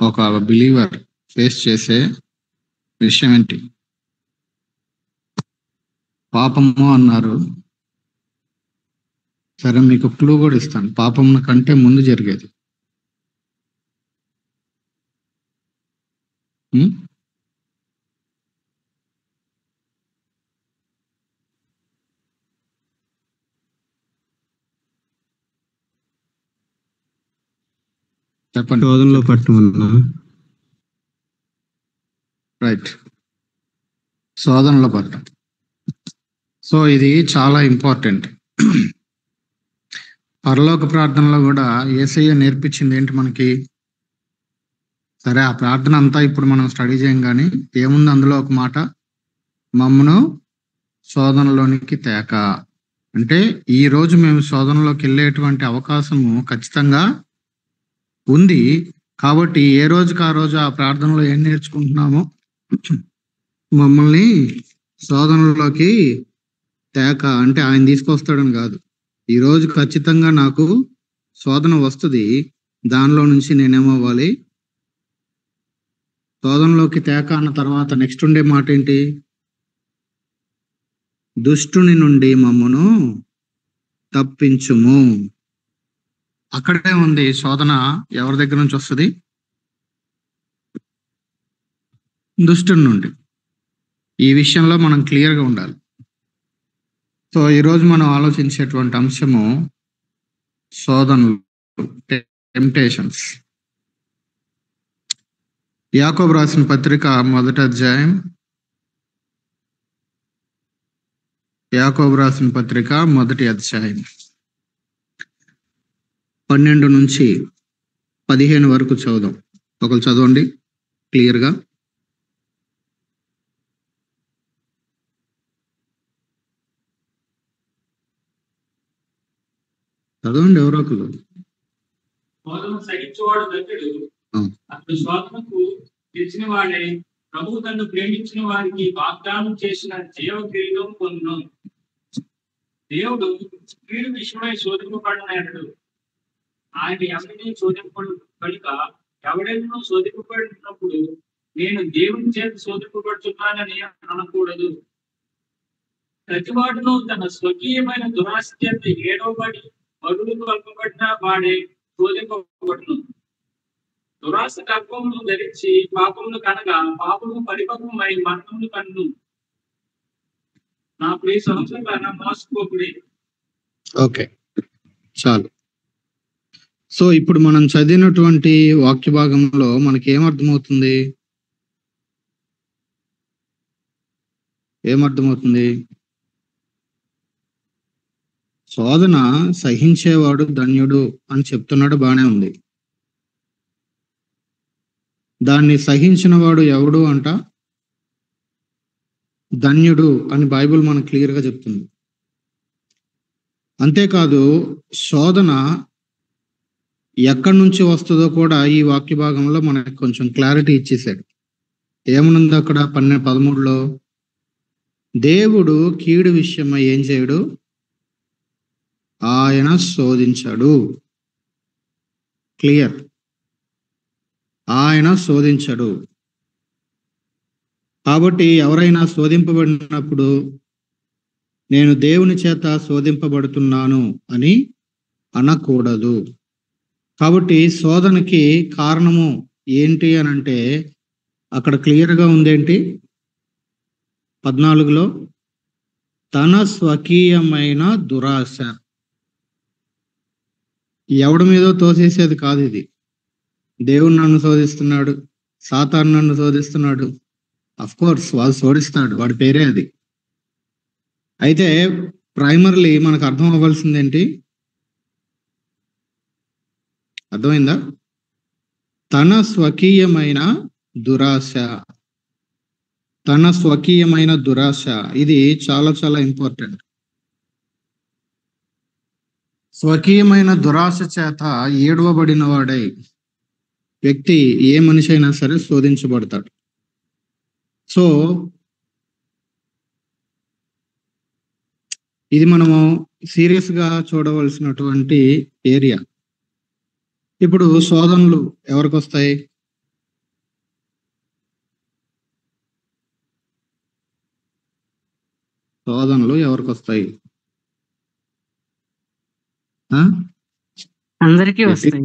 ఒక believer face చేసే విషయం ఏంటి? పాపము అన్నారు. సరే, మీకు క్లూ కూడా ఇస్తాను. పాపం కంటే ముందు జరిగేది. చెప్పండి. శోధనలో పట్టుకున్నా. రైట్, శోధనలో పడటం. సో ఇది చాలా ఇంపార్టెంట్. పరలోక ప్రార్థనలో కూడా యేసయ్య నేర్పించింది ఏంటి మనకి? సరే, ఆ ప్రార్థన అంతా ఇప్పుడు మనం స్టడీ చేయం, కానీ ఏముంది అందులో ఒక మాట, మమ్మను శోధనలోనికి తేక. అంటే ఈ రోజు మేము శోధనలోకి వెళ్ళేటువంటి అవకాశము ఖచ్చితంగా ఉంది. కాబట్టి ఏ రోజుకి ఆ రోజు ఆ ప్రార్థనలో ఏం నేర్చుకుంటున్నామో, మమ్మల్ని శోధనలోకి తేక అంటే ఆయన తీసుకొస్తాడని కాదు. ఈ రోజు ఖచ్చితంగా నాకు శోధన వస్తుంది, దానిలో నుంచి నేనేమవ్వాలి? శోధనలోకి తేక అన్న తర్వాత నెక్స్ట్ ఉండే మాట ఏంటి? దుష్టుని నుండి మమ్మను తప్పించుము. అక్కడే ఉంది. శోధన ఎవరి దగ్గర నుంచి వస్తుంది? దుష్టుని నుండి. ఈ విషయంలో మనం క్లియర్గా ఉండాలి. సో ఈరోజు మనం ఆలోచించేటువంటి అంశము శోధనలు, టెంప్టేషన్స్. యాకోబు రాసిన పత్రిక 1వ అధ్యాయం. యాకోబు రాసిన పత్రిక 1వ అధ్యాయం 12 నుంచి 15 వరకు చదువుదాం. ఒకరు చదవండి క్లియర్గా. చదవండి ఎవరో ఒకరు. సహించేవాడు ధన్యుడు, అతడు శోధనకు తెచ్చిన వాడే ప్రభువు తను ప్రేమించిన వారికి వాగ్దానం చేసిన జీవ కిరీటం పొందును. దేవుడు కీడు విషయమై శోధింపబడినాడు. ఆయన ఎవరిని శోధింపడు కనుక ఎవడైనా శోధింపబడినప్పుడు నేను దేవుని చేత శోధింపబడుతున్నానని అనకూడదు. ప్రతివాడును తన స్వకీయమైన దురాశ చేత ఏడవబడి మరుడు కల్పబడిన వాడే శోధింపబడును. దురాశ గర్భమును ధరించి పాపమును కనగా పాపము పరిపక్వమై మరణమును కన్ను. నా ప్రియ సంవత్సరం మోసపోకుడి. ఓకే, చాలు. సో ఇప్పుడు మనం చదివినటువంటి వాక్య భాగంలో మనకి ఏమర్థమవుతుంది? శోధన సహించేవాడు ధన్యుడు అని చెప్తున్నాడు, బానే ఉంది. దాన్ని సహించిన వాడు ఎవడు అంట? ధన్యుడు అని బైబిల్ మనకు క్లియర్గా చెప్తుంది. అంతేకాదు, శోధన ఎక్కడి నుంచి వస్తుందో కూడా ఈ వాక్య భాగంలో మనకు కొంచెం క్లారిటీ ఇచ్చేసాడు. ఏమనుంది అక్కడ 13లో? దేవుడు కీడు విషయమై ఏం చేయడు? ఆయన శోధించాడు. క్లియర్, ఆయన శోధించడు. కాబట్టి ఎవరైనా శోధింపబడినప్పుడు నేను దేవుని చేత శోధింపబడుతున్నాను అని అనకూడదు. కాబట్టి శోధనకి కారణము ఏంటి అని అంటే అక్కడ క్లియర్గా ఉందేంటి? 14లో తన స్వకీయమైన దురాశ. ఎవడి మీదో తోసేసేది కాదు ఇది. దేవుడు నన్ను శోధిస్తున్నాడు, సాతాను నన్ను శోధిస్తున్నాడు. అఫ్ కోర్స్ వాడు శోధిస్తాడు, వాడి పేరే అది. అయితే ప్రైమర్లీ మనకు అర్థం అవ్వాల్సింది ఏంటి? అర్థమైందా? తన స్వకీయమైన దురాశ. తన స్వకీయమైన దురాశ, ఇది చాలా చాలా ఇంపార్టెంట్. స్వకీయమైన దురాశ చేత ఏడవబడిన వాడై వ్యక్తి, ఏ మనిషి అయినా సరే శోధించబడతాడు. సో ఇది మనము సీరియస్ గా చూడవలసినటువంటి ఏరియా. ఇప్పుడు శోధనలు ఎవరికి వస్తాయి? శోధనలు ఎవరికి వస్తాయి? అందరికీ వస్తాయి.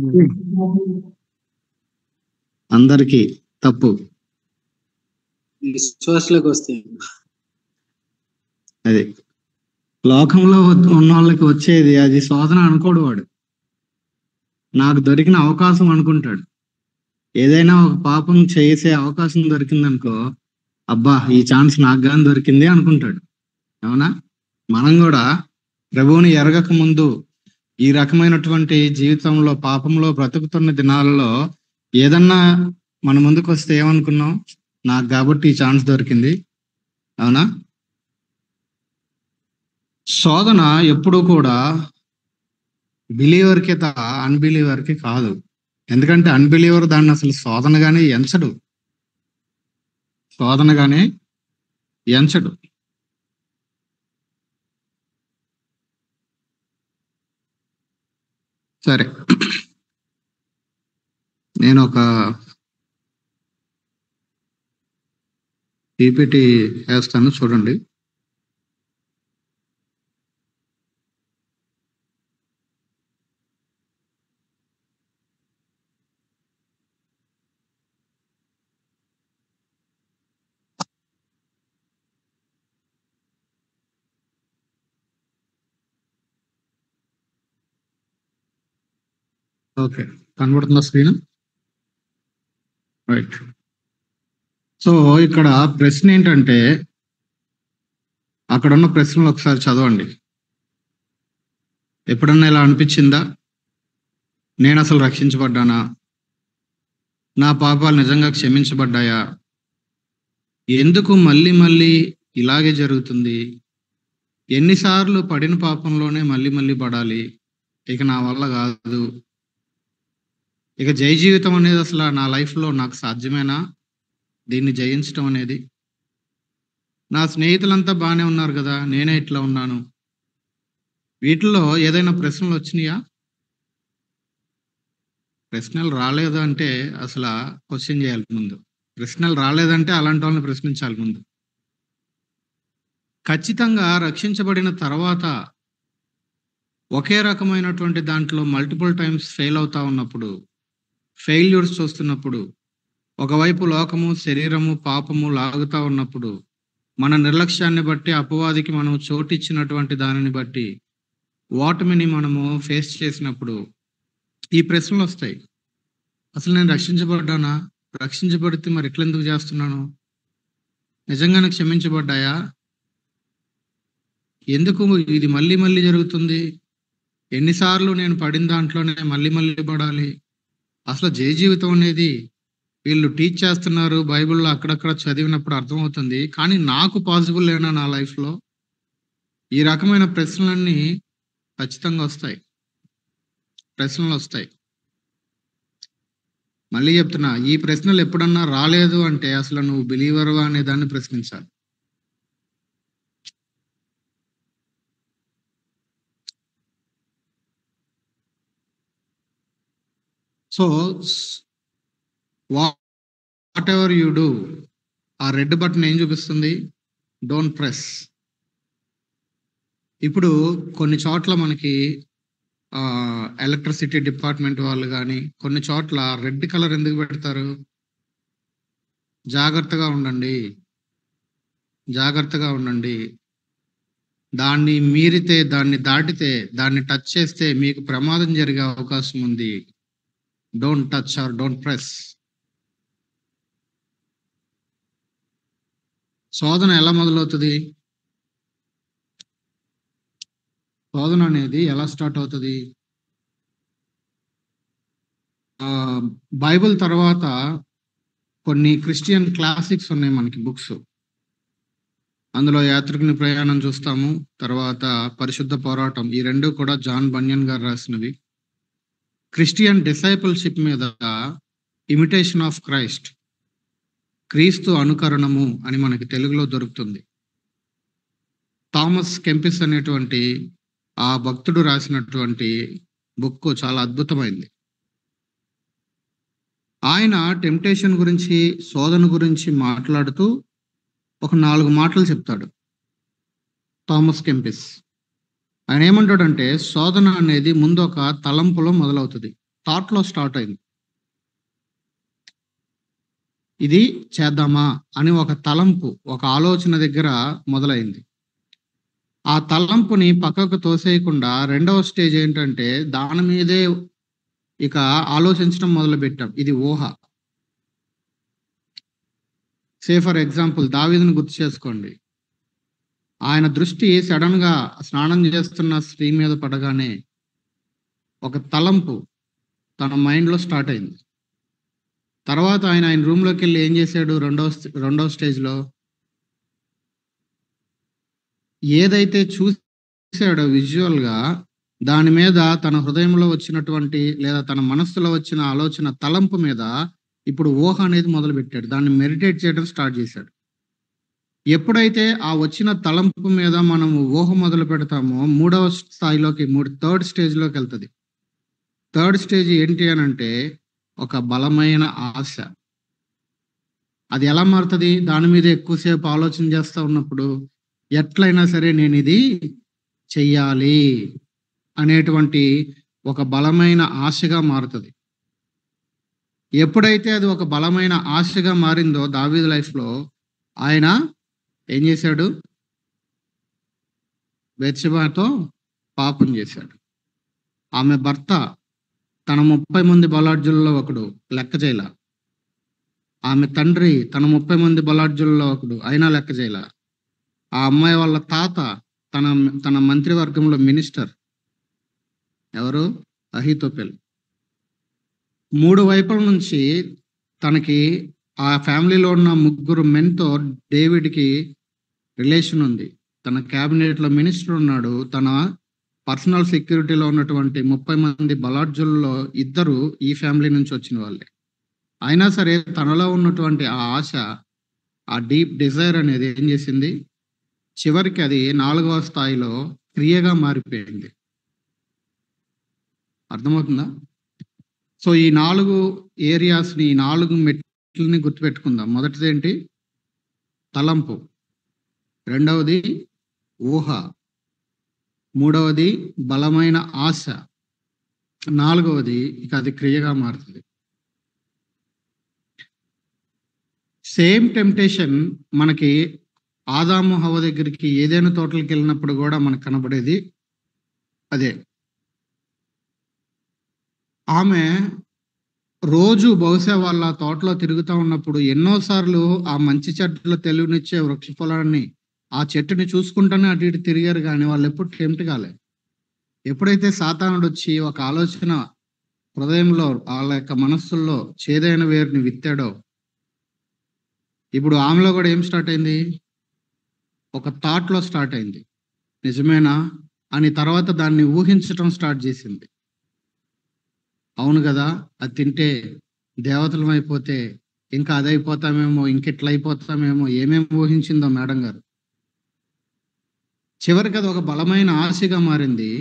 అందరికీ తప్పు. విశ్వాసులకు వస్తాయి. అది లోకంలో ఉన్న వాళ్ళకి వచ్చేది అది శోధన అనుకోడు. వాడు నాకు దొరికిన అవకాశం అనుకుంటాడు. ఏదైనా ఒక పాపం చేసే అవకాశం దొరికిందనుకో, అబ్బా ఈ ఛాన్స్ నాకు కానీ దొరికింది అనుకుంటాడు. అవునా? మనం కూడా ప్రభువుని ఎరగక ముందు ఈ రకమైనటువంటి జీవితంలో పాపంలో బ్రతుకుతున్న దినాలలో ఏదన్నా మన ముందుకు వస్తే ఏమనుకున్నాం? నాకు కాబట్టి ఈ ఛాన్స్ దొరికింది. అవునా? శోధన ఎప్పుడూ కూడా బిలీవర్కి అన్బిలీవర్కి కాదు. ఎందుకంటే అన్బిలీవర్ దాన్ని అసలు శోధనగానే ఎంచడు. సరే, నేను ఒక పీపీటీ వేస్తాను, చూడండి. ఓకే, కనబడుతుందా స్క్రీన్? రైట్. సో ఇక్కడ ప్రశ్న ఏంటంటే, అక్కడ ఉన్న ప్రశ్నలు ఒకసారి చదవండి. ఎప్పుడన్నా ఇలా అనిపించిందా? నేను అసలు రక్షించబడ్డానా? నా పాపాలు నిజంగా క్షమించబడ్డాయా? ఎందుకు మళ్ళీ మళ్ళీ ఇలాగే జరుగుతుంది? ఎన్నిసార్లు పడిన పాపంలోనే మళ్ళీ మళ్ళీ పడాలి? ఇక నా వల్ల కాదు. ఇక జై జీవితం అనేది అసలు నా లైఫ్లో నాకు సాధ్యమేనా? దీన్ని జయించడం అనేది? నా స్నేహితులంతా బాగానే ఉన్నారు కదా, నేనే ఇట్లా ఉన్నాను. వీటిల్లో ఏదైనా ప్రశ్నలు వచ్చినాయా? ప్రశ్నలు రాలేదు అంటే అసలు క్వశ్చన్ చేయాలి ముందు. ప్రశ్నలు రాలేదంటే అలాంటి వాళ్ళని ప్రశ్నించాలి ముందు. ఖచ్చితంగా రక్షించబడిన తర్వాత ఒకే రకమైనటువంటి దాంట్లో మల్టిపుల్ టైమ్స్ ఫెయిల్ అవుతా ఉన్నప్పుడు, ఫెయిల్యూర్స్ చూస్తున్నప్పుడు, ఒకవైపు లోకము, శరీరము, పాపము లాగుతా ఉన్నప్పుడు, మన నిర్లక్ష్యాన్ని బట్టి, అపవాదికి మనం చోటిచ్చినటువంటి దానిని బట్టి ఓటమిని మనము ఫేస్ చేసినప్పుడు ఈ ప్రశ్నలు వస్తాయి. అసలు నేను రక్షించబడ్డానా? రక్షించబడితే మరి ఎట్లెందుకు చేస్తున్నాను? నిజంగానే క్షమించబడ్డాయా? ఎందుకు ఇది మళ్ళీ మళ్ళీ జరుగుతుంది? ఎన్నిసార్లు నేను పడిన దాంట్లోనే మళ్ళీ మళ్ళీ పడాలి? అసలు జయ జీవితం అనేది వీళ్ళు టీచ్ చేస్తున్నారు, బైబిల్లో అక్కడక్కడ చదివినప్పుడు అర్థమవుతుంది. కానీ నాకు పాసిబుల్ లేనా నా లైఫ్లో? ఈ రకమైన ప్రశ్నలన్నీ ఖచ్చితంగా వస్తాయి. ప్రశ్నలు వస్తాయి. మళ్ళీ చెప్తున్నా, ఈ ప్రశ్నలు ఎప్పుడన్నా రాలేదు అంటే అసలు నువ్వు బిలీవర్వా అనే దాన్ని ప్రశ్నించాలి. So what ever you do, ఆ రెడ్ బటన్ ఏం చూపిస్తుంది? Don't press. ఇప్పుడు కొన్ని చోట్ల మనకి ఎలక్ట్రిసిటీ డిపార్ట్మెంట్ వాళ్ళు కానీ కొన్ని చోట్ల రెడ్ కలర్ ఎందుకు పెడతారు? జాగ్రత్తగా ఉండండి, జాగ్రత్తగా ఉండండి. దాన్ని మీరితే, దాన్ని దాటితే, దాన్ని టచ్ చేస్తే మీకు ప్రమాదం జరిగే అవకాశం ఉంది. Don't touch or don't press. శోధన ఎలా మొదలవుతుంది? శోధన అనేది ఎలా స్టార్ట్ అవుతుంది? బైబిల్ తర్వాత కొన్ని క్రిస్టియన్ క్లాసిక్స్ ఉన్నాయి మనకి, బుక్స్. అందులో యాత్రికుని ప్రయాణం చూస్తాము, తర్వాత పరిశుద్ధ పోరాటం. ఈ రెండు కూడా జాన్ బన్యన్ గారు రాసినవి. క్రిస్టియన్ డిసైపుల్షిప్ మీద ఇమిటేషన్ ఆఫ్ క్రైస్ట్, క్రీస్తు అనుకరణము అని మనకి తెలుగులో దొరుకుతుంది. థామస్ కెంపిస్ అనేటువంటి ఆ భక్తుడు రాసినటువంటి బుక్ చాలా అద్భుతమైంది. ఆయన టెంప్టేషన్ గురించి, శోధన గురించి మాట్లాడుతూ ఒక 4 మాటలు చెప్తాడు. థామస్ కెంపిస్. ఆయన ఏమంటాడంటే శోధన అనేది ముందు ఒక తలంపులో మొదలవుతుంది, థాట్లో స్టార్ట్ అయింది. ఇది చేద్దామా అని ఒక తలంపు, ఒక ఆలోచన దగ్గర మొదలైంది. ఆ తలంపుని పక్కకు తోసేయకుండా రెండవ స్టేజ్ ఏంటంటే దాని మీదే ఇక ఆలోచించడం మొదలు పెట్టాం. ఇది ఊహ. సే ఫర్ ఎగ్జాంపుల్ దావీదుని గుర్తు చేసుకోండి. ఆయన దృష్టి సడన్ గా స్నానం చేస్తున్న స్త్రీ మీద పడగానే ఒక తలంపు తన మైండ్ లో స్టార్ట్ అయింది. తర్వాత ఆయన రూమ్ లోకి వెళ్ళి ఏం చేశాడు? రెండవ స్టేజ్ లో ఏదైతే చూశాడో విజువల్ గా దాని మీద తన హృదయంలో వచ్చినటువంటి లేదా తన మనస్సులో వచ్చిన ఆలోచన తలంపు మీద ఇప్పుడు ఊహ అనేది మొదలు పెట్టాడు. దాన్ని మెడిటేట్ చేయడం స్టార్ట్ చేశాడు. ఎప్పుడైతే ఆ వచ్చిన తలంపు మీద మనము ఊహ మొదలు పెడతామో మూడవ స్థాయిలోకి, థర్డ్ స్టేజ్ లోకి వెళ్తుంది. థర్డ్ స్టేజ్ ఏంటి అని అంటే ఒక బలమైన ఆశ. అది ఎలా మారుతుంది? దాని మీద ఎక్కువసేపు ఆలోచన చేస్తూ ఉన్నప్పుడు ఎట్లయినా సరే నేను ఇది చెయ్యాలి అనేటువంటి ఒక బలమైన ఆశగా మారుతుంది. ఎప్పుడైతే అది ఒక బలమైన ఆశగా మారిందో దావీదు లైఫ్ లో ఆయన ఏం చేశాడు? బెత్షెబాతో పాపం చేశాడు. ఆమె భర్త తన 30 మంది బలాఢ్యుల్లో ఒకడు, లెక్క చేయలా. ఆమె తండ్రి తన 30 మంది బలాఢ్యుల్లో ఒకడు, అయినా లెక్క చేయలా. ఆ అమ్మాయి వాళ్ళ తాత తన మంత్రివర్గంలో మినిస్టర్ ఎవరు? అహీతోపెల్. 3 వైపుల నుంచి తనకి ఆ ఫ్యామిలీలో ఉన్న 3 మెన్తో డేవిడ్కి రిలేషన్ ఉంది. తన క్యాబినెట్ లో మినిస్టర్ ఉన్నాడు. తన పర్సనల్ సెక్యూరిటీలో ఉన్నటువంటి 30 మంది బలాఢ్యుల్లో 2 ఈ ఫ్యామిలీ నుంచి వచ్చిన వాళ్ళే. అయినా సరే తనలో ఉన్నటువంటి ఆ ఆశ, ఆ డీప్ డిజైర్ అనేది ఏం చేసింది? చివరికి అది 4వ స్థాయిలో క్రియగా మారిపోయింది. అర్థమవుతుందా? సో ఈ 4 ఏరియాస్ని, 4 మెట్లని గుర్తుపెట్టుకుందాం. మొదటిది ఏంటి? తలంపు. రెండవది ఊహ. మూడవది బలమైన ఆశ. 4వది ఇక అది క్రియగా మారుతుంది. సేమ్ టెంప్టేషన్ మనకి ఆదాము హవ్వ దగ్గరికి ఏదైనా తోటలకు వెళ్ళినప్పుడు కూడా మనకు కనబడేది అదే. ఆమె రోజు బహుశా వాళ్ళ తోటలో తిరుగుతూ ఉన్నప్పుడు ఎన్నోసార్లు ఆ మంచి చెట్టులో తెలివినిచ్చే వృక్ష ఫలాన్ని, ఆ చెట్టుని చూసుకుంటానే అటు ఇటు తిరిగారు, కానీ వాళ్ళు ఎప్పుడు టెంప్ట్ కాలే. ఎప్పుడైతే సాతానుడు వచ్చి ఒక ఆలోచన హృదయంలో, వాళ్ళ యొక్క మనస్సుల్లో చేదైన వేరుని విత్తాడో, ఇప్పుడు ఆమెలో కూడా ఏం స్టార్ట్ అయింది? ఒక థాట్లో స్టార్ట్ అయింది. నిజమేనా అని తర్వాత దాన్ని ఊహించటం స్టార్ట్ చేసింది. అవును కదా, అది తింటే దేవతలం అయిపోతే ఇంకా అదైపోతామేమో, ఇంకెట్లా అయిపోతామేమో, ఏమేమి ఊహించిందో మేడం గారు. చివరికి అది ఒక బలమైన ఆశగా మారింది.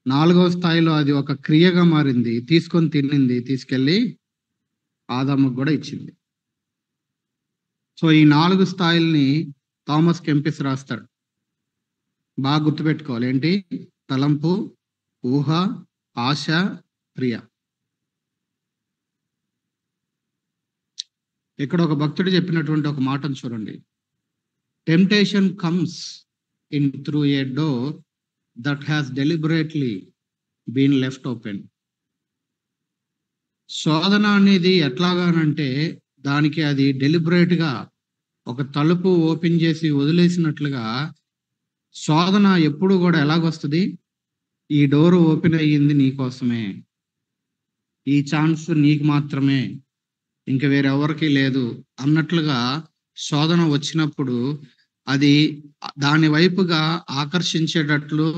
4వ స్థాయిలో అది ఒక క్రియగా మారింది. తీసుకొని తిన్నింది, తీసుకెళ్ళి ఆదాముకు కూడా ఇచ్చింది. సో ఈ 4 స్థాయిల్ని థామస్ కెంపిస్ రాస్తాడు. బాగా గుర్తుపెట్టుకోవాలి. ఏంటి? తలంపు, ఊహ, ఆశ, క్రియ. ఇక్కడ ఒక భక్తుడు చెప్పినటువంటి ఒక మాటను చూడండి. Temptation comes in through a door that has deliberately been left open. శోధన అనేది ఎట్లాగానంటే దానికి అది డెలిబరేట్ గా ఒక తలుపు ఓపెన్ చేసి వదిలేసినట్లుగా శోధన ఎప్పుడు కూడా ఎలాగొస్తుంది? ఈ డోర్ ఓపెన్ అయ్యింది నీకోసమే, ఈ ఛాన్స్ నీకు మాత్రమే, ఇంక వేరెవరికి లేదు అన్నట్లుగా శోధన వచ్చినప్పుడు అది దాని వైపుగా ఆకర్షించేటట్లు,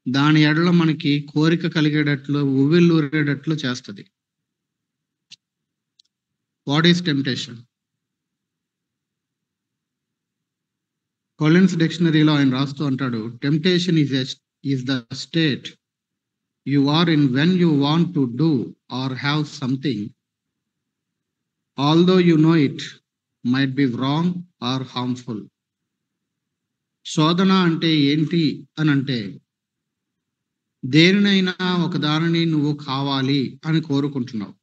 దాని ఎడల మనకి కోరిక కలిగేటట్లు, ఉవ్విళ్ళూరేటట్లు చేస్తుంది. What is temptation? కొలిన్స్ డిక్షనరీలో ఆయన రాస్తూ అంటాడు, temptation is the state you are in when you want to do or have something, although you know it might be wrong or harmful. శోధన అంటే ఏంటి అని అంటే, దేనినైనా ఒక దానిని నువ్వు కావాలి అని కోరుకుంటున్నావు.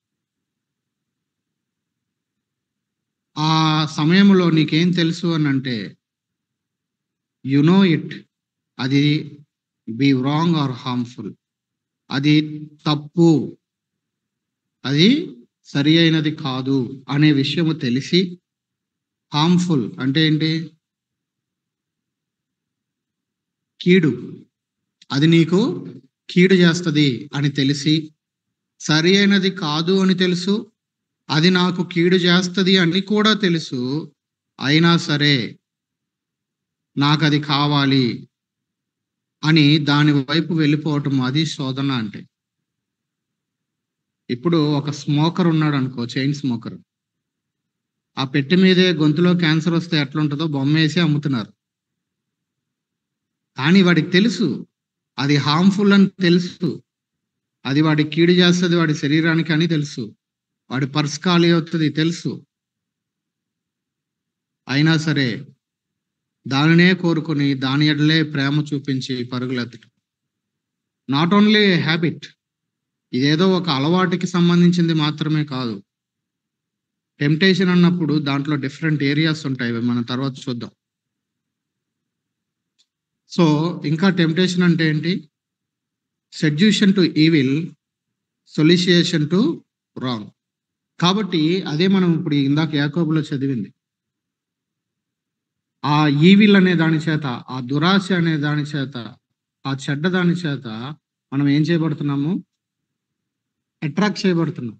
ఆ సమయంలో నీకేం తెలుసు అని అంటే, యు నో ఇట్, అది బి రాంగ్ ఆర్ హార్మ్ఫుల్, అది తప్పు, అది సరి అయినది కాదు అనే విషయము తెలిసి, హార్మ్ఫుల్ అంటే ఏంటి, కీడు, అది నీకు కీడు చేస్తుంది అని తెలిసి, సరి అయినది కాదు అని తెలుసు, అది నాకు కీడు చేస్తుంది అని కూడా తెలుసు, అయినా సరే నాకు అది కావాలి అని దాని వైపు వెళ్ళిపోవటం, అది శోధన అంటే. ఇప్పుడు ఒక స్మోకర్ ఉన్నాడు అనుకో, చైన్ స్మోకర్, ఆ పెట్టె మీదే గొంతులో క్యాన్సర్ వస్తే ఎట్లుంటుందో బొమ్మ వేసి అమ్ముతున్నారు. కానీ వాడికి తెలుసు అది హార్మ్ఫుల్ అని తెలుసు, అది వాడికి కీడు చేస్తుంది వాడి శరీరానికి అని తెలుసు, వాడి పర్స్ ఖాళీ అవుతుంది తెలుసు, అయినా సరే దానినే కోరుకొని దాని ఎడలే ప్రేమ చూపించి పరుగులెత్తడం. నాట్ ఓన్లీ హ్యాబిట్, ఇదేదో ఒక అలవాటుకి సంబంధించింది మాత్రమే కాదు. టెంప్టేషన్ అన్నప్పుడు దాంట్లో డిఫరెంట్ ఏరియాస్ ఉంటాయి, మనం తర్వాత చూద్దాం. సో ఇంకా టెంప్టేషన్ అంటే ఏంటి, సెడ్యూషన్ టు ఈవిల్, సొలిసియేషన్ టు రాంగ్. కాబట్టి అదే మనం ఇప్పుడు ఇందాక యాకోబులో చదివింది. ఆ ఈవిల్ అనే దాని చేత, ఆ దురాశ అనే దాని చేత, ఆ చెడ్డ దాని చేత మనం ఏం చేయబడుతున్నాము, అట్రాక్ట్ చేయబడుతున్నాం.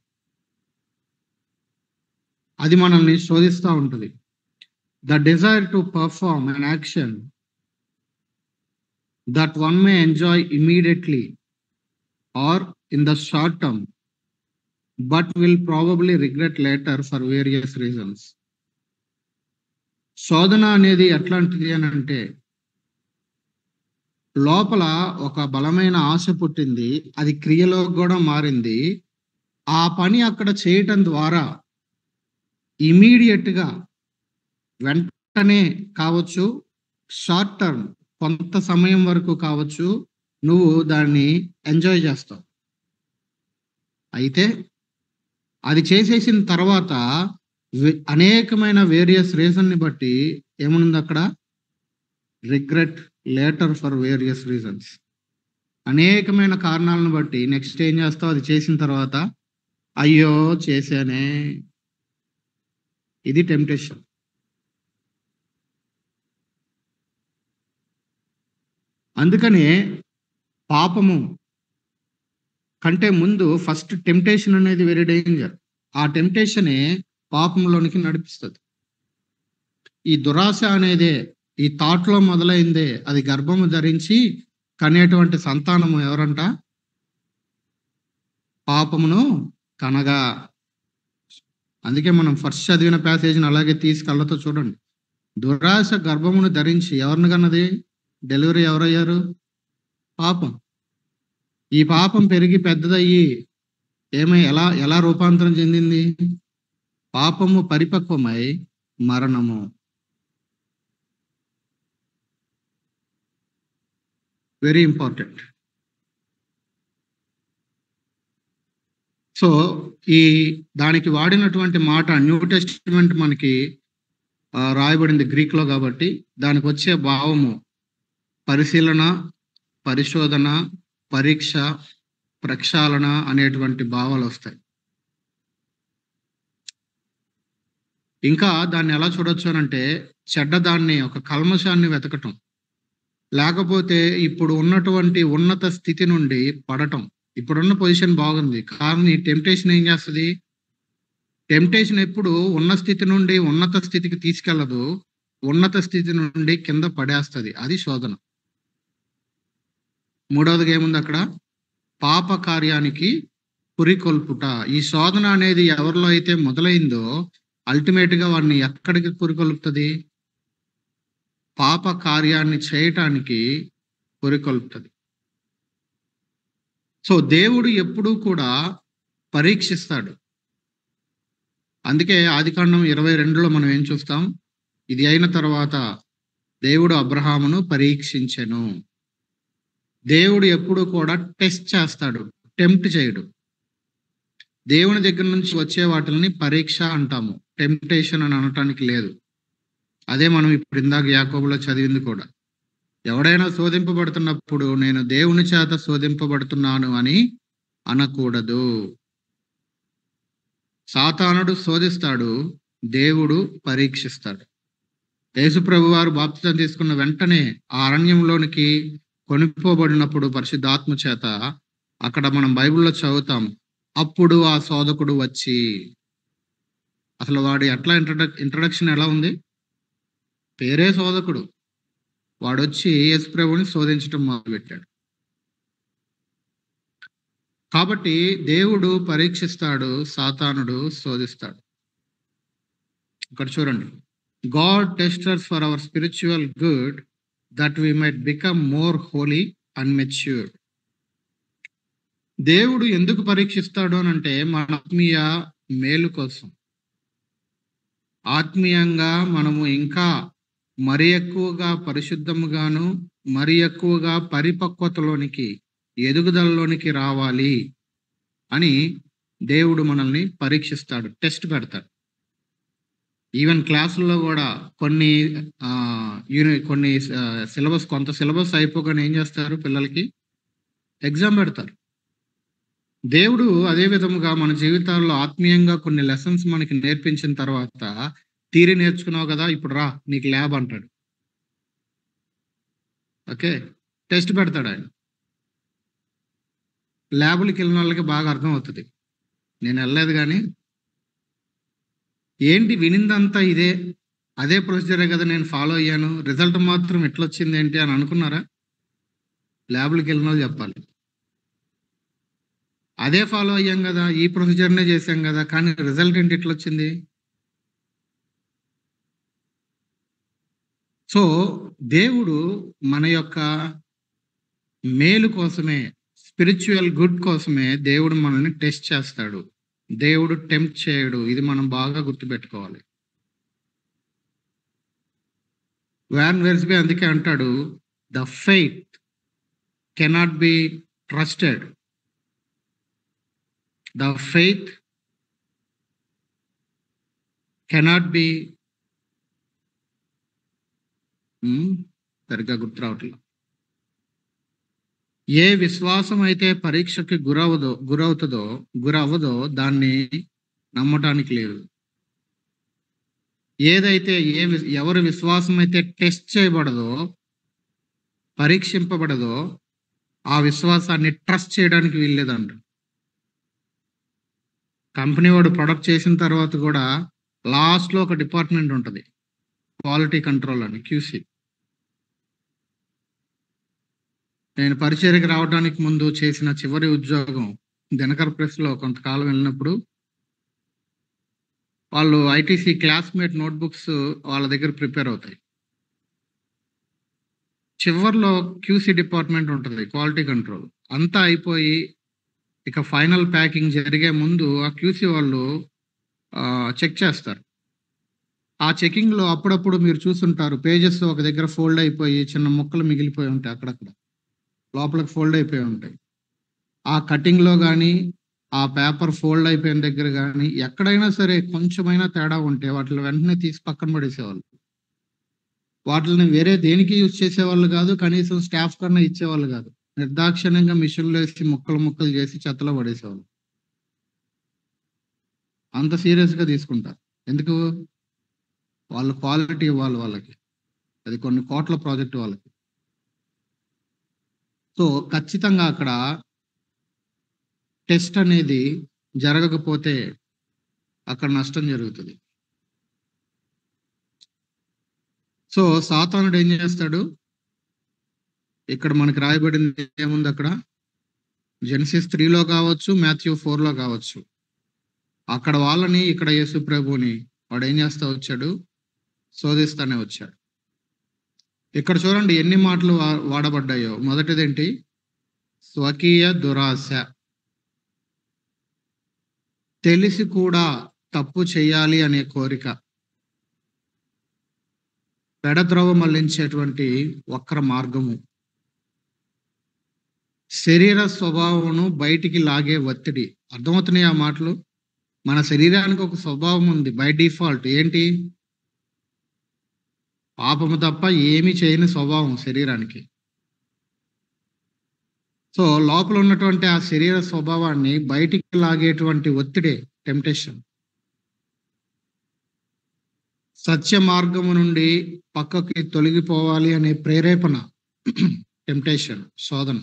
అది మనల్ని శోధిస్తూ ఉంటుంది. The desire to perform an action that one May enjoy immediately are in the short term, but will probably regret later for various reasons. శోధన అనేది ఎట్లాంటిది అని అంటే, లోపల ఒక బలమైన ఆశ పుట్టింది, అది క్రియలో కూడా మారింది. ఆ పని అక్కడ చేయటం ద్వారా ఇమీడియట్గా, వెంటనే కావచ్చు, షార్ట్ టర్మ్ కొంత సమయం వరకు కావచ్చు, నువ్వు దాన్ని ఎంజాయ్ చేస్తావు. అయితే అది చేసేసిన తర్వాత అనేకమైన వేరియస్ రీజన్ని బట్టి ఏముంది అక్కడ, regret later for various reasons. అనేకమైన కారణాలను బట్టి నెక్స్ట్ ఏం చేస్తావు, అది చేసిన తర్వాత అయ్యో చేశానే. ఇది టెంప్టేషన్. అందుకనే పాపము కంటే ముందు ఫస్ట్ టెంప్టేషన్ అనేది వెరీ డేంజర్. ఆ టెంప్టేషనే పాపంలోనికి నడిపిస్తుంది. ఈ దురాశ అనేదే, ఈ థాట్లో మొదలైందే, అది గర్భము ధరించి కనేటువంటి సంతానము ఎవరంట, పాపమును కనగా. అందుకే మనం ఫస్ట్ చదివిన ప్యాసేజ్ని అలాగే తీసి కళ్ళతో చూడండి. దురాశ గర్భమును ధరించి ఎవరిని కన్నది, డెలివరీ ఎవరయ్యారు, పాపం. ఈ పాపం పెరిగి పెద్దదయ్యి ఎలా రూపాంతరం చెందింది, పాపము పరిపక్వమై మరణము. Very important. సో ఈ దానికి వాడినటువంటి మాట న్యూ టెస్టిమెంట్ మనకి రాయబడింది గ్రీక్ లో, కాబట్టి దానికి వచ్చే భావము పరిశీలన, పరిశోధన, పరీక్ష, ప్రక్షాళన అనేటువంటి భావాలు వస్తాయి. ఇంకా దాన్ని ఎలా చూడొచ్చు అనంటే, చెడ్డదాన్ని, ఒక కల్మషాన్ని వెతకటం, లేకపోతే ఇప్పుడు ఉన్నటువంటి ఉన్నత స్థితి నుండి పడటం. ఇప్పుడున్న పొజిషన్ బాగుంది, కానీ టెంప్టేషన్ ఏం చేస్తుంది, టెంప్టేషన్ ఎప్పుడు ఉన్న స్థితి నుండి ఉన్నత స్థితికి తీసుకెళ్లదు, ఉన్నత స్థితి నుండి కింద పడేస్తుంది. అది శోధన. మూడవదిగా ఏముంది అక్కడ, పాప కార్యానికి పురికొల్పుట. ఈ శోధన అనేది ఎవరిలో అయితే మొదలైందో అల్టిమేట్ గా వాడిని ఎక్కడికి పురికొల్పుతుంది, పాప కార్యాన్ని చేయటానికి పురికొల్పుతుంది. సో దేవుడు ఎప్పుడూ కూడా పరీక్షిస్తాడు. అందుకే ఆదికాండం 22లో మనం ఏం చూస్తాం, ఇది అయిన తర్వాత దేవుడు అబ్రహామును పరీక్షించెను. దేవుడు ఎప్పుడు కూడా టెస్ట్ చేస్తాడు, టెంప్ట్ చేయడు. దేవుని దగ్గర నుంచి వచ్చే వాటిని పరీక్ష అంటాము, టెంప్టేషన్ అని అనటానికి లేదు. అదే మనం ఇప్పుడు ఇందాక యాకోబులో చదివింది కూడా. ఎవడైనా శోధింపబడుతున్నప్పుడు నేను దేవుని చేత శోధింపబడుతున్నాను అని అనకూడదు. సాతానుడు శోధిస్తాడు, దేవుడు పరీక్షిస్తాడు. యేసు ప్రభువారు బాప్తిసం తీసుకున్న వెంటనే ఆ అరణ్యంలోనికి కొనిపోబడినప్పుడు పరిశుద్ధాత్మ చేత, అక్కడ మనం బైబిల్లో చదువుతాం, అప్పుడు ఆ శోధకుడు వచ్చి, అసలు వాడు ఎట్లా ఇంట్రడక్షన్ ఎలా ఉంది? పేరే శోధకుడు. వాడొచ్చి యేసు ప్రభుని శోధించడం మొదలుపెట్టాడు. కాబట్టి దేవుడు పరీక్షిస్తాడు, సాతానుడు శోధిస్తాడు. ఇక్కడ చూడండి, God tests us for our spiritual good, that we might become more holy and mature. దేవుడు ఎందుకు పరీక్షిస్తాడు అని అంటే మన ఆత్మీయ మేలు కోసం. ఆత్మీయంగా మనము ఇంకా మరి ఎక్కువగా పరిశుద్ధముగాను, మరి ఎక్కువగా పరిపక్వతలోనికి, ఎదుగుదలలోనికి రావాలి అని దేవుడు మనల్ని పరీక్షిస్తాడు, టెస్ట్ పెడతాడు. ఈవెన్ క్లాసుల్లో కూడా కొన్ని సిలబస్, కొంత సిలబస్ అయిపోగానే ఏం చేస్తారు, పిల్లలకి ఎగ్జామ్ పెడతారు. దేవుడు అదే విధముగా మన జీవితాల్లో ఆత్మీయంగా కొన్ని లెసన్స్ మనకి నేర్పించిన తర్వాత, థియరీ నేర్చుకున్నావు కదా, ఇప్పుడు రా నీకు ల్యాబ్ అంటాడు. ఓకే, టెస్ట్ పెడతాడు ఆయన. ల్యాబులకి వెళ్ళిన వాళ్ళకి బాగా అర్థం అవుతుంది. నేను వెళ్ళలేదు కానీ ఏంటి వినిందంతా ఇదే, అదే ప్రొసీజరే కదా నేను ఫాలో అయ్యాను, రిజల్ట్ మాత్రం ఎట్లొచ్చింది ఏంటి అని అనుకున్నారా? ల్యాబులకి వెళ్ళిన వాళ్ళు చెప్పాలి. అదే ఫాలో అయ్యాం కదా, ఈ ప్రొసీజర్నే చేశాం కదా, కానీ రిజల్ట్ ఏంటి ఎట్లొచ్చింది? సో దేవుడు మన యొక్క మేలు కోసమే, స్పిరిచువల్ గుడ్ కోసమే దేవుడు మనల్ని టెస్ట్ చేస్తాడు. దేవుడు టెంప్ట్ చేయడు. ఇది మనం బాగా గుర్తుపెట్టుకోవాలి. వ్యాన్ వెల్స్బీ అందుకే అంటాడు, the faith cannot be trusted. The faith cannot be, సరిగ్గా గుర్తు రావట్లేదు. ఏ విశ్వాసం అయితే పరీక్షకి గురవ్వదో దాన్ని నమ్మటానికి లేదు. ఏదైతే ఎవరి విశ్వాసం అయితే టెస్ట్ చేయబడదో, పరీక్షింపబడదో, ఆ విశ్వాసాన్ని ట్రస్ట్ చేయడానికి వీల్లేదంట. కంపెనీ వాడు ప్రొడక్ట్ చేసిన తర్వాత కూడా లాస్ట్లో ఒక డిపార్ట్మెంట్ ఉంటుంది, క్వాలిటీ కంట్రోల్ అని, క్యూసీ. నేను పరిచర్యకి రావడానికి ముందు చేసిన చివరి ఉద్యోగం దినకర్ ప్రెస్లో కొంతకాలం వెళ్ళినప్పుడు, వాళ్ళు ఐటీసీ క్లాస్మేట్ నోట్బుక్స్ వాళ్ళ దగ్గర ప్రిపేర్ అవుతాయి. చివర్లో క్యూసీ డిపార్ట్మెంట్ ఉంటుంది, క్వాలిటీ కంట్రోల్. అంతా అయిపోయి ఇక ఫైనల్ ప్యాకింగ్ జరిగే ముందు ఆ క్యూసీ వాళ్ళు చెక్ చేస్తారు. ఆ చెకింగ్లో అప్పుడప్పుడు మీరు చూస్తుంటారు, పేజెస్ ఒక దగ్గర ఫోల్డ్ అయిపోయి చిన్న ముక్కలు మిగిలిపోయి ఉంటాయి, అక్కడక్కడ లోపలికి ఫోల్డ్ అయిపోయి ఉంటాయి. ఆ కటింగ్లో కానీ, ఆ పేపర్ ఫోల్డ్ అయిపోయిన దగ్గర కానీ ఎక్కడైనా సరే కొంచెమైనా తేడా ఉంటే వాటిని వెంటనే తీసి పక్కన పడేసేవాళ్ళు. వాటిని వేరే దేనికి యూజ్ చేసేవాళ్ళు కాదు, కనీసం స్టాఫ్ కన్నా ఇచ్చేవాళ్ళు కాదు. నిర్దాక్షిణ్యంగా మిషన్లో వేసి ముక్కలు చేసి చెత్తలో పడేసేవాళ్ళు. అంత సీరియస్గా తీసుకుంటారు. ఎందుకు? వాళ్ళు క్వాలిటీ ఇవ్వాలి వాళ్ళకి. అది కొన్ని కోట్ల ప్రాజెక్ట్ వాళ్ళకి. సో ఖచ్చితంగా అక్కడ టెస్ట్ అనేది జరగకపోతే అక్కడ నష్టం జరుగుతుంది. సో సాతానుడు ఏం చేస్తాడు? ఇక్కడ మనకి రాయబడింది ఏముంది అక్కడ, జెనసిస్ 3లో కావచ్చు, మాథ్యూ 4లో కావచ్చు. అక్కడ వాళ్ళని, ఇక్కడ యేసు ప్రభుని వాడు ఏం చేస్తా వచ్చాడు? శోధిస్తానే వచ్చాడు. ఇక్కడ చూడండి ఎన్ని మాటలు వాడబడ్డాయో. మొదటిదేంటి? స్వకీయ దురాశ. తెలిసి కూడా తప్పు చేయాలి అనే కోరిక. పెడద్రోవ మళ్లించేటువంటి వక్ర మార్గము, శరీర స్వభావమును బయటికి లాగే ఒత్తిడి. అర్థమవుతున్నాయి ఆ మాటలు? మన శరీరానికి ఒక స్వభావం ఉంది బై డిఫాల్ట్. ఏంటి? పాపము తప్ప ఏమి చేయని స్వభావం శరీరానికి. సో లోపల ఉన్నటువంటి ఆ శరీర స్వభావాన్ని బయటికి లాగేటువంటి ఒత్తిడే టెంప్టేషన్. సత్య మార్గము నుండి పక్కకి తొలగిపోవాలి అనే ప్రేరేపణ టెంప్టేషన్, శోధన.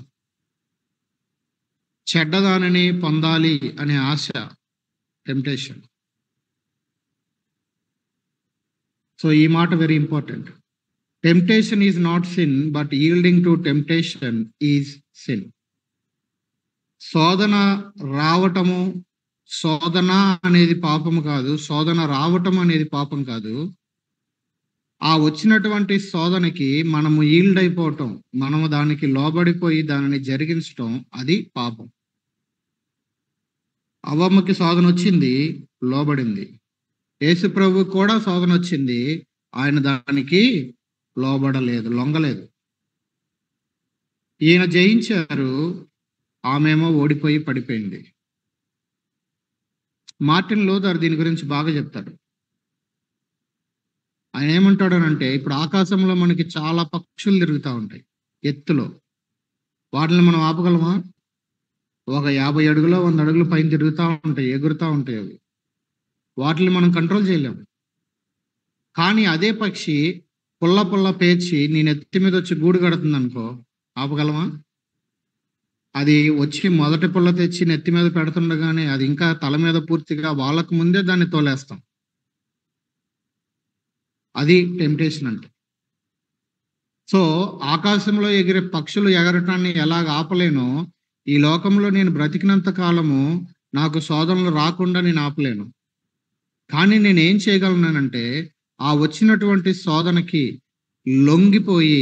చెడ్డదానిని పొందాలి అనే ఆశ టెంప్టేషన్. సో ఈ మాట very important. Temptation is not sin, but yielding to temptation is sin. శోధన రావటము, శోధన అనేది పాపము కాదు, శోధన రావటం అనేది పాపం కాదు. ఆ వచ్చినటువంటి శోధనకి మనము ఈల్డ్ అయిపోవటం, మనము దానికి లోబడిపోయి దానిని జరిగించటం, అది పాపం. అవ్వమ్మకి శోధన వచ్చింది, లోబడింది. యేసు ప్రభు కూడా శోధన వచ్చింది, ఆయన దానికి లోబడలేదు, లొంగలేదు. ఈయన జయించారు, ఆమెమో ఓడిపోయి పడిపోయింది. మార్టిన్ లూథర్ దీని గురించి బాగా చెప్తాడు. ఆయన ఏమంటాడనంటే, ఇప్పుడు ఆకాశంలో మనకి చాలా పక్షులు తిరుగుతూ ఉంటాయి ఎత్తులో. వాటిని మనం ఆపగలమా? ఒక 50 అడుగులో 100 అడుగులు పైన తిరుగుతూ ఉంటాయి, ఎగురుతూ ఉంటాయి అవి. వాటిని మనం కంట్రోల్ చేయలేము. కానీ అదే పక్షి పుల్ల పేర్చి నేను ఎత్తి మీద వచ్చి గూడు కడుతుంది అనుకో, ఆపగలమా? అది వచ్చి మొదటి పుల్ల తెచ్చి నెత్తి మీద పెడుతుండగానే అది ఇంకా తల మీద పూర్తిగా వాళ్ళకు ముందే దాన్ని తోలేస్తాం. అది టెంప్టేషన్ అంటే. సో ఆకాశంలో ఎగిరే పక్షులు ఎగరటాన్ని ఎలాగ ఆపలేనో, ఈ లోకంలో నేను బ్రతికినంత కాలము నాకు శోధనలు రాకుండా నేను ఆపలేను. కానీ నేను ఏం చేయగలనంటే, ఆ వచ్చినటువంటి శోధనకి లొంగిపోయి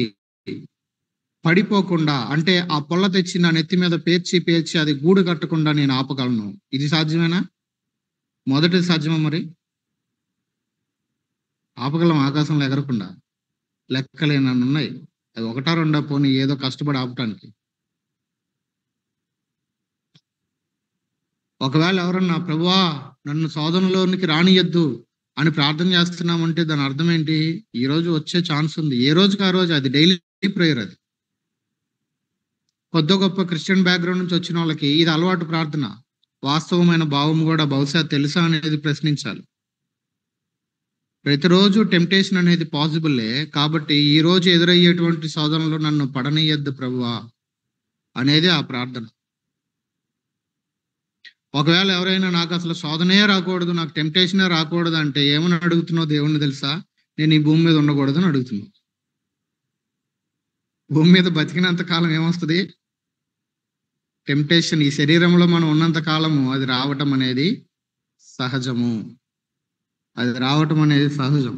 పడిపోకుండా, అంటే ఆ పొల్ల తెచ్చి నా నెత్తి మీద పేర్చి అది గూడు కట్టకుండా నేను ఆపగలను. ఇది సాధ్యమేనా? మొదటిది సాధ్యమా? మరి ఆపగలం ఆకాశంలో ఎగరకుండా? లెక్కలేనన్ని ఉన్నాయి. అది ఒకటా రెండా పోనీ ఏదో కష్టపడి ఆపటానికి. ఒకవేళ ఎవరన్నా ప్రభువా నన్ను శోధనలోనికి రానియద్దు అని ప్రార్థన చేస్తున్నామంటే దాని అర్థం ఏంటి? ఈ రోజు వచ్చే ఛాన్స్ ఉంది. ఏ రోజుకి ఆ రోజు, అది డైలీ ప్రేయర్. అది కొద్ది గొప్ప క్రిస్టియన్ బ్యాక్గ్రౌండ్ నుంచి వచ్చిన వాళ్ళకి ఇది అలవాటు ప్రార్థన. వాస్తవమైన భావం కూడా బహుశా తెలుసా అనేది ప్రశ్నించాలి. ప్రతిరోజు టెంప్టేషన్ అనేది పాసిబుల్లే. కాబట్టి ఈ రోజు ఎదురయ్యేటువంటి శోధనలో నన్ను పడనీయద్దు ప్రభువా అనేది ఆ ప్రార్థన. ఒకవేళ ఎవరైనా నాకు అసలు శోధనే రాకూడదు, నాకు టెంప్టేషనే రాకూడదు అంటే ఏమని అడుగుతున్నావు దేవుణ్ణి తెలుసా? నేను ఈ భూమి మీద ఉండకూడదు అని అడుగుతున్నావు. భూమి మీద బతికినంత కాలం ఏమొస్తుంది? టెంప్టేషన్. ఈ శరీరంలో మనం ఉన్నంత కాలము అది రావటం అనేది సహజము. అది రావటం అనేది సహజం.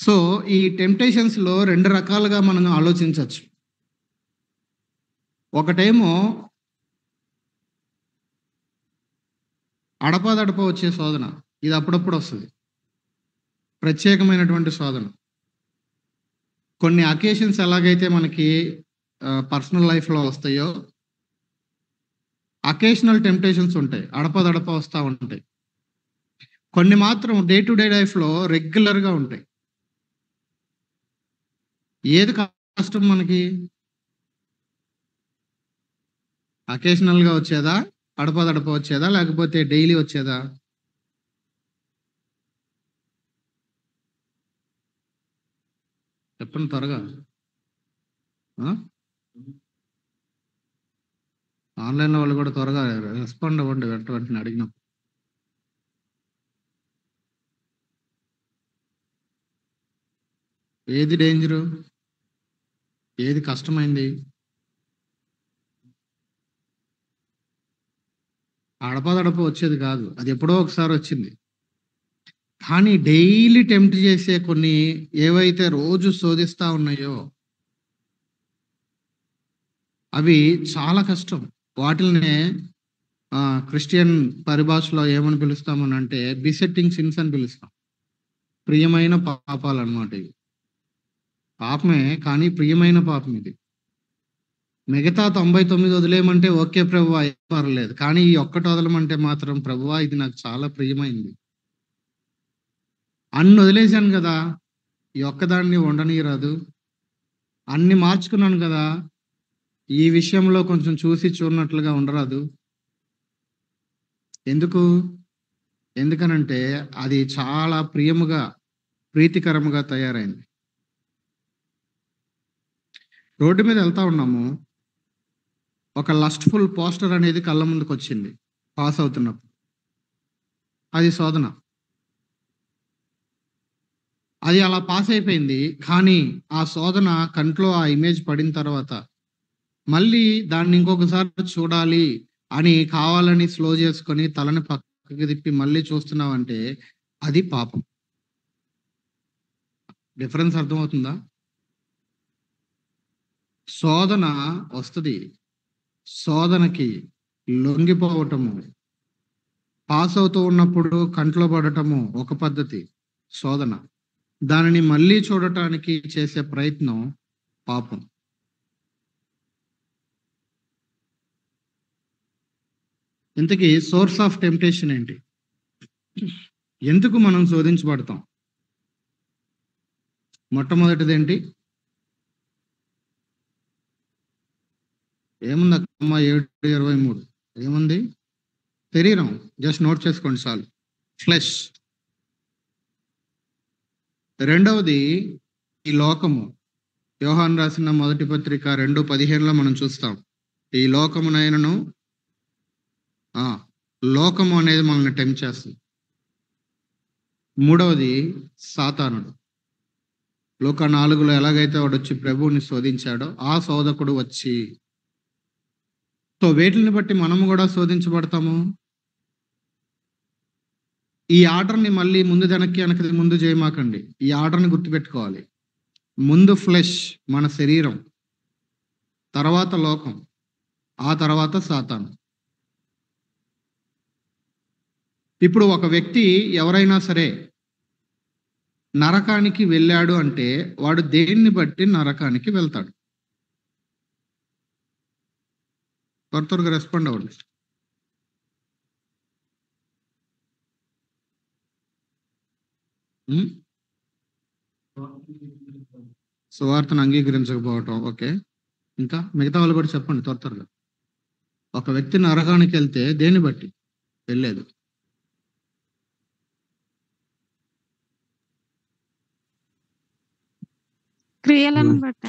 సో ఈ టెంప్టేషన్స్ లో 2 రకాలుగా మనం ఆలోచించవచ్చు. ఒకటేమో అడపాదడప వచ్చే శోధన. ఇది అప్పుడప్పుడు వస్తుంది, ప్రత్యేకమైనటువంటి శోధన. కొన్ని అకేషన్స్ ఎలాగైతే మనకి పర్సనల్ లైఫ్లో వస్తాయో, అకేషనల్ టెంప్టేషన్స్ ఉంటాయి, అడపదడప వస్తూ ఉంటాయి. కొన్ని మాత్రం డే టు డే లైఫ్లో రెగ్యులర్గా ఉంటాయి. ఏది కష్టం మనకి? అకేషనల్గా వచ్చేదా, అడపదడప వచ్చేదా, లేకపోతే డైలీ వచ్చేదా? చెప్పండి త్వరగా. ఆన్లైన్లో వాళ్ళు కూడా త్వరగా రెస్పాండ్ అవ్వండి వెంటనే అడిగినాం. ఏది డేంజరు? ఏది కష్టమైంది? అడపదడప వచ్చేది కాదు, అది ఎప్పుడో ఒకసారి వచ్చింది. కానీ డైలీ టెంప్ట్ చేసే కొన్ని ఏవైతే రోజు శోధిస్తా ఉన్నాయో అవి చాలా కష్టం. వాటిల్నే క్రిస్టియన్ పరిభాషలో ఏమని పిలుస్తామని అంటే బిసెట్టింగ్ సిన్స్ అని పిలుస్తాం. ప్రియమైన పాపాలు అన్నమాట ఇవి. పాపమే, కానీ ప్రియమైన పాపం ఇది. మిగతా 99 వదిలేయమంటే ఓకే ప్రభువా, ఏం పర్లేదు. కానీ ఈ ఒక్కటి వదలమంటే మాత్రం ప్రభువా ఇది నాకు చాలా ప్రియమైంది. అన్ని వదిలేశాను కదా, ఈ ఒక్కదాన్ని ఉండనీయరాదు. అన్ని మార్చుకున్నాను కదా, ఈ విషయంలో కొంచెం చూసి చూడనట్లుగా ఉండరాదు. ఎందుకు? ఎందుకనంటే అది చాలా ప్రీతికరముగా తయారైంది. రోడ్డు మీద వెళ్తా ఉన్నాము, ఒక లస్ట్ఫుల్ పోస్టర్ అనేది కళ్ళ ముందుకు వచ్చింది పాస్ అవుతున్నప్పుడు. అది శోధన. అది అలా పాస్ అయిపోయింది. కానీ ఆ శోధన కంట్లో ఆ ఇమేజ్ పడిన తర్వాత మళ్ళీ దాన్ని ఇంకొకసారి చూడాలి అని కావాలని స్లో చేసుకొని తలని పక్కకి తిప్పి మళ్ళీ చూస్తున్నావంటే అది పాపం. డిఫరెన్స్ అర్థమవుతుందా? శోధన వస్తుంది, శోధనకి లొంగిపోవటము, పాస్ అవుతూ ఉన్నప్పుడు కంట్లో పడటము ఒక పద్ధతి శోధన. దానిని మళ్ళీ చూడటానికి చేసే ప్రయత్నం పాపం. ఇంతకీ సోర్స్ ఆఫ్ టెంప్టేషన్ ఏంటి? ఎందుకు మనం శోధించబడతాం? మొట్టమొదటిది ఏంటి? ఏముంది అక్కమ్మ 7:23 ఏముంది? శరీరం. జస్ట్ నోట్ చేసుకోండి చాలు. ఫ్లెష్. రెండవది ఈ లోకము. యోహాను రాసిన మొదటి పత్రిక 2:15 మనం చూస్తాం. ఈ లోకమునైనను లోకము అనేది మనల్ని టెంప్ట్ చేస్తుంది. మూడవది సాతానుడు. లోక 4లో ఎలాగైతే వాడు వచ్చి ప్రభువుని శోధించాడో ఆ శోధకుడు వచ్చి. సో వేటిని బట్టి మనము కూడా శోధించబడతాము. ఈ ఆర్డర్ని మళ్ళీ ముందు వెనక్కి ముందు చేయమాకండి. ఈ ఆర్డర్ని గుర్తుపెట్టుకోవాలి. ముందు ఫ్లెష్, మన శరీరం, తర్వాత లోకం, ఆ తర్వాత సాతాను. ఇప్పుడు ఒక వ్యక్తి ఎవరైనా సరే నరకానికి వెళ్ళాడు అంటే వాడు దేన్ని బట్టి నరకానికి వెళ్తాడు? త్వరగా రెస్పాండ్ అవ్వండి. సువార్తను అంగీకరించకపోవటం. ఓకే, ఇంకా మిగతా వాళ్ళు కూడా చెప్పండి త్వరగా. ఒక వ్యక్తి నరకానికి వెళ్తే దేన్ని బట్టి వెళ్ళలేదు? క్రియలను బట్టి.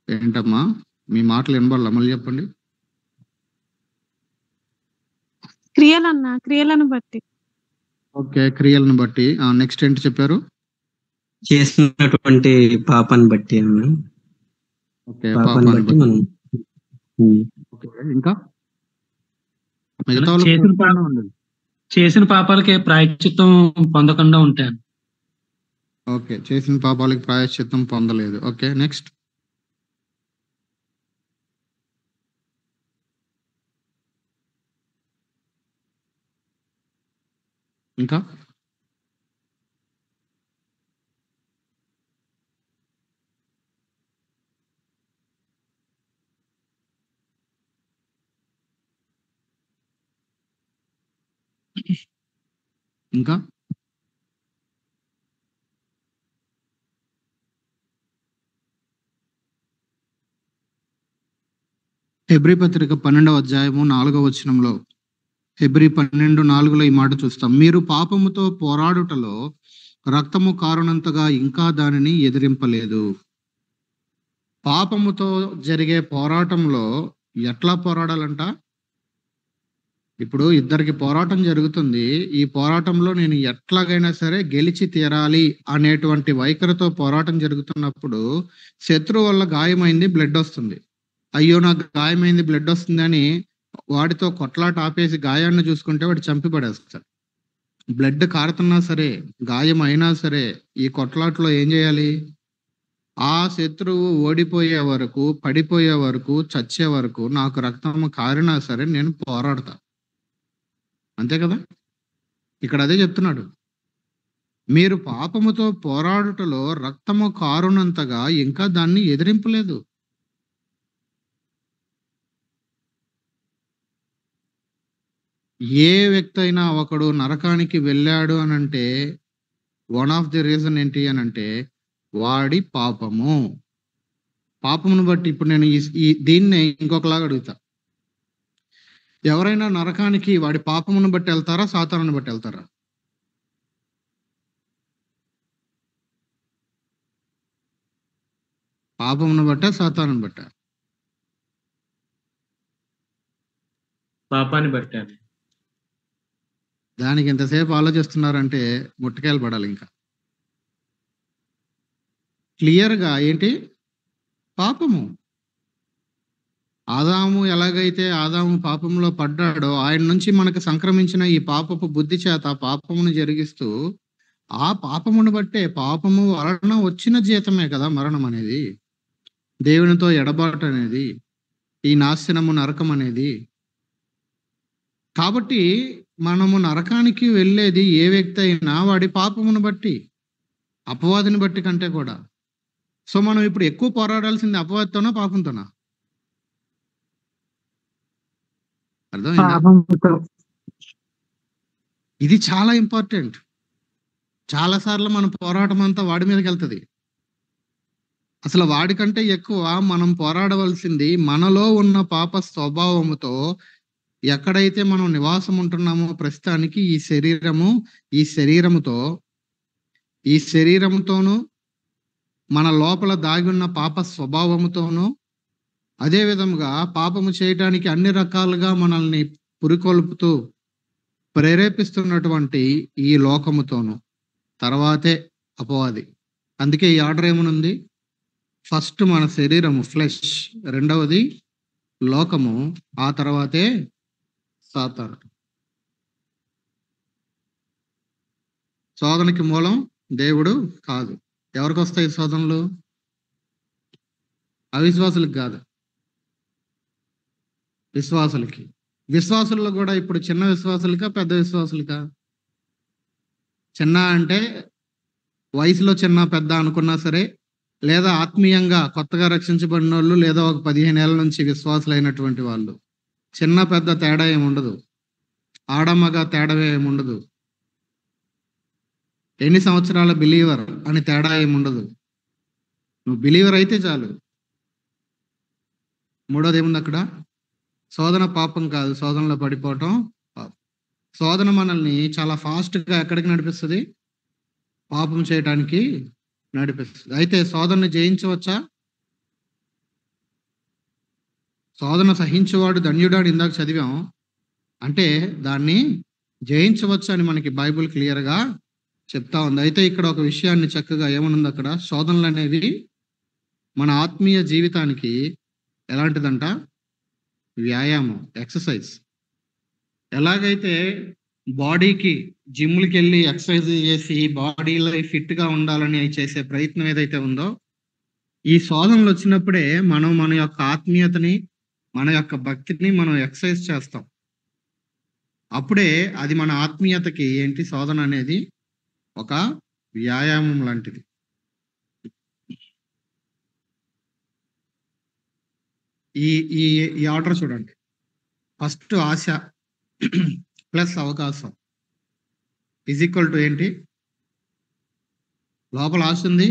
ఏంటమ్మా మీ మాటలు వినబడాల? మళ్ళీ చెప్పండి. క్రియలను బట్టి. ఓకే, క్రియలను బట్టి. నెక్స్ట్ ఏంటి చెప్పారు? చేసినటువంటి పాపాన్ని బట్టి అన్న. ఓకే, పాపాన్ని బట్టి మనం. ఇంకా చేసిన పాపాలకి ప్రాయశ్చిత్తం పొందకుండా ఉంటాను. ఓకే, చేసిన పాపాలకి ప్రాయశ్చిత్తం పొందలేదు. Okay, next. ఇంకా ఇంకా హెబ్రీ పత్రిక 12వ అధ్యాయము 4వ వచనంలో, హెబ్రీ 12:4లో ఈ మాట చూస్తాం. మీరు పాపముతో పోరాడుటలో రక్తము కారునంతగా ఇంకా దానిని ఎదిరింపలేదు. పాపముతో జరిగే పోరాటంలో ఎట్లా పోరాడాలంట? ఇప్పుడు ఇద్దరికి పోరాటం జరుగుతుంది. ఈ పోరాటంలో నేను ఎట్లాగైనా సరే గెలిచి తీరాలి అనేటువంటి వైఖరితో పోరాటం జరుగుతున్నప్పుడు శత్రువు వల్ల గాయమైంది, బ్లడ్ వస్తుంది. అయ్యో నాకు గాయమైంది, బ్లడ్ వస్తుంది అని వాడితో కొట్లాట ఆపేసి గాయాన్ని చూసుకుంటే వాడు చంపి పడేస్తాడు. బ్లడ్ కారుతున్నా సరే, గాయం అయినా సరే ఈ కొట్లాటలో ఏం చేయాలి? ఆ శత్రువు ఓడిపోయే వరకు, పడిపోయే వరకు, చచ్చే వరకు నాకు రక్తం కారినా సరే నేను పోరాడతా. అంతే కదా? ఇక్కడ అదే చెప్తున్నాడు. మీరు పాపముతో పోరాడుటలో రక్తము కారునంతగా ఇంకా దాన్ని ఎదిరింపలేదు. ఏ వ్యక్తి అయినా ఒకడు నరకానికి వెళ్ళాడు అని అంటే వన్ ఆఫ్ ది రీజన్ ఏంటి అని అంటే వాడి పాపము. పాపమును బట్టి ఇప్పుడు నేను దీన్ని ఇంకొకలాగా అడుగుతా. ఎవరైనా నరకానికి వాడి పాపమును బట్టి వెళ్తారా, సాతానుని బట్టి వెళ్తారా? పాపమును బట్ట, సాతానుని బట్ట? పాపాన్ని బట్టాను. దానికి ఎంతసేపు ఆలోచిస్తున్నారంటే ముట్టకాయలు పడాలి. ఇంకా క్లియర్గా ఏంటి? పాపము. ఆదాము ఎలాగైతే ఆదాము పాపంలో పడ్డాడో ఆయన నుంచి మనకు సంక్రమించిన ఈ పాపపు బుద్ధి చేత పాపమును జరిగిస్తూ ఆ పాపమును బట్టే, పాపము వలన వచ్చిన జీతమే కదా మరణం అనేది, దేవునితో ఎడబాటు అనేది, ఈ నాశనము నరకం అనేది. కాబట్టి మనము నరకానికి వెళ్ళేది ఏ వ్యక్తి అయినా వాడి పాపమును బట్టి, అపవాదిని బట్టి కంటే కూడా. సో మనం ఇప్పుడు ఎక్కువ పోరాడాల్సింది అపవాదితోనా, పాపంతోనా? అర్థమైందా? పాపంతో. ఇది చాలా ఇంపార్టెంట్. చాలా సార్లు మన పోరాటం అంతా వాడి మీదకి వెళ్తుంది. అసలు వాడికంటే ఎక్కువ మనం పోరాడవలసింది మనలో ఉన్న పాప స్వభావముతో. ఎక్కడైతే మనం నివాసం ఉంటున్నామో ప్రస్తుతానికి ఈ శరీరముతోనూ మన లోపల దాగి ఉన్న పాప స్వభావముతోనూ, అదే విధముగా పాపము చేయటానికి అన్ని రకాలుగా మనల్ని పురికొల్పుతూ ప్రేరేపిస్తున్నటువంటి ఈ లోకముతోనూ, తర్వాతే అపవాది. అందుకే ఈ ఆర్డర్ ఏమనుంది? ఫస్ట్ మన శరీరము, ఫ్లెష్, రెండవది లోకము, ఆ తర్వాతే సాతాను. శోధనకి మూలం దేవుడు కాదు. ఎవరికి వస్తాయి శోధనలు? అవిశ్వాసులకు కాదు, విశ్వాసులకి. విశ్వాసుల్లో కూడా ఇప్పుడు చిన్న విశ్వాసులకా, పెద్ద విశ్వాసులకా? చిన్న అంటే వయసులో చిన్న పెద్ద అనుకున్నా సరే, లేదా ఆత్మీయంగా కొత్తగా రక్షించబడిన వాళ్ళు, లేదా ఒక 15 ఏళ్ళ నుంచి విశ్వాసులైనటువంటి వాళ్ళు, చిన్న పెద్ద తేడా ఏముండదు, ఆడమగ తేడా ఏముండదు, ఎన్ని సంవత్సరాల బిలీవర్ అని తేడా ఏముండదు. నువ్వు బిలీవర్ అయితే చాలు. మూడోది ఏముంది అక్కడ? శోధన పాపం కాదు, శోధనలో పడిపోవటం పాపం. శోధన మనల్ని చాలా ఫాస్ట్గా ఎక్కడికి నడిపిస్తుంది? పాపం చేయటానికి నడిపిస్తుంది. అయితే శోధనని జయించవచ్చా? శోధన సహించేవాడు ధన్యుడాడు ఇందాక చదివాం. అంటే దాన్ని జయించవచ్చు అని మనకి బైబిల్ క్లియర్గా చెప్తా ఉంది. అయితే ఇక్కడ ఒక విషయాన్ని చక్కగా ఏమనుంది అక్కడ? శోధనలు అనేవి మన ఆత్మీయ జీవితానికి ఎలాంటిదంట? వ్యాయామం, ఎక్సర్సైజ్. ఎలాగైతే బాడీకి జిమ్లకి వెళ్ళి ఎక్సర్సైజ్ చేసి బాడీలో ఫిట్గా ఉండాలని చేసే ప్రయత్నం ఏదైతే ఉందో, ఈ శోధనలు వచ్చినప్పుడే మనం మన యొక్క ఆత్మీయతని, మన యొక్క భక్తిని మనం ఎక్సర్సైజ్ చేస్తాం. అప్పుడే అది మన ఆత్మీయతకి ఏంటి? శోధన అనేది ఒక వ్యాయామం లాంటిది. ఈ ఈ ఈ ఆర్డర్ చూడండి. ఫస్ట్ ఆశ ప్లస్ అవకాశం ఈక్వల్ టు ఏంటి? లోపల ఆశ ఉంది,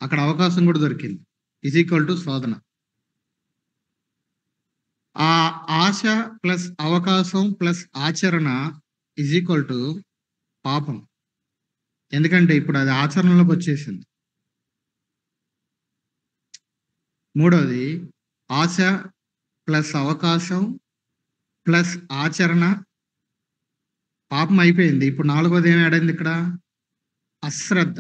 అక్కడ అవకాశం కూడా దొరికింది, ఈక్వల్ టు శోధన. ఆ ఆశ ప్లస్ అవకాశం ప్లస్ ఆచరణ ఈక్వల్ టు పాపం. ఎందుకంటే ఇప్పుడు అది ఆచరణలోకి వచ్చేసింది. మూడోది ఆశ ప్లస్ అవకాశం ప్లస్ ఆచరణ, పాపం అయిపోయింది. ఇప్పుడు నాలుగోది ఏమి ఆడింది ఇక్కడ? అశ్రద్ధ.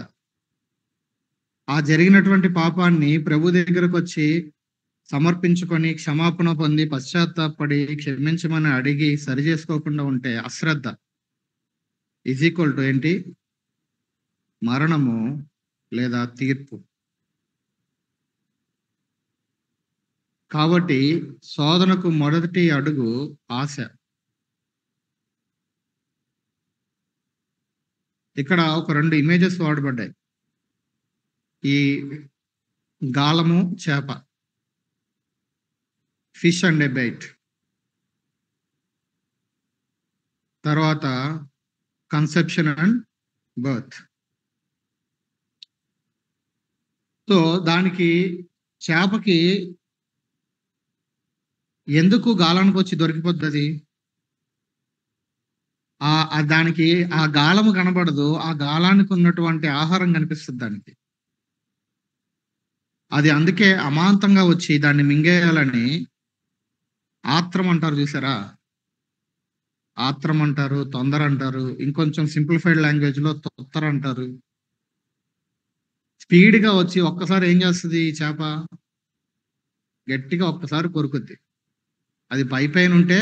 ఆ జరిగినటువంటి పాపాన్ని ప్రభు దగ్గరకు వచ్చి సమర్పించుకొని క్షమాపణ పొంది పశ్చాత్తాపడి క్షమించమని అడిగి సరి చేసుకోకుండా ఉంటే అశ్రద్ధ ఈక్వల్ టు ఏంటి? మరణము లేదా తీర్పు. కాబట్టి శోధనకు మొదటి అడుగు ఆశ. ఇక్కడ ఒక 2 ఇమేజెస్ వాడబడ్డాయి. ఈ గాలము, చేప, ఫిష్ అండ్ ఎ బైట్. తర్వాత కన్సెప్షన్ అండ్ బర్త్. సో దానికి చేపకి ఎందుకు గాలానికి వచ్చి దొరికిపోతుంది? దానికి ఆ గాలము కనబడదు, ఆ గాలానికి ఉన్నటువంటి ఆహారం కనిపిస్తుంది దానికి. అది అందుకే అమాంతంగా వచ్చి దాన్ని మింగేయాలని ఆత్రం అంటారు, చూసారా? ఆత్రం అంటారు, తొందర అంటారు, ఇంకొంచెం సింప్లిఫైడ్ లాంగ్వేజ్ లో తొత్తర అంటారు. స్పీడ్ గా వచ్చి ఒక్కసారి ఏం చేస్తుంది ఈ చేప? గట్టిగా ఒక్కసారి కొరుకుద్ది. అది పైన ఉంటే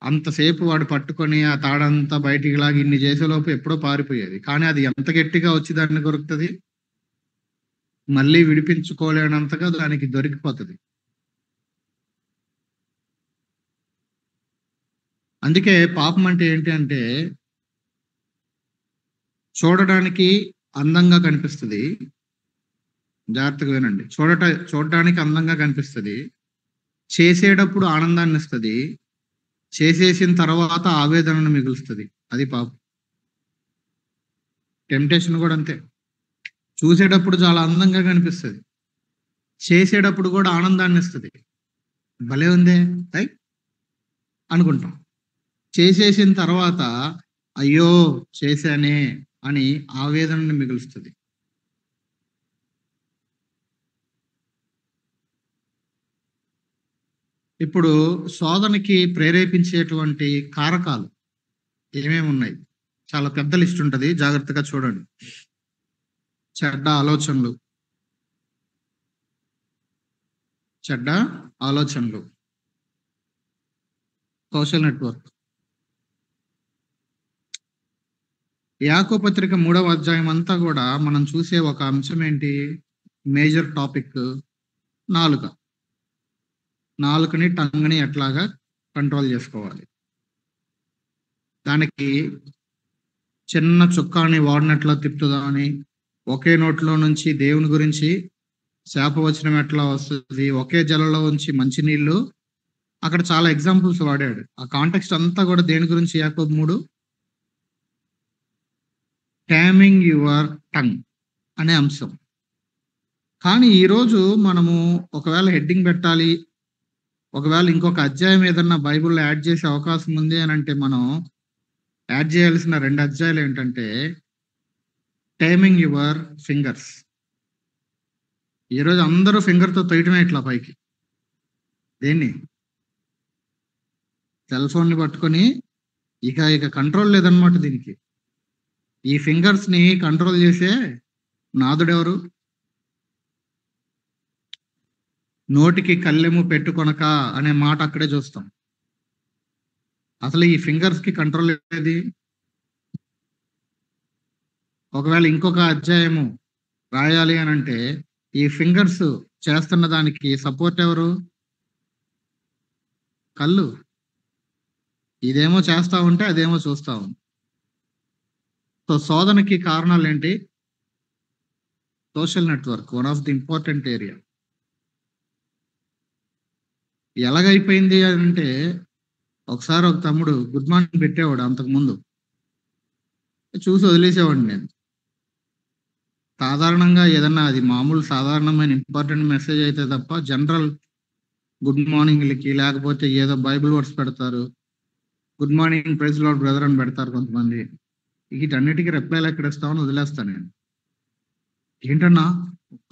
అంతసేపు వాడు పట్టుకొని ఆ తాడంతా బయటికి లాగి ఇన్ని చేసేలోపు ఎప్పుడో పారిపోయేది. కానీ అది ఎంత గట్టిగా వచ్చి దాన్ని కొరుకుతుంది, మళ్ళీ విడిపించుకోలేనంతగా దానికి దొరికిపోతుంది. అందుకే పాపం అంటే ఏంటి అంటే చూడడానికి అందంగా కనిపిస్తుంది. జాగ్రత్తగా వినండి. చూడటానికి అందంగా కనిపిస్తుంది, చేసేటప్పుడు ఆనందాన్ని ఇస్తుంది, చేసేసిన తర్వాత ఆవేదనను మిగులుస్తుంది. అది పాపం. టెంప్టేషన్ కూడా అంతే. చూసేటప్పుడు చాలా అందంగా కనిపిస్తుంది, చేసేటప్పుడు కూడా ఆనందాన్ని ఇస్తుంది. భలే ఉందే అనుకుంటాం. చేసేసిన తర్వాత అయ్యో చేశానే అని ఆవేదనని మిగులుస్తుంది. ఇప్పుడు శోధనకి ప్రేరేపించేటువంటి కారకాలు ఏమేమి ఉన్నాయి? చాలా పెద్ద లిస్ట్ ఉంటుంది, జాగ్రత్తగా చూడండి. చెడ్డ ఆలోచనలు, సోషల్ నెట్వర్క్. యాకోబు పత్రిక 3వ అధ్యాయం అంతా కూడా మనం చూసే ఒక అంశం ఏంటి? మేజర్ టాపిక్ నాలుకని, టంగ్ని ఎట్లాగా కంట్రోల్ చేసుకోవాలి. దానికి చిన్న చుక్కాని వాడినట్లా తిప్పుతుందని, ఒకే నోట్లో నుంచి దేవుని గురించి శాపవచనం ఎట్లా వస్తుంది, ఒకే జలలో ఉంచి మంచినీళ్ళు, అక్కడ చాలా ఎగ్జాంపుల్స్ వాడాడు. ఆ కాంటెక్స్ట్ అంతా కూడా దేని గురించి? యాకోబు 3, టామింగ్ యువర్ టంగ్ అనే అంశం. కానీ ఈరోజు మనము ఒకవేళ హెడ్డింగ్ పెట్టాలి, ఒకవేళ ఇంకొక అధ్యాయం ఏదన్నా బైబిల్లో యాడ్ చేసే అవకాశం ఉంది అని అంటే మనం యాడ్ చేయాల్సిన 2 అధ్యాయాలు ఏంటంటే టైమింగ్ యువర్ ఫింగర్స్. ఈరోజు అందరూ ఫింగర్తో తొయ్యటమే ఇట్లా పైకి. దేన్ని? సెల్ ఫోన్ని పట్టుకొని ఇక కంట్రోల్ లేదనమాట దీనికి. ఈ ఫింగర్స్ ని కంట్రోల్ చేసే నాదుడెవరు? నోటికి కళ్ళెము పెట్టుకొనక అనే మాట అక్కడే చూస్తాం. అసలు ఈ ఫింగర్స్ కి కంట్రోల్ ఏది? ఒకవేళ ఇంకొక అధ్యాయము రాయాలి అని అంటే ఈ ఫింగర్స్ చేస్తున్న దానికి సపోర్ట్ ఎవరు? కళ్ళు. ఇదేమో చేస్తా ఉంటే అదేమో చూస్తా ఉంది. సో శోధనకి కారణాలు ఏంటి? Social network, one of the important area. ఎలాగైపోయింది అంటే ఒకసారి ఒక తమ్ముడు గుడ్ మార్నింగ్ పెట్టేవాడు, అంతకుముందు చూసి వదిలేసేవాడిని నేను. సాధారణంగా ఏదన్నా అది మామూలు సాధారణమైన ఇంపార్టెంట్ మెసేజ్ అయితే తప్ప జనరల్ గుడ్ మార్నింగ్లకి, లేకపోతే ఏదో బైబిల్ వర్డ్స్ పెడతారు, good morning praise Lord brother అని పెడతారు కొంతమంది. వీటన్నిటికీ రిప్లైలు ఎక్కడ ఇస్తామని వదిలేస్తాను నేను. ఏంటన్నా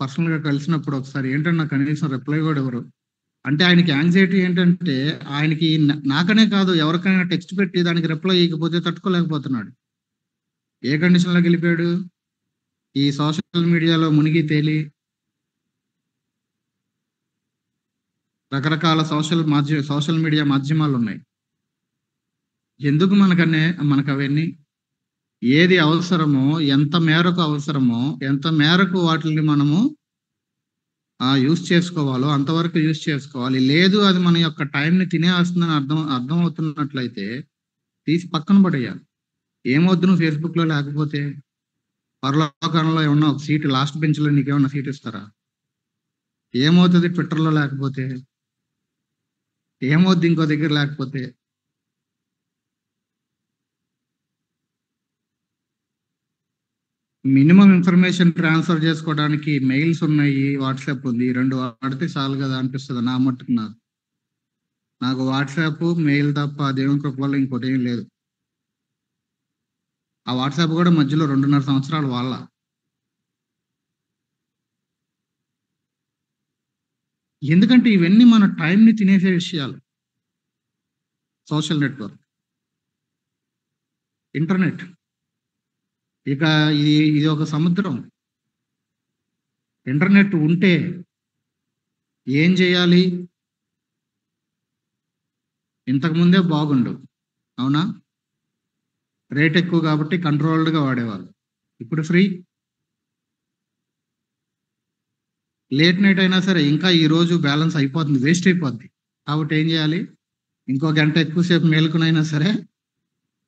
పర్సనల్ గా కలిసినప్పుడు ఒకసారి ఏంటన్నా కనీసం రిప్లై కూడా ఎవరు అంటే ఆయనకి యాంగ్జైటీ ఏంటంటే ఆయనకి నాకనే కాదు ఎవరికైనా టెక్స్ట్ పెట్టి దానికి రిప్లై ఇవ్వకపోతే తట్టుకోలేకపోతున్నాడు. ఏ కండిషన్లోకి వెళ్ళిపోయాడు? ఈ సోషల్ మీడియాలో మునిగి తేలి రకరకాల సోషల్ మీడియా మాధ్యమాలు ఉన్నాయి. ఎందుకు మనకు అవన్నీ? ఏది అవసరమో, ఎంత మేరకు అవసరమో, ఎంత మేరకు వాటిని మనము యూజ్ చేసుకోవాలో అంతవరకు యూజ్ చేసుకోవాలి. లేదు అది మన యొక్క టైంని తినేస్తుందని అర్థం అవుతున్నట్లయితే తీసి పక్కన పడేయాలి. ఏమొద్దు నువ్వు ఫేస్బుక్ లో లేకపోతే? పరలోకంలో ఏమన్నా ఒక సీట్ లాస్ట్ బెంచ్ లో నీకేమన్నా సీట్ ఇస్తారా? ఏమవుతుంది ట్విట్టర్ లో లేకపోతే? ఏమవుద్ది ఇంకో దగ్గర లేకపోతే? మినిమం ఇన్ఫర్మేషన్ ట్రాన్స్ఫర్ చేసుకోవడానికి మెయిల్స్ ఉన్నాయి, వాట్సాప్ ఉంది, 2 వాడితే చాలు కదా అనిపిస్తుంది నా మట్టుకు. నాకు వాట్సాప్ మెయిల్ తప్ప దేవుని కృప వల్ల ఇంకోటి ఏం లేదు. ఆ వాట్సాప్ కూడా మధ్యలో 2.5 సంవత్సరాలు వాళ్ళ. ఎందుకంటే ఇవన్నీ మన టైంని తినేసే విషయాలు. సోషల్ నెట్వర్క్, ఇంటర్నెట్, ఇక ఇది ఒక సముద్రం. ఇంటర్నెట్ ఉంటే ఏం చేయాలి? ఇంతకుముందే బాగుండు, అవునా? రేట్ ఎక్కువ కాబట్టి కంట్రోల్డ్గా వాడేవాళ్ళు. ఇప్పుడు ఫ్రీ. లేట్ నైట్ అయినా సరే ఇంకా ఈ రోజు బ్యాలెన్స్ అయిపోతుంది, వేస్ట్ అయిపోద్ది. కాబట్టి ఏం చేయాలి? ఇంకో గంట ఎక్కువసేపు మేలుకునైనా సరే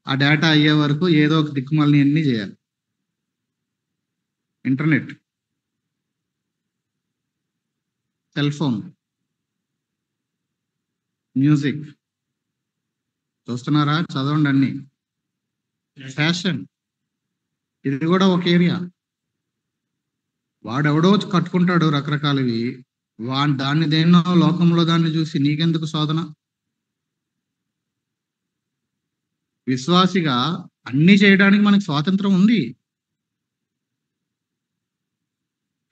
ఆ డేటా అయ్యే వరకు ఏదో ఒక దిక్కుమాలని అన్నీ చేయాలి. ఇంటర్నెట్, సెల్ ఫోన్, మ్యూజిక్ చూస్తున్నారా? చదవండి అన్ని. ఫ్యాషన్, ఇది కూడా ఒక ఏరియా. వాడెవడో కట్టుకుంటాడు రకరకాలవి, దాన్ని దేన్నో లోకంలో దాన్ని చూసి నీకెందుకు శోధన? విశ్వాసిగా అన్ని చేయడానికి మనకు స్వాతంత్రం ఉంది,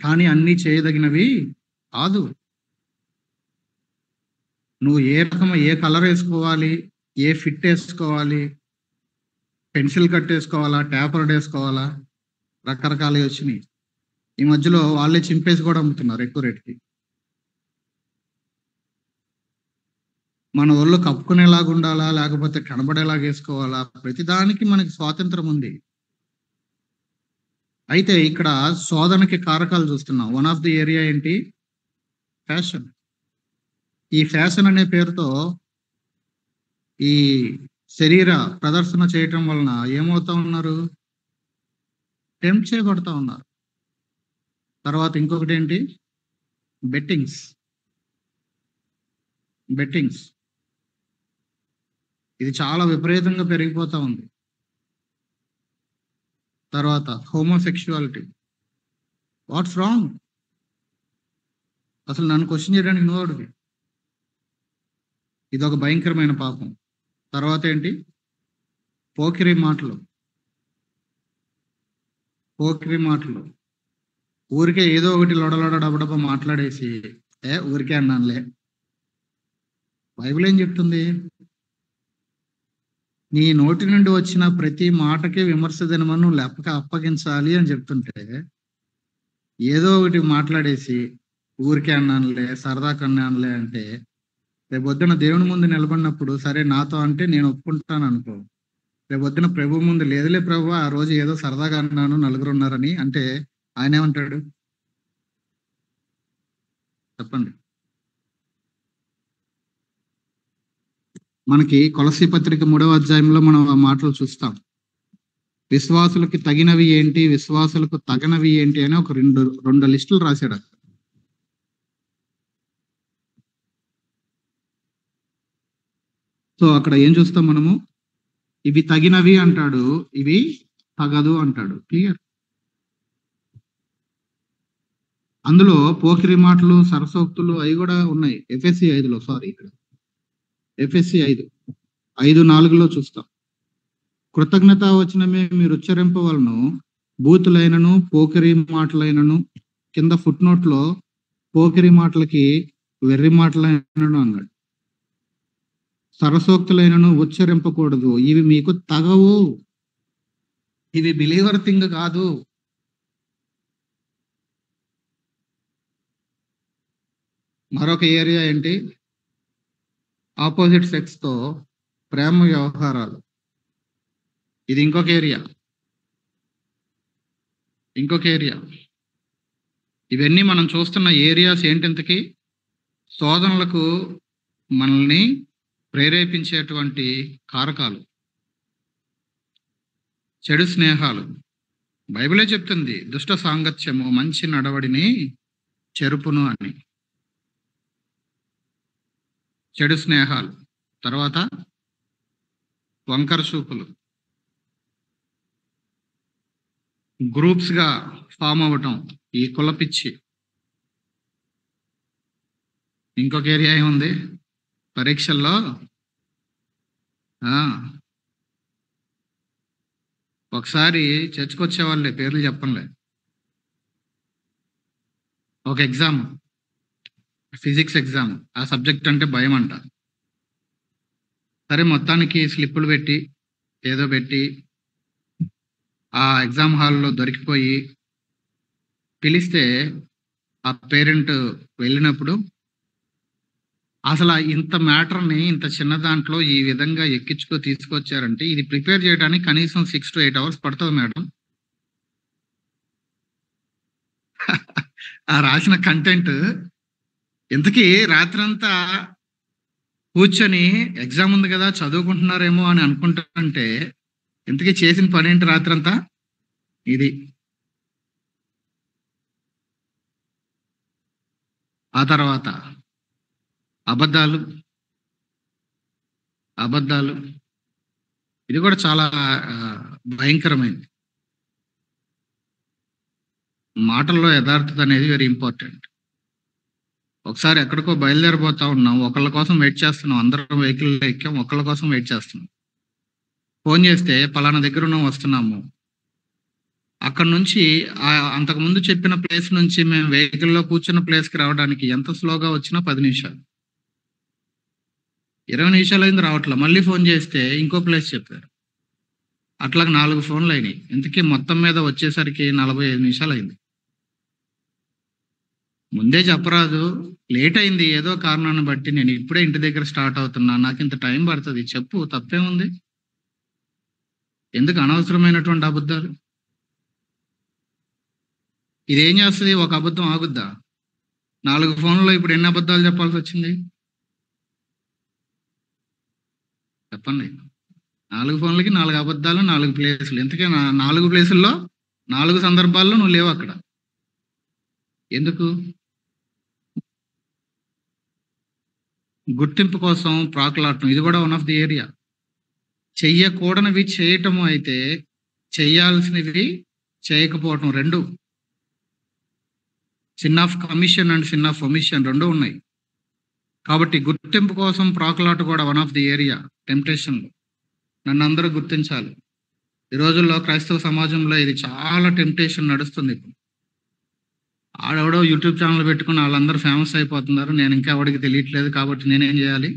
కానీ అన్ని చేయదగినవి కాదు. నువ్వు ఏ కలర్ వేసుకోవాలి, ఏ ఫిట్ వేసుకోవాలి, పెన్సిల్ కట్ వేసుకోవాలా, ట్యాపర్డ్ వేసుకోవాలా, రకరకాలు వచ్చినాయి. ఈ మధ్యలో వాళ్ళే చింపేసి కూడా అమ్ముతున్నారు ఎక్కువ రేటుకి. మన ఒళ్ళు కప్పుకునేలాగా ఉండాలా, లేకపోతే కనబడేలాగా వేసుకోవాలా, ప్రతిదానికి మనకి స్వాతంత్రం ఉంది. అయితే ఇక్కడ శోధనకి కారకాలు చూస్తున్నాం. వన్ ఆఫ్ ది ఏరియా ఏంటి? ఫ్యాషన్. ఈ ఫ్యాషన్ అనే పేరుతో ఈ శరీర ప్రదర్శన చేయటం వలన ఏమవుతా ఉన్నారు? టెంప్ట్ చేయబడతా ఉన్నారు. తర్వాత ఇంకొకటి ఏంటి? బెట్టింగ్స్. ఇది చాలా విపరీతంగా పెరిగిపోతా ఉంది. తర్వాత హోమోసెక్షువాలిటీ. What's wrong? అసలు నన్ను క్వశ్చన్ చేయడానికి నువ్వు? ఇది ఒక భయంకరమైన పాపం. తర్వాత ఏంటి? పోకిరి మాటలు. ఊరికే ఏదో ఒకటి లొడలొడ డబడబ మాట్లాడేసి ఊరికే అన్నానులే. బైబిల్ ఏం చెప్తుంది? నీ నోటి నుండి వచ్చిన ప్రతి మాటకి విమర్శ దినమని నువ్వు లెప్పక అప్పగించాలి అని చెప్తుంటే, ఏదో ఒకటి మాట్లాడేసి ఊరికే అన్నానులే, సరదా కన్నానులే అంటే, రేపొద్దున దేవుని ముందు నిలబడినప్పుడు సరే నాతో అంటే నేను ఒప్పుకుంటాను అనుకో. రేపొద్దున ప్రభు ముందు లేదులే ప్రభు, ఆ రోజు ఏదో సరదాగా అన్నాను, నలుగురు ఉన్నారని అంటే ఆయన ఏమంటాడు? చెప్పండి. మనకి కొలస్సీ పత్రిక 3వ అధ్యాయంలో మనం ఆ మాటలు చూస్తాం. విశ్వాసులకి తగినవి ఏంటి, విశ్వాసులకు తగనవి ఏంటి అని ఒక రెండు లిస్టులు రాశాడు. సో అక్కడ ఏం చూస్తాం మనము? ఇవి తగినవి అంటాడు, ఇవి తగదు అంటాడు. క్లియర్? అందులో పోకిరి మాటలు, సరసోక్తులు అవి కూడా ఉన్నాయి. ఎఫ్ఎస్సి 5లో, సారీ ఇక్కడ ఎఫ్ఎస్సి 5:4 చూస్తాం. కృతజ్ఞత వచనమే మీరు ఉచ్చరింపవలను, బూతులైనను పోకిరి మాటలైనను, కింద ఫుట్ నోట్ లో పోకిరి మాటలకి వెర్రి మాటలైనను అన్నాడు. సరసోక్తులైనను ఉచ్చరింపకూడదు, ఇవి మీకు తగవు, ఇవి బిలీవర్ థింగ్ కాదు. మరొక ఏరియా ఏంటి? ఆపోజిట్ సెక్స్ తో ప్రేమ వ్యవహారాలు. ఇది ఇంకొక ఏరియా. ఇవన్నీ మనం చూస్తున్న ఏరియాస్ ఏంటింతకి? శోధనలకు మనల్ని ప్రేరేపించేటువంటి కారకాలు. చెడు స్నేహాలు. బైబిలే చెప్తుంది దుష్ట సాంగత్యము మంచి నడవడిని చెరుపును అని. చెడు స్నేహాలు. తర్వాత వంకర చూపులు, గ్రూప్స్ గా ఫామ్ అవ్వటం, ఈ కులపిచ్చి. ఇంకొక ఏరియా ఏముంది పరీక్షల్లో? ఒకసారి చర్చకొచ్చే వాళ్ళే, పేర్లు చెప్పంలే, ఒక ఎగ్జామ్, ఫిజిక్స్ ఎగ్జామ్, ఆ సబ్జెక్ట్ అంటే భయం అంట. సరే మొత్తానికి స్లిప్పులు పెట్టి ఏదో పెట్టి ఆ ఎగ్జామ్ హాల్లో దొరికిపోయి పిలిస్తే ఆ పేరెంట్ వెళ్ళినప్పుడు అసలు ఇంత మ్యాటర్ని ఇంత చిన్న దాంట్లో ఈ విధంగా ఎక్కించుకో తీసుకొచ్చారంటే ఇది ప్రిపేర్ చేయడానికి కనీసం 6 to 8 hours పడుతుంది మేడం. ఆ రాసిన కంటెంట్ ఇంతకీ రాత్రంతా కూర్చొని ఎగ్జామ్ ఉంది కదా చదువుకుంటున్నారేమో అని అనుకుంటుంటే ఇంతకీ చేసిన పని ఏంటి రాత్రంతా? ఇది. ఆ తర్వాత అబద్ధాలు. ఇది కూడా చాలా భయంకరమైనది. మాటల్లో యథార్థత అనేది వెరీ ఇంపార్టెంట్. ఒకసారి ఎక్కడికో బయలుదేరిపోతా ఉన్నాం, ఒకళ్ళ కోసం వెయిట్ చేస్తున్నాం, అందరం వెహికల్లో ఎక్కాం, ఒకళ్ళ కోసం వెయిట్ చేస్తున్నాం. ఫోన్ చేస్తే పలానా దగ్గర ఉన్నాం, వస్తున్నాము. అక్కడ నుంచి అంతకుముందు చెప్పిన ప్లేస్ నుంచి మేము వెహికల్లో కూర్చున్న ప్లేస్కి రావడానికి ఎంత స్లోగా వచ్చినా 10 నిమిషాలు, 20 నిమిషాలు అయింది రావట్లే. మళ్ళీ ఫోన్ చేస్తే ఇంకో ప్లేస్ చెప్పారు. అట్లా 4 ఫోన్లు అయినాయి. ఇంతకీ మొత్తం మీద వచ్చేసరికి 45 నిమిషాలు అయింది. ముందే చెప్పరాదు, లేట్ అయింది ఏదో కారణాన్ని బట్టి, నేను ఇప్పుడే ఇంటి దగ్గర స్టార్ట్ అవుతున్నా, నాకు ఇంత టైం పడుతుంది, చెప్పు, తప్పేముంది? ఎందుకు అనవసరమైనటువంటి అబద్ధాలు? ఇదేం చేస్తుంది? ఒక అబద్ధం ఆగుద్దా? 4 ఫోన్లలో ఇప్పుడు ఎన్ని అబద్ధాలు చెప్పాల్సి వచ్చింది చెప్పండి. 4 ఫోన్లకి 4 అబద్ధాలు, 4 ప్లేసులు. ఇంతకే 4 ప్లేసుల్లో 4 సందర్భాల్లో నువ్వు లేవు అక్కడ. ఎందుకు? గుర్తింపు కోసం ప్రాకులాటం. ఇది కూడా వన్ ఆఫ్ ది ఏరియా. చెయ్యకూడనివి చేయటము అయితే, చెయ్యాల్సినవి చేయకపోవటం, రెండు. Sin of commission and sin of omission రెండు ఉన్నాయి. కాబట్టి గుర్తింపు కోసం ప్రాకులాట కూడా వన్ ఆఫ్ ది ఏరియా టెంప్టేషన్లో. నన్ను అందరూ గుర్తించాలి. ఈ రోజుల్లో క్రైస్తవ సమాజంలో ఇది చాలా టెంప్టేషన్ నడుస్తుంది. ఇప్పుడు ఆడెవడో యూట్యూబ్ ఛానల్ పెట్టుకుని వాళ్ళందరూ ఫేమస్ అయిపోతున్నారు, నేను ఇంకా ఎవడికి తెలియట్లేదు, కాబట్టి నేనేం చేయాలి?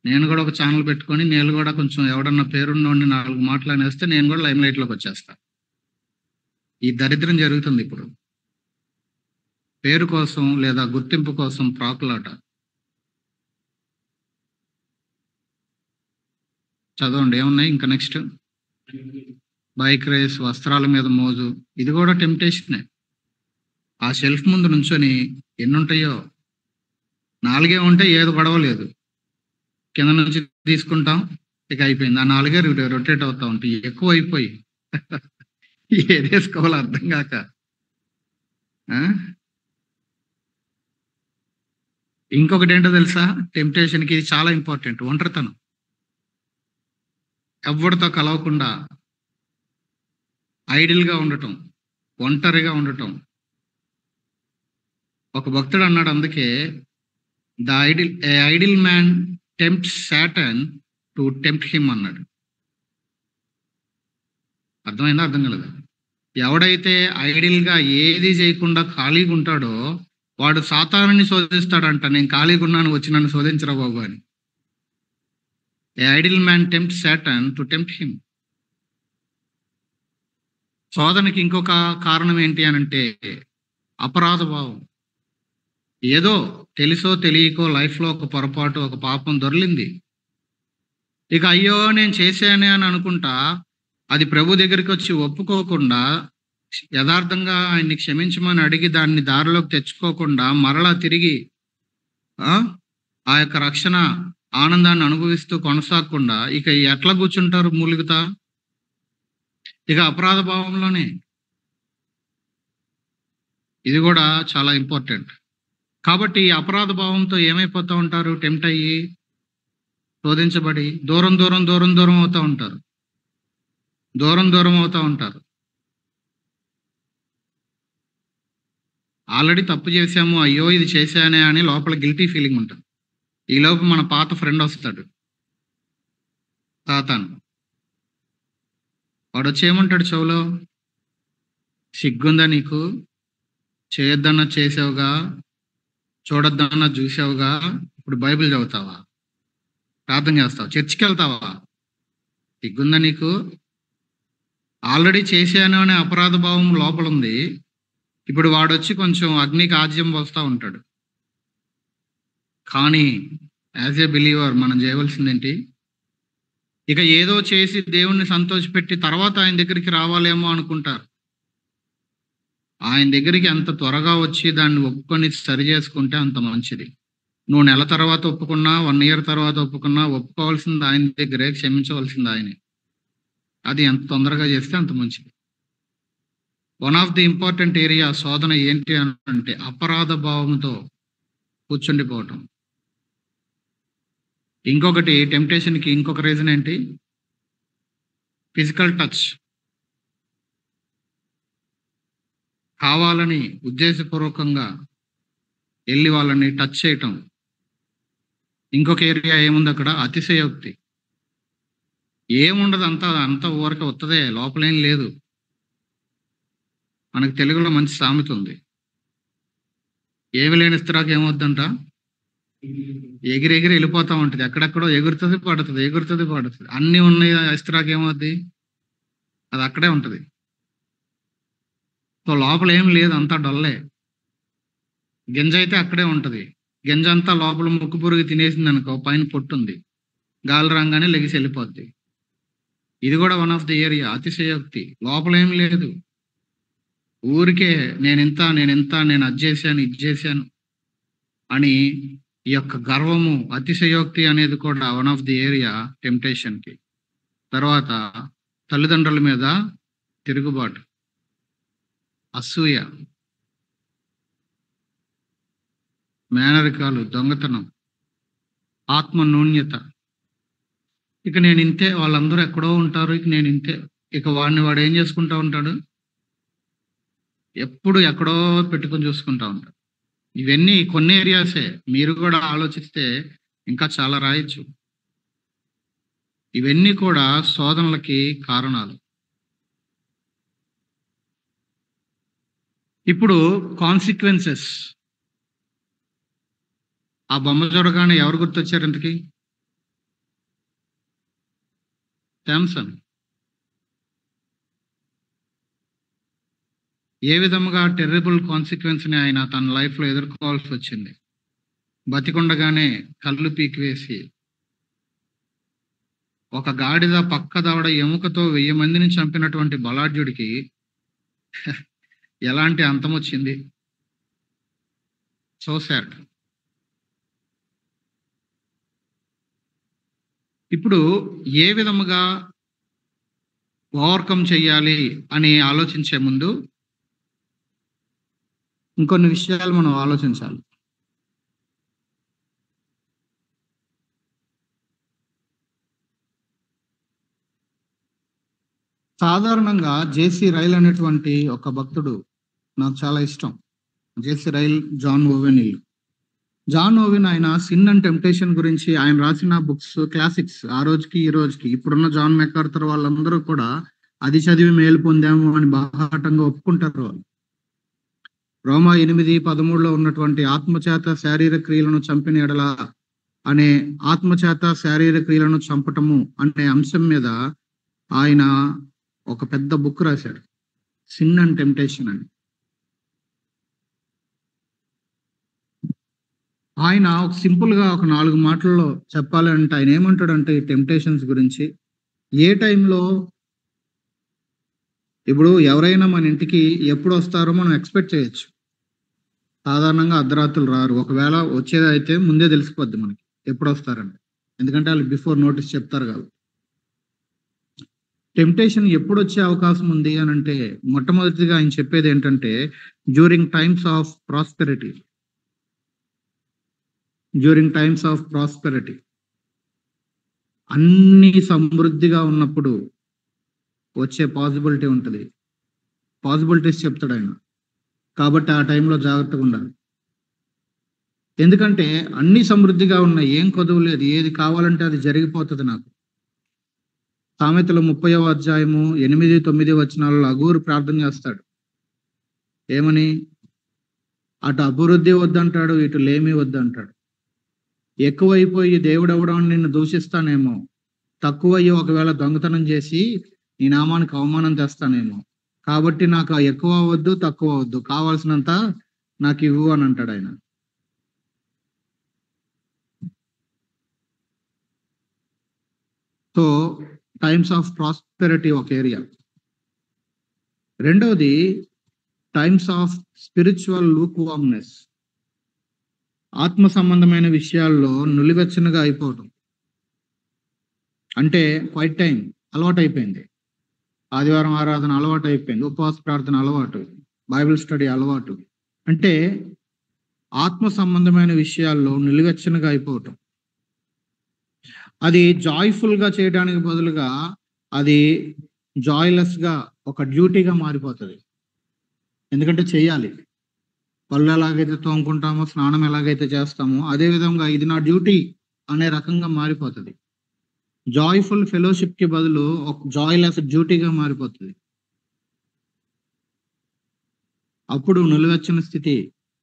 నేను కూడా ఒక ఛానల్ పెట్టుకొని నేను కూడా కొంచెం ఎవడన్నా పేరున్నోడిని 4 మాటలు అనేస్తే నేను కూడా లైమ్ లైట్లోకి వచ్చేస్తా. ఈ దరిద్రం జరుగుతుంది ఇప్పుడు. పేరు కోసం లేదా గుర్తింపు కోసం ప్రాకులాట. చదవండి ఏమున్నాయి ఇంకా నెక్స్ట్. బైక్ రేస్, వస్త్రాల మీద మోజు, ఇది కూడా టెంప్టేషనే. ఆ షెల్ఫ్ ముందు నుంచొని ఎన్నుంటాయో, 4 ఉంటే ఏది గొడవలేదు, కింద నుంచి తీసుకుంటాం, ఇక అయిపోయింది. ఆ 4 రొటేట్ అవుతా ఉంటాయి, ఎక్కువ అయిపోయి ఏది వేసుకోవాలో అర్థం కాక. ఇంకొకటి ఏంటో తెలుసా టెంప్టేషన్కి? ఇది చాలా ఇంపార్టెంట్. ఒంటరితనం. ఎవరితో కలవకుండా ఐడిల్గా ఉండటం, ఒంటరిగా ఉండటం. ఒక భక్తుడు అన్నాడు, అందుకే idle man tempt Satan to tempt him అన్నాడు. అర్థమైందా? అర్థం కలదా? ఎవడైతే ఐడిల్గా ఏది చేయకుండా ఖాళీగా ఉంటాడో వాడు సాతానుని శోధిస్తాడంట. నేను ఖాళీగా ఉన్నాను, వచ్చి నన్ను శోధించరా బాబు అని. Idle man tempt Satan to tempt him. శోధనకి ఇంకొక కారణం ఏంటి అనంటే అపరాధ భావం. ఏదో తెలుసో తెలియకో లైఫ్లో ఒక పొరపాటు, ఒక పాపం దొర్లింది. ఇక అయ్యో నేను చేశానే అని అనుకుంటా అది ప్రభు దగ్గరికి వచ్చి ఒప్పుకోకుండా, యథార్థంగా ఆయన్ని క్షమించమని అడిగి దాన్ని దారిలోకి తెచ్చుకోకుండా మరలా తిరిగి ఆ యొక్క రక్షణ ఆనందాన్ని అనుభవిస్తూ కొనసాగకుండా ఇక ఎట్లా కూర్చుంటారు మూలుగుతా? ఇక అపరాధ భావంలోనే ఇది కూడా చాలా ఇంపార్టెంట్. కాబట్టి ఈ అపరాధ భావంతో ఏమైపోతూ ఉంటారు? టెంప్ట్ అయ్యి శోధించబడి దూరం దూరం దూరం దూరం అవుతూ ఉంటారు. దూరం దూరం అవుతూ ఉంటారు. ఆల్రెడీ తప్పు చేశాము, అయ్యో ఇది చేశానే అని లోపల గిల్టీ ఫీలింగ్ ఉంటుంది. ఈ లోపు మన పాత ఫ్రెండ్ వస్తాడు, సాతాను. వాడు వచ్చి ఏమంటాడు చెవులో, సిగ్గుందా నీకు? చేయొద్దన్నా చేసావుగా, చూడొద్దన్నా చూసావుగా, ఇప్పుడు బైబిల్ చదువుతావా, ప్రార్థన చేస్తావా, చర్చికి వెళ్తావా? సిగ్గుందా నీకు? ఆల్రెడీ చేశాను అనే అపరాధ భావం లోపల ఉంది. ఇప్పుడు వాడొచ్చి కొంచెం అగ్నికి ఆజ్యం పోస్తూ ఉంటాడు. కానీ యాజ్ ఏ బిలీవర్ మనం చేయవలసిందేంటి? ఇక ఏదో చేసి దేవుణ్ణి సంతోషపెట్టి తర్వాత ఆయన దగ్గరికి రావాలేమో అనుకుంటారు. ఆయన దగ్గరికి ఎంత త్వరగా వచ్చి దాన్ని ఒప్పుకొని సరి చేసుకుంటే అంత మంచిది. నువ్వు నెల తర్వాత ఒప్పుకున్నా, 1 year తర్వాత ఒప్పుకున్నా, ఒప్పుకోవాల్సింది ఆయన దగ్గరే, క్షమించవలసింది ఆయనే. అది ఎంత తొందరగా చేస్తే అంత మంచిది. One of the important area శోధన ఏంటి అని అంటే అపరాధ భావంతో కూర్చుండిపోవటం. ఇంకొకటి టెంప్టేషన్కి ఇంకొక రీజన్ ఏంటి? Physical touch. కావాలని ఉద్దేశపూర్వకంగా వెళ్ళి వాళ్ళని టచ్ చేయటం. ఇంకొక ఏరియా ఏముంది అక్కడ? అతిశయోక్తి. ఏముండదు, అంత ఊరక వస్తుందే, లోపలేం లేదు. మనకు తెలుగులో మంచి సామెత ఉంది, ఏమి లేని ఇస్తరాకు ఏమవుద్దంట, ఎగిరెగిరి వెళ్ళిపోతా ఉంటుంది. ఎక్కడెక్కడో ఎగురుతుంది పడుతుంది, ఎగురుతుంది పడుతుంది. అన్ని ఉన్నాయి ఇస్తరాకు ఏమవుద్ది? అది అక్కడే ఉంటుంది. సో లోపల ఏం లేదు, అంతా డొల్లే. గింజ అయితే అక్కడే ఉంటుంది. గింజ అంతా లోపల ముక్కు పురుగు తినేసింది అనుకో, పైన పొట్టుంది, గాలి రాగానే లెగిసి వెళ్ళిపోద్ది. ఇది కూడా వన్ ఆఫ్ ది ఏరియా అతిశయోక్తి. లోపల ఏం లేదు, ఊరికే నేను అది చేశాను ఇది చేశాను అని ఈ యొక్క గర్వము, అతిశయోక్తి అనేది కూడా వన్ ఆఫ్ ది ఏరియా టెంప్టేషన్కి. తర్వాత తల్లిదండ్రుల మీద తిరుగుబాటు, అసూయ, మేనరికాలు, దొంగతనం, ఆత్మ న్యూన్యత. ఇక నేను ఇంతే, వాళ్ళందరూ ఎక్కడో ఉంటారు, ఇక నేను ఇంతే. ఇక వాడు ఏం చేసుకుంటా ఉంటాడు? ఎప్పుడు ఎక్కడో పెట్టుకొని చూసుకుంటా ఉంటాడు. ఇవన్నీ కొన్ని ఏరియాసే. మీరు కూడా ఆలోచిస్తే ఇంకా చాలా రాయొచ్చు. ఇవన్నీ కూడా శోధనలకి కారణాలు. ఇప్పుడు కాన్సిక్వెన్సెస్. ఆ బొమ్మ చూడగానే ఎవరు గుర్తొచ్చారు ఇంతకి? శాంసన్. ఏ విధముగా టెర్రబుల్ కాన్సిక్వెన్స్ని ఆయన తన లైఫ్లో ఎదుర్కోవాల్సి వచ్చింది. బతికుండగానే కళ్ళు పీకివేసి ఒక గాడిద పక్క దవడ ఎముకతో 1000 మందిని చంపినటువంటి బలాఢ్యుడికి ఎలాంటి అంతం వచ్చింది? So sad. ఇప్పుడు ఏ విధముగా ఓవర్కమ్ చేయాలి అని ఆలోచించే ముందు ఇంకొన్ని విషయాలు మనం ఆలోచించాలి. సాధారణంగా జేసీ రైల్ అనేటువంటి ఒక భక్తుడు నాకు చాలా ఇష్టం. J C Ryle, John Owen. John Owen ఆయన సిన్ అండ్ టెంప్టేషన్ గురించి ఆయన రాసిన బుక్స్ క్లాసిక్స్. ఆ రోజుకి ఈ రోజుకి ఇప్పుడున్న జాన్ మెకార్థర్ వాళ్ళందరూ కూడా అది చదివి మేలు పొందాము అని బాహాటంగా ఒప్పుకుంటారు వాళ్ళు. రోమా 8:13 ఉన్నటువంటి ఆత్మచేత శారీరక క్రియలను చంపిన ఎడల అనే ఆత్మచేత శారీరక క్రియలను చంపటము అనే అంశం మీద ఆయన ఒక పెద్ద బుక్ రాశాడు, సిన్ అండ్ టెంప్టేషన్ అని. ఆయన ఒక సింపుల్ గా ఒక 4 మాటల్లో చెప్పాలంటే ఆయన ఏమంటాడంటే ఈ టెంప్టేషన్స్ గురించి, ఏ టైంలో ఇప్పుడు ఎవరైనా మన ఇంటికి ఎప్పుడు వస్తారో మనం ఎక్స్పెక్ట్ చేయొచ్చు. సాధారణంగా అర్ధరాత్రులు రారు. ఒకవేళ వచ్చేదైతే ముందే తెలిసిపోద్ది మనకి ఎప్పుడు వస్తారండి, ఎందుకంటే వాళ్ళు బిఫోర్ నోటీస్ చెప్తారు కాబట్టి. టెంప్టేషన్ ఎప్పుడు వచ్చే అవకాశం ఉంది అని అంటే, మొట్టమొదటిగా ఆయన చెప్పేది ఏంటంటే during times of prosperity. During times of prosperity, అన్ని సమృద్ధిగా ఉన్నప్పుడు వచ్చే పాసిబిలిటీ ఉంటుంది. పాసిబిలిటీస్ చెప్తాడు ఆయన. కాబట్టి ఆ టైంలో జాగ్రత్తగా ఉండాలి. ఎందుకంటే అన్ని సమృద్ధిగా ఉన్నాయి, ఏం కొదువు లేదు, ఏది కావాలంటే అది జరిగిపోతుంది నాకు. సామెతలు 30వ అధ్యాయము 8-9 వచనాలలో అగూరు ప్రార్థన చేస్తాడు. ఏమని? అటు అభివృద్ధి వద్దంటాడు, ఇటు లేమి వద్దంటాడు. ఎక్కువైపోయి దేవుడు ఎవడో నిన్ను దూషిస్తానేమో, తక్కువయ్యి ఒకవేళ దొంగతనం చేసి నీ నామానికి అవమానం తెస్తానేమో, కాబట్టి నాకు ఎక్కువ వద్దు తక్కువ వద్దు, కావాల్సినంత నాకు ఇవ్వు అని అంటాడు ఆయన. సో టైమ్స్ ఆఫ్ ప్రాస్పెరిటీ ఒక ఏరియా. రెండవది times of spiritual Luke warmness, ఆత్మ సంబంధమైన విషయాల్లో నులివెచ్చనగా అయిపోవటం. అంటే క్వైట్ టైం అలవాటు అయిపోయింది, ఆదివారం ఆరాధన అలవాటు అయిపోయింది, ఉపవాస ప్రార్థన అలవాటు, బైబిల్ స్టడీ అలవాటు. అంటే ఆత్మ సంబంధమైన విషయాల్లో నిలువెచ్చనగా అయిపోవటం. అది జాయ్ఫుల్ గా చేయడానికి బదులుగా అది జాయ్లెస్ గా ఒక డ్యూటీగా మారిపోతుంది. ఎందుకంటే చేయాలి. పళ్ళు ఎలాగైతే తోముకుంటామో, స్నానం ఎలాగైతే చేస్తామో, అదే విధంగా ఇది నా డ్యూటీ అనే రకంగా మారిపోతుంది. జాయ్ఫుల్ ఫెలోషిప్ కి బదులు ఒక జాయ్లెస్ డ్యూటీగా మారిపోతుంది. అప్పుడు నిలువెచ్చని స్థితి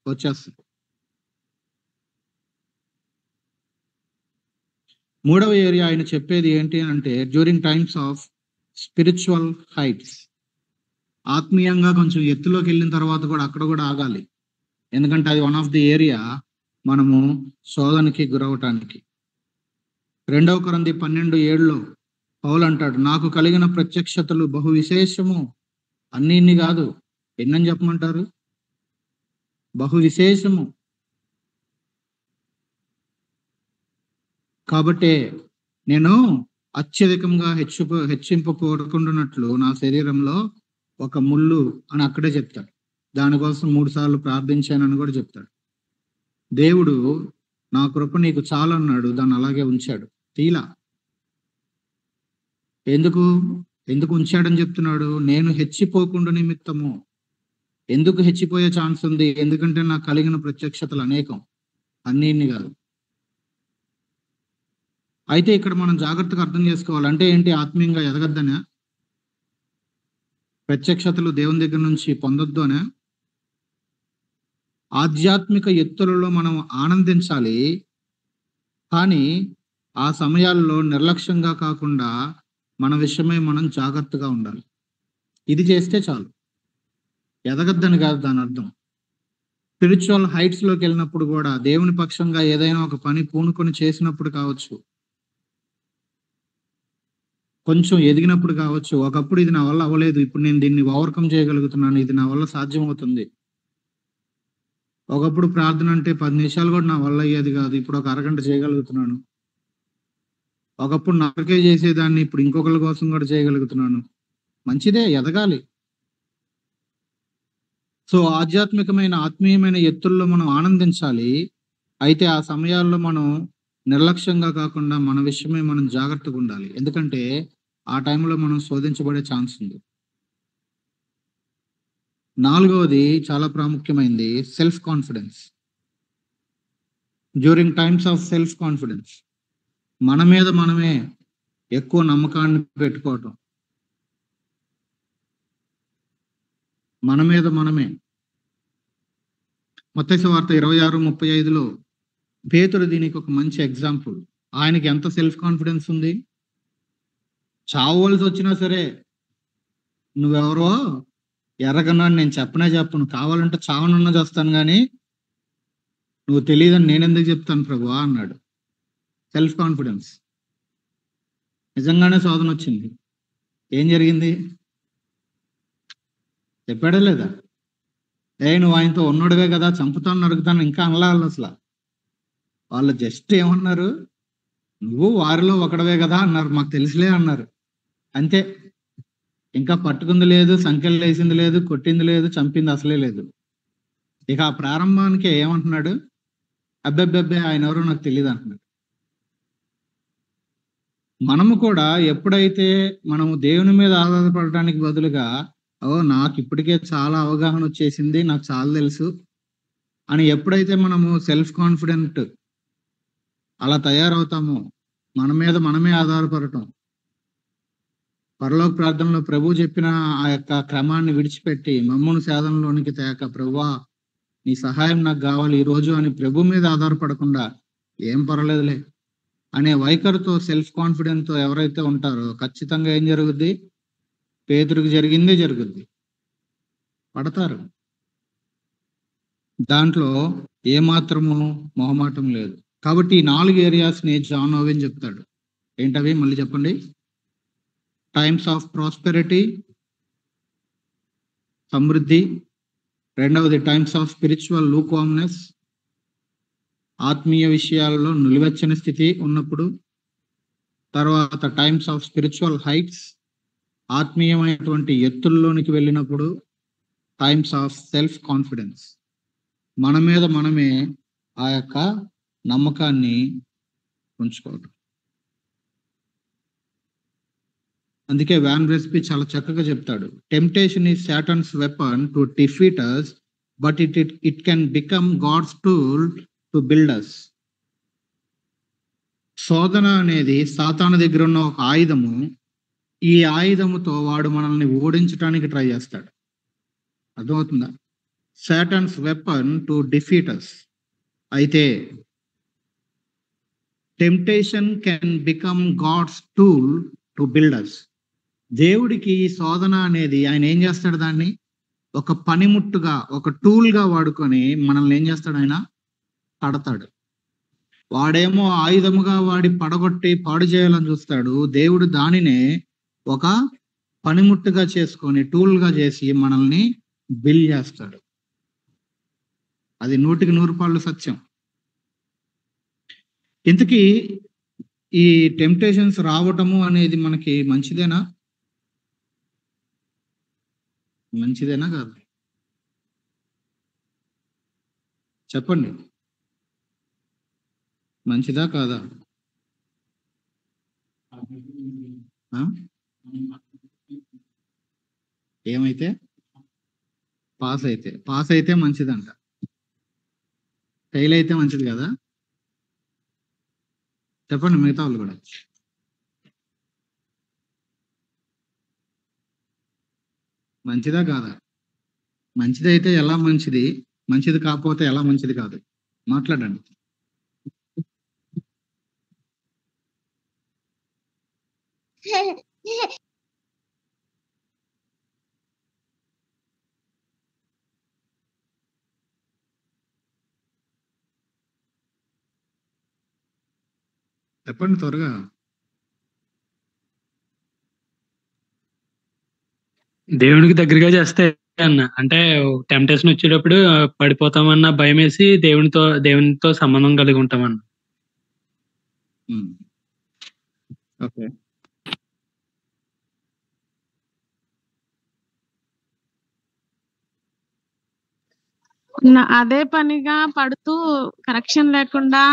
వచ్చేస్తుంది. మూడవ ఏరియా ఆయన చెప్పేది ఏంటి అంటే during times of spiritual heights, ఆత్మీయంగా కొంచెం ఎత్తులోకి వెళ్ళిన తర్వాత కూడా అక్కడ కూడా ఆగాలి. ఎందుకంటే అది వన్ ఆఫ్ ది ఏరియా మనము శోధనకి గురవటానికి. 2 కొరింథీ 12:7 పౌలు అంటాడు, నాకు కలిగిన ప్రత్యక్షతలు బహు విశేషము, అన్ని కాదు, ఎన్నని చెప్పమంటారు? బహు విశేషము. కాబట్టి నేను అత్యధికంగా హెచ్చింపకూడకుండానట్లు నా శరీరంలో ఒక ముళ్ళు అని అక్కడే చెప్తాడు. దానికోసం 3 సార్లు ప్రార్థించానని కూడా చెప్తాడు. దేవుడు నా కృప నీకు చాలన్నాడు, దాన్ని అలాగే ఉంచాడు. తీలా ఎందుకు ఉంచాడని చెప్తున్నాడు? నేను హెచ్చిపోకుండా నిమిత్తము. ఎందుకు హెచ్చిపోయే ఛాన్స్ ఉంది? ఎందుకంటే నాకు కలిగిన ప్రత్యక్షతలు అనేకం, అన్ని కాదు. అయితే ఇక్కడ మనం జాగ్రత్తగా అర్థం చేసుకోవాలి. అంటే ఏంటి? ఆత్మీయంగా ఎదగద్దనే, ప్రత్యక్షతలు దేవుని దగ్గర నుంచి పొందొద్దు అనే, ఆధ్యాత్మిక ఎత్తులలో మనం ఆనందించాలి, కానీ ఆ సమయాల్లో నిర్లక్ష్యంగా కాకుండా మన విషయమై మనం జాగ్రత్తగా ఉండాలి. ఇది చేస్తే చాలు, ఎదగద్దని కాదు దాని అర్థం. స్పిరిచువల్ హైట్స్ లోకి వెళ్ళినప్పుడు కూడా దేవుని పక్షంగా ఏదైనా ఒక పని పూనుకొని చేసినప్పుడు కావచ్చు, కొంచెం ఎదిగినప్పుడు కావచ్చు, ఒకప్పుడు ఇది నా వల్ల అవ్వలేదు, ఇప్పుడు నేను దీన్ని ఓవర్కమ్ చేయగలుగుతున్నాను, ఇది నా వల్ల సాధ్యమవుతుంది. ఒకప్పుడు ప్రార్థన అంటే 10 నిమిషాలు కూడా నా వల్ల అయ్యేది కాదు, ఇప్పుడు ఒక అరగంట చేయగలుగుతున్నాను. ఒకప్పుడు నాకే చేసేదాన్ని, ఇప్పుడు ఇంకొకరి కోసం కూడా చేయగలుగుతున్నాను. మంచిదే, ఎదగాలి. సో ఆత్మీయమైన ఎత్తుల్లో మనం ఆనందించాలి. అయితే ఆ సమయాల్లో మనం నిర్లక్ష్యంగా కాకుండా మన విషయమై మనం జాగ్రత్తగా ఉండాలి. ఎందుకంటే ఆ టైంలో మనం శోధించబడే ఛాన్స్ ఉంది. 4వది చాలా ప్రాముఖ్యమైనది, self confidence. During times of self confidence, మన మీద మనమే ఎక్కువ నమ్మకాన్ని పెట్టుకోవటం. మన మీద మనమే. మత్తయి సువార్త 26:35 పేతురు దీనికి ఒక మంచి ఎగ్జాంపుల్. ఆయనకి ఎంత సెల్ఫ్ కాన్ఫిడెన్స్ ఉంది? చావవలసి వచ్చినా సరే, నువ్వెవరో ఎరగన్నాను, నేను చెప్పను, కావాలంటే చావనన్నా చేస్తాను, కానీ నువ్వు తెలియదని నేనెందుకు చెప్తాను ప్రభువా అన్నాడు. Self confidence. నిజంగానే శోధన వచ్చింది. ఏం జరిగింది? చెప్పాడా లేదా? నువ్వు ఆయనతో ఉన్నోడువే కదా, చంపుతాను నరుకుతాను ఇంకా అనలాలి. అసలు వాళ్ళు జస్ట్ ఏమన్నారు? నువ్వు వారిలో ఒకడవే కదా అన్నారు, మాకు తెలుసులే అన్నారు, అంతే. ఇంకా పట్టుకుంది లేదు, సంఖ్యలు వేసింది లేదు, కొట్టింది లేదు, చంపింది అసలే లేదు. ఇక ఆ ప్రారంభానికి ఏమంటున్నాడు? అబ్బెబ్బెబ్బే ఆయన ఎవరో నాకు తెలియదు అంటున్నాడు. మనము కూడా ఎప్పుడైతే మనము దేవుని మీద ఆధారపడటానికి బదులుగా నాకు ఇప్పటికే చాలా అవగాహన వచ్చేసింది, నాకు చాలా తెలుసు అని ఎప్పుడైతే మనము సెల్ఫ్ కాన్ఫిడెంట్ అలా తయారవుతామో, మన మీద మనమే ఆధారపడటం, పరలోక ప్రార్థనలో ప్రభు చెప్పిన ఆ యొక్క క్రమాన్ని విడిచిపెట్టి మమ్మను సాధనలోనికి తేక, ప్రభువా నీ సహాయం నాకు కావాలి ఈ రోజు అని ప్రభు మీద ఆధారపడకుండా ఏం పర్వాలేదులే అనే వైఖరితో, సెల్ఫ్ కాన్ఫిడెంట్ తో ఎవరైతే ఉంటారో ఖచ్చితంగా ఏం జరుగుద్ది? పేతురుకు జరిగిందే జరుగుద్ది, పడతారు. దాంట్లో ఏమాత్రము మొహమాటం లేదు. కాబట్టి ఈ 4 ఏరియాస్ ని జాన్ ఓవెన్ చెప్తాడు. ఏంటవి? మళ్ళీ చెప్పండి. టైమ్స్ ఆఫ్ ప్రాస్పెరిటీ, సమృద్ధి. రెండవది టైమ్స్ ఆఫ్ స్పిరిచువల్ లూక్వామ్నెస్, ఆత్మీయ విషయాలలో నిలువెచ్చని స్థితి ఉన్నప్పుడు. తర్వాత టైమ్స్ ఆఫ్ స్పిరిచువల్ హైట్స్, ఆత్మీయమైనటువంటి ఎత్తుల్లోనికి వెళ్ళినప్పుడు. టైమ్స్ ఆఫ్ సెల్ఫ్ కాన్ఫిడెన్స్, మన మీద మనమే ఆ యొక్క నమ్మకాన్ని ఉంచుకోవడం. అందుకే వ్యాన్ రెస్పీ చాలా చక్కగా చెప్తాడు, temptation is Satan's weapon to defeat us, but it can become God's tool to build us. శోధన అనేది సాతాను దగ్గర ఉన్న ఒక ఆయుధము. ఈ ఆయుధముతో వాడు మనల్ని ఓడించడానికి ట్రై చేస్తాడు. అర్థమవుతుందా? Satan's weapon to defeat us. అయితే temptation can become God's tool to build us. దేవుడికి ఈ శోధన అనేది ఆయన ఏం చేస్తాడు? దాన్ని ఒక పనిముట్టుగా, ఒక టూల్ గా వాడుకొని మనల్ని ఏం చేస్తాడు? ఆయన పడతాడు. వాడేమో ఆయుధముగా వాడి పడగొట్టి పాడు చేయాలని చూస్తాడు. దేవుడు దానినే ఒక పనిముట్టుగా చేసుకొని, టూల్ గా చేసి మనల్ని బిల్డ్ చేస్తాడు. అది 100% సత్యం. ఇంతకీ ఈ టెంప్టేషన్స్ రావటము అనేది మనకి మంచిదేనా? మంచిదేనా కాదు? చెప్పండి, మంచిదా కాదా? ఏమైతే పాస్ అయితే మంచిదంట, ఫెయిల్ అయితే మంచిది కదా? చెప్పండి మిగతా వాళ్ళు కూడా. మంచిదా కాదా? మంచిదైతే ఎలా మంచిది, మంచిది కాకపోతే ఎలా మంచిది కాదు? మాట్లాడండి. చెప్పండి త్వరగా. దేవునికి దగ్గరగా చేస్తే అన్న, అంటే టెంప్టేషన్ వచ్చేటప్పుడు పడిపోతామన్న భయం వేసి దేవునితో సంబంధం కలిగి ఉంటామన్న. ఓకే, అదే పనిగా పడుతూ కరెక్షన్ లేకుండా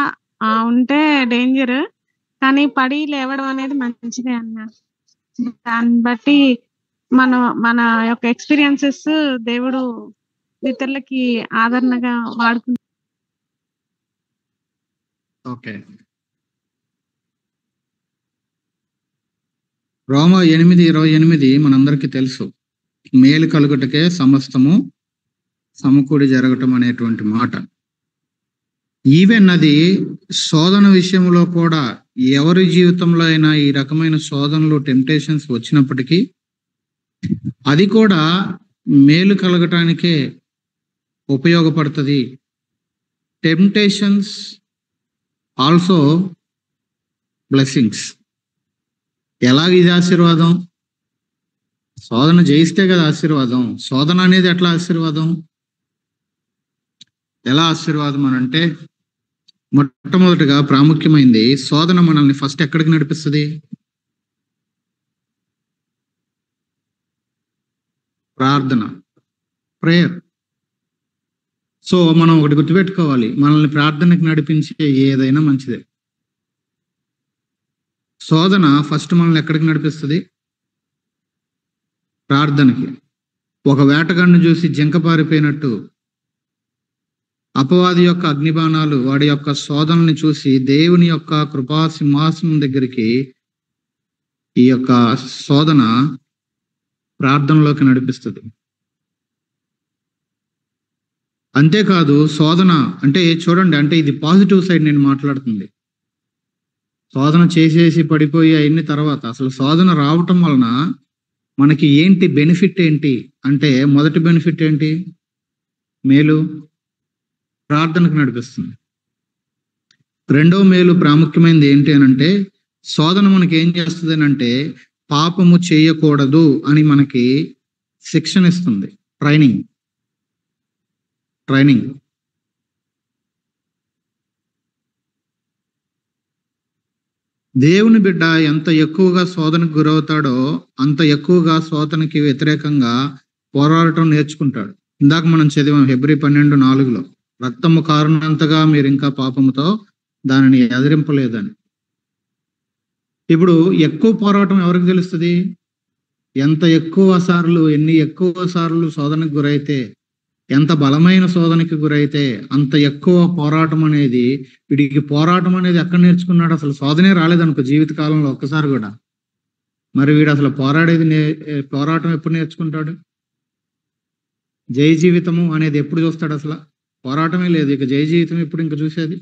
ఉంటే డేంజర్, కానీ పడి లేవడం అనేది మంచిదే అన్న. దాన్ని బట్టి మన యొక్క ఎక్స్పీరియన్సెస్ దేవుడు ఇతరులకి ఆదరణగా వాడుకుంటాడు. ఓకే. రోమా 8:28 మనందరికీ తెలుసు, మేలు కలుగుటకే సమస్తము సమకూడి జరగటం అనేటువంటి మాట. ఈవెన్ అది శోధన విషయంలో కూడా, ఎవరి జీవితంలో అయినా ఈ రకమైన శోధనలు, టెంప్టేషన్స్ వచ్చినప్పటికీ అది కూడా మేలు కలగటానికే ఉపయోగపడుతుంది. Temptations also blessings. ఎలాగ ఇది ఆశీర్వాదం? శోధన జయిస్తే కదా ఆశీర్వాదం. శోధన అనేది ఎట్లా ఆశీర్వాదం? ఎలా ఆశీర్వాదం అని అంటే, మొట్టమొదటిగా ప్రాముఖ్యమైనది, శోధన మనల్ని ఫస్ట్ ఎక్కడికి నడిపిస్తుంది? ప్రార్థన, ప్రేయర్. సో మనం ఒకటి గుర్తుపెట్టుకోవాలి, మనల్ని ప్రార్థనకి నడిపించే ఏదైనా మంచిదే. శోధన ఫస్ట్ మనల్ని ఎక్కడికి నడిపిస్తుంది? ప్రార్థనకి. ఒక వేటగాడిని చూసి జింక పారిపోయినట్టు అపవాది యొక్క అగ్నిబాణాలు, వాడి యొక్క శోధనని చూసి దేవుని యొక్క కృపా సింహాసనం దగ్గరికి ఈ యొక్క శోధన ప్రార్థనలోకి నడిపిస్తుంది. అంతేకాదు శోధన అంటే చూడండి, అంటే ఇది పాజిటివ్ సైడ్ నేను మాట్లాడుతుంది. శోధన చేసేసి పడిపోయి అవన్నీ తర్వాత అసలు శోధన రావటం వలన మనకి ఏంటి బెనిఫిట్ ఏంటి అంటే, మొదటి బెనిఫిట్ ఏంటి? మేలు, ప్రార్థనకు నడిపిస్తుంది. రెండవ మేలు ప్రాముఖ్యమైనది ఏంటి అని అంటే, శోధన మనకి ఏం చేస్తుంది అంటే పాపము చేయకూడదు అని మనకి శిక్షణ ఇస్తుంది, ట్రైనింగ్. దేవుని బిడ్డ ఎంత ఎక్కువగా శోధనకు గురవుతాడో అంత ఎక్కువగా శోధనకి వ్యతిరేకంగా పోరాడటం నేర్చుకుంటాడు. ఇందాక మనం చదివాం హెబ్రీ 12:4 రక్తము కారణంతగా మీరు ఇంకా పాపముతో దానిని ఎదిరింపలేదని. ఇప్పుడు ఎక్కువ పోరాటం ఎవరికి తెలుస్తుంది? ఎన్ని ఎక్కువ సార్లు శోధనకు గురైతే, ఎంత బలమైన శోధనకి గురైతే అంత ఎక్కువ పోరాటం అనేది. వీడికి పోరాటం అనేది ఎక్కడ నేర్చుకున్నాడు? అసలు శోధనే రాలేదనుకో జీవిత కాలంలో ఒక్కసారి కూడా. మరి వీడు అసలు పోరాటం ఎప్పుడు నేర్చుకుంటాడు? జై జీవితము అనేది ఎప్పుడు చూస్తాడు? అసలు పోరాటమే లేదు, ఇక జై జీవితం ఎప్పుడు ఇంకా చూసేది?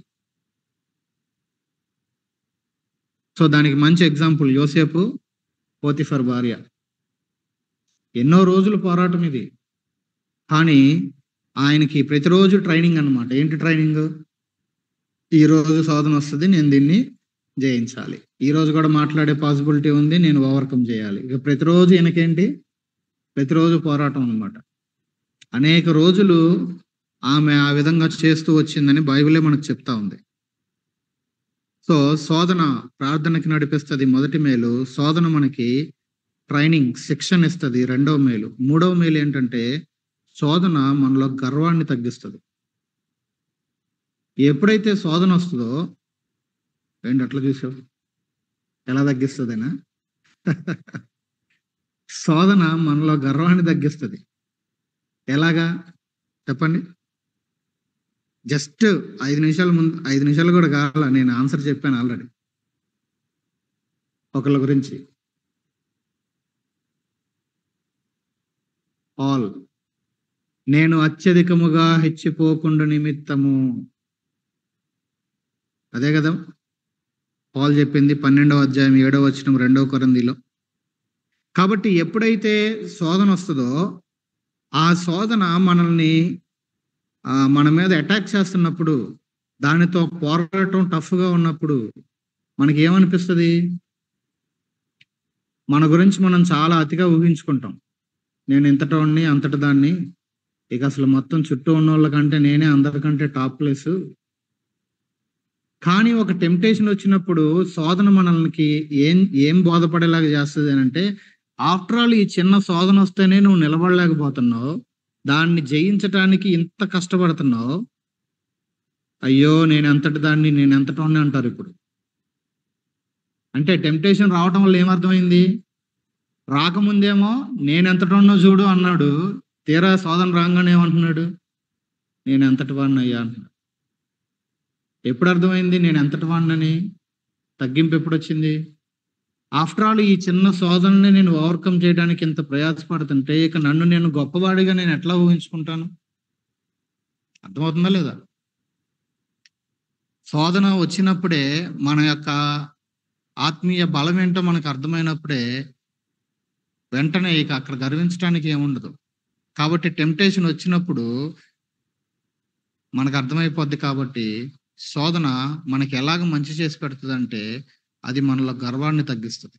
సో దానికి మంచి ఎగ్జాంపుల్ యోసేపు, పోతిఫర్ భార్య. ఎన్నో రోజులు పోరాటం ఇది, కానీ ఆయనకి ప్రతిరోజు ట్రైనింగ్ అన్నమాట. ఏంటి ట్రైనింగ్? ఈ రోజు శోధన వస్తుంది, నేను దీన్ని జయించాలి. ఈ రోజు కూడా మాట్లాడే పాసిబిలిటీ ఉంది, నేను ఓవర్కమ్ చేయాలి. ఇక ప్రతిరోజు ఈయనకేంటి? ప్రతిరోజు పోరాటం అన్నమాట. అనేక రోజులు ఆమె ఆ విధంగా చేస్తూ వచ్చిందని బైబిలే మనకు చెప్తా ఉంది. సో శోధన ప్రార్థనకి నడిపిస్తుంది, మొదటి మేలు. శోధన మనకి ట్రైనింగ్, శిక్షణ ఇస్తుంది, రెండవ మేలు. మూడవ మేలు ఏంటంటే శోధన మనలో గర్వాన్ని తగ్గిస్తుంది. ఎప్పుడైతే శోధన వస్తుందో, ఏంటి అట్లా చూసావు, ఎలా తగ్గిస్తుందనా? శోధన మనలో గర్వాన్ని తగ్గిస్తుంది. ఎలాగా చెప్పండి? జస్ట్ 5 నిమిషాల ముందు, 5 నిమిషాలు కూడా కావాల, నేను ఆన్సర్ చెప్పాను ఆల్రెడీ ఒకళ్ళ గురించి. ఆల్ నేను అత్యధికముగా హెచ్చిపోకుండా నిమిత్తము, అదే కదా పాల్ చెప్పింది 12వ అధ్యాయం 7వ వచనం 2వ కొరింథీలో. కాబట్టి ఎప్పుడైతే శోధన వస్తుందో, ఆ శోధన మనల్ని మన మీద అటాక్ చేస్తున్నప్పుడు, దానితో పోరాటం టఫ్గా ఉన్నప్పుడు మనకి ఏమనిపిస్తుంది? మన గురించి మనం చాలా అతిగా ఊహించుకుంటాం. నేను ఇంతటోడిని, అంతటి దాన్ని, ఇక అసలు మొత్తం చుట్టూ ఉన్న వాళ్ళకంటే నేనే అందరికంటే టాప్ ప్లేస్. కానీ ఒక టెంప్టేషన్ వచ్చినప్పుడు శోధన మనల్ని ఏం బోధపడేలాగా చేస్తుంది అని అంటే, ఆఫ్టర్ ఆల్ ఈ చిన్న శోధన వస్తేనే నువ్వు నిలబడలేకపోతున్నావు, దాన్ని జయించటానికి ఇంత కష్టపడుతున్నావు, అయ్యో నేను ఎంతటి దాన్ని, నేను ఎంతటోని అంటారు. ఇప్పుడు అంటే టెంప్టేషన్ రావటం వల్ల ఏమర్థమైంది? రాకముందేమో నేను ఎంతటోన్నో చూడు అన్నాడు, తీరా శోధన రాగానే ఏమంటున్నాడు? నేను ఎంతటి వాడిని అయ్యా అంటున్నాడు. ఎప్పుడు అర్థమైంది నేను ఎంతటి వాడినని? తగ్గింపు ఎప్పుడు వచ్చింది? ఆఫ్టర్ ఆల్ ఈ చిన్న శోధనని నేను ఓవర్కమ్ చేయడానికి ఇంత ప్రయాసపడుతుంటే, ఇక నన్ను నేను గొప్పవాడిగా నేను ఎట్లా ఊహించుకుంటాను? అర్థమవుతుందా లేదా? శోధన వచ్చినప్పుడే మన యొక్క ఆత్మీయ బలం ఏంటో మనకు అర్థమైనప్పుడే వెంటనే ఇక అక్కడ గర్వించడానికి ఏముండదు. కాబట్టి టెంప్టేషన్ వచ్చినప్పుడు మనకు అర్థమైపోద్ది. కాబట్టి శోధన మనకి ఎలాగ మంచి చేసి పెడుతుంది అంటే, అది మనలో గర్వాన్ని తగ్గిస్తుంది.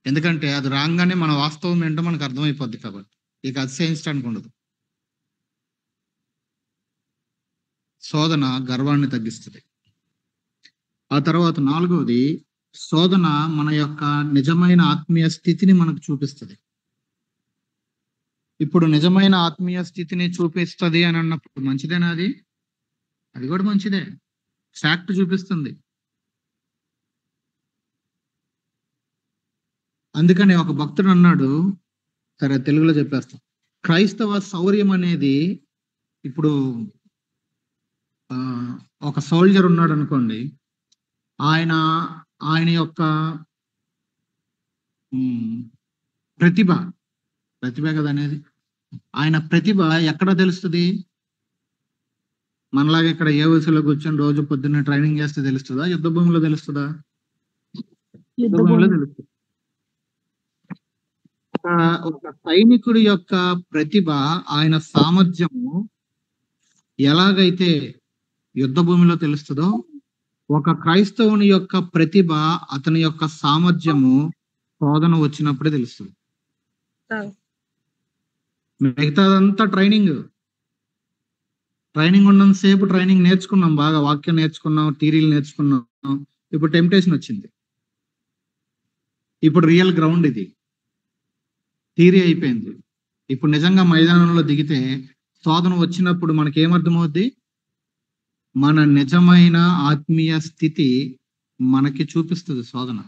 ఎందుకంటే అది రాగానే మన వాస్తవం ఏంటో మనకు అర్థమైపోద్ది. కాబట్టి ఇక అతిశయించడానికి ఉండదు. శోధన గర్వాన్ని తగ్గిస్తుంది. ఆ తర్వాత 4వది, శోధన మన యొక్క నిజమైన ఆత్మీయ స్థితిని మనకు చూపిస్తుంది. ఇప్పుడు నిజమైన ఆత్మీయ స్థితిని చూపిస్తుంది అని అన్నప్పుడు మంచిదేనా అది? అది కూడా మంచిదే, ఫ్యాక్ట్ చూపిస్తుంది. అందుకని ఒక భక్తుడు అన్నాడు, సరే తెలుగులో చెప్పేస్తాం, క్రైస్తవ శౌర్యం అనేది ఇప్పుడు ఒక సోల్జర్ ఉన్నాడు అనుకోండి, ఆయన ఆయన యొక్క ప్రతిభ కదా అనేది, ఆయన ప్రతిభ ఎక్కడ తెలుస్తుంది? మనలాగా ఇక్కడ ఏ వయసులో కూర్చొని రోజు పొద్దున్న ట్రైనింగ్ చేస్తే తెలుస్తుందా? యుద్ధ భూమిలో తెలుస్తుందా? యుద్ధ భూమిలో తెలుస్తుంది. ఒక సైనికుడి యొక్క ప్రతిభ, ఆయన సామర్థ్యము ఎలాగైతే యుద్ధ భూమిలో తెలుస్తుందో, ఒక క్రైస్తవుని యొక్క ప్రతిభ, అతని యొక్క సామర్థ్యము శోధన వచ్చినప్పుడే తెలుస్తుంది. మిగతాదంతా ట్రైనింగ్ ఉన్నంతసేపు ట్రైనింగ్ నేర్చుకున్నాం, బాగా వాక్యం నేర్చుకున్నాం, థియరీలు నేర్చుకున్నాం. ఇప్పుడు టెంప్టేషన్ వచ్చింది, ఇప్పుడు రియల్ గ్రౌండ్ ఇది, థియరీ అయిపోయింది. ఇప్పుడు నిజంగా మైదానంలో దిగితే శోధన వచ్చినప్పుడు మనకి ఏమర్థమవుద్ది? మన నిజమైన ఆత్మీయ స్థితి మనకి చూపిస్తుంది శోధన.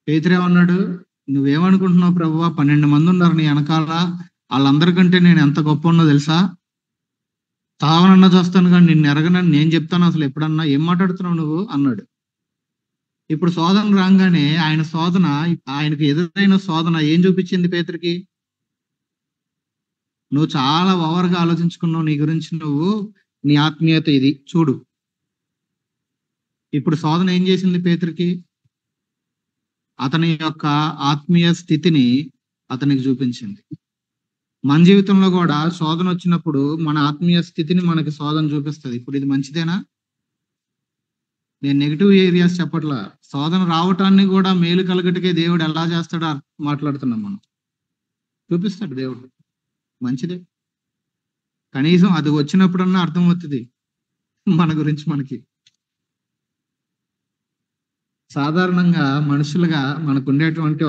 పేతురేమన్నాడు? నువ్వేమనుకుంటున్నావు ప్రభువా, 12 మంది ఉన్నారు నీ వెనకాల, వాళ్ళందరికంటే నేను ఎంత గొప్ప ఉన్నో తెలుసా? తావనన్నా చూస్తాను కానీ నిన్ను ఎరగనని నేను చెప్తాను, అసలు ఎప్పుడన్నా ఏం మాట్లాడుతున్నావు నువ్వు అన్నాడు. ఇప్పుడు శోధన రాగానే ఆయనకు ఎదురైన శోధన ఏం చూపించింది పేతురికి? నువ్వు చాలా ఓవర్గా ఆలోచించుకున్నావు నీ గురించి, నీ ఆత్మీయత ఇది చూడు. ఇప్పుడు శోధన ఏం చేసింది పేతురికి? అతని యొక్క ఆత్మీయ స్థితిని అతనికి చూపించింది. మన జీవితంలో కూడా శోధన వచ్చినప్పుడు మన ఆత్మీయ స్థితిని మనకి శోధన చూపిస్తుంది. ఇప్పుడు ఇది మంచిదేనా? నేను నెగిటివ్ ఏరియాస్ చెప్పట్లా, శోధన రావటాన్ని కూడా మేలు కలగటకే దేవుడు ఎలా చేస్తాడో మాట్లాడుతున్నాం మనం. చూపిస్తాడు దేవుడు, మంచిదే. కనీసం అది వచ్చినప్పుడన్నా అర్థమవుతుంది మన గురించి మనకి. సాధారణంగా మనుషులుగా మనకు ఉండేటువంటి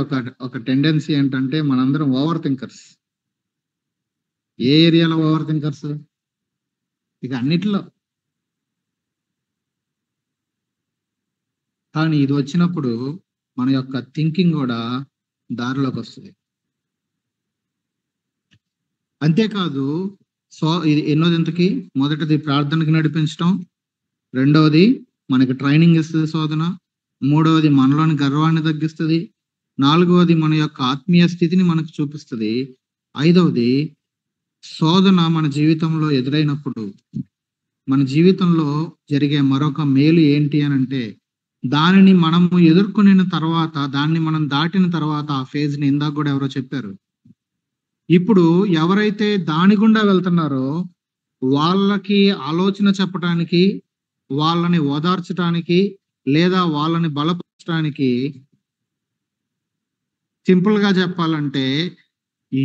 ఒక టెండెన్సీ ఏంటంటే, మనందరం ఓవర్ థింకర్స్. ఏ ఏరియాలో ఓవర్ థింకర్స్? ఇక అన్నిటిలో. కానీ ఇది వచ్చినప్పుడు మన యొక్క థింకింగ్ కూడా దారిలోకి వస్తుంది. అంతేకాదు, ఇది ఎన్నోదింతకి? మొదటిది ప్రార్థనకి నడిపించడం, రెండవది మనకి ట్రైనింగ్ ఇస్తుంది శోధన, మూడవది మనలోని గర్వాన్ని తగ్గిస్తుంది, నాలుగవది మన యొక్క ఆత్మీయ స్థితిని మనకు చూపిస్తుంది, ఐదవది శోధన మన జీవితంలో ఎదురైనప్పుడు మన జీవితంలో జరిగే మరొక మేలు ఏంటి అని అంటే, దానిని మనము ఎదుర్కొనిన తర్వాత, దాన్ని మనం దాటిన తర్వాత, ఆ ఫేజ్ ని ఇందాక కూడా ఎవరో చెప్పారు, ఇప్పుడు ఎవరైతే దాని గుండా వెళ్తున్నారో వాళ్ళకి ఆలోచన చెప్పడానికి, వాళ్ళని ఓదార్చడానికి, లేదా వాళ్ళని బలపరచడానికి, సింపుల్ గా చెప్పాలంటే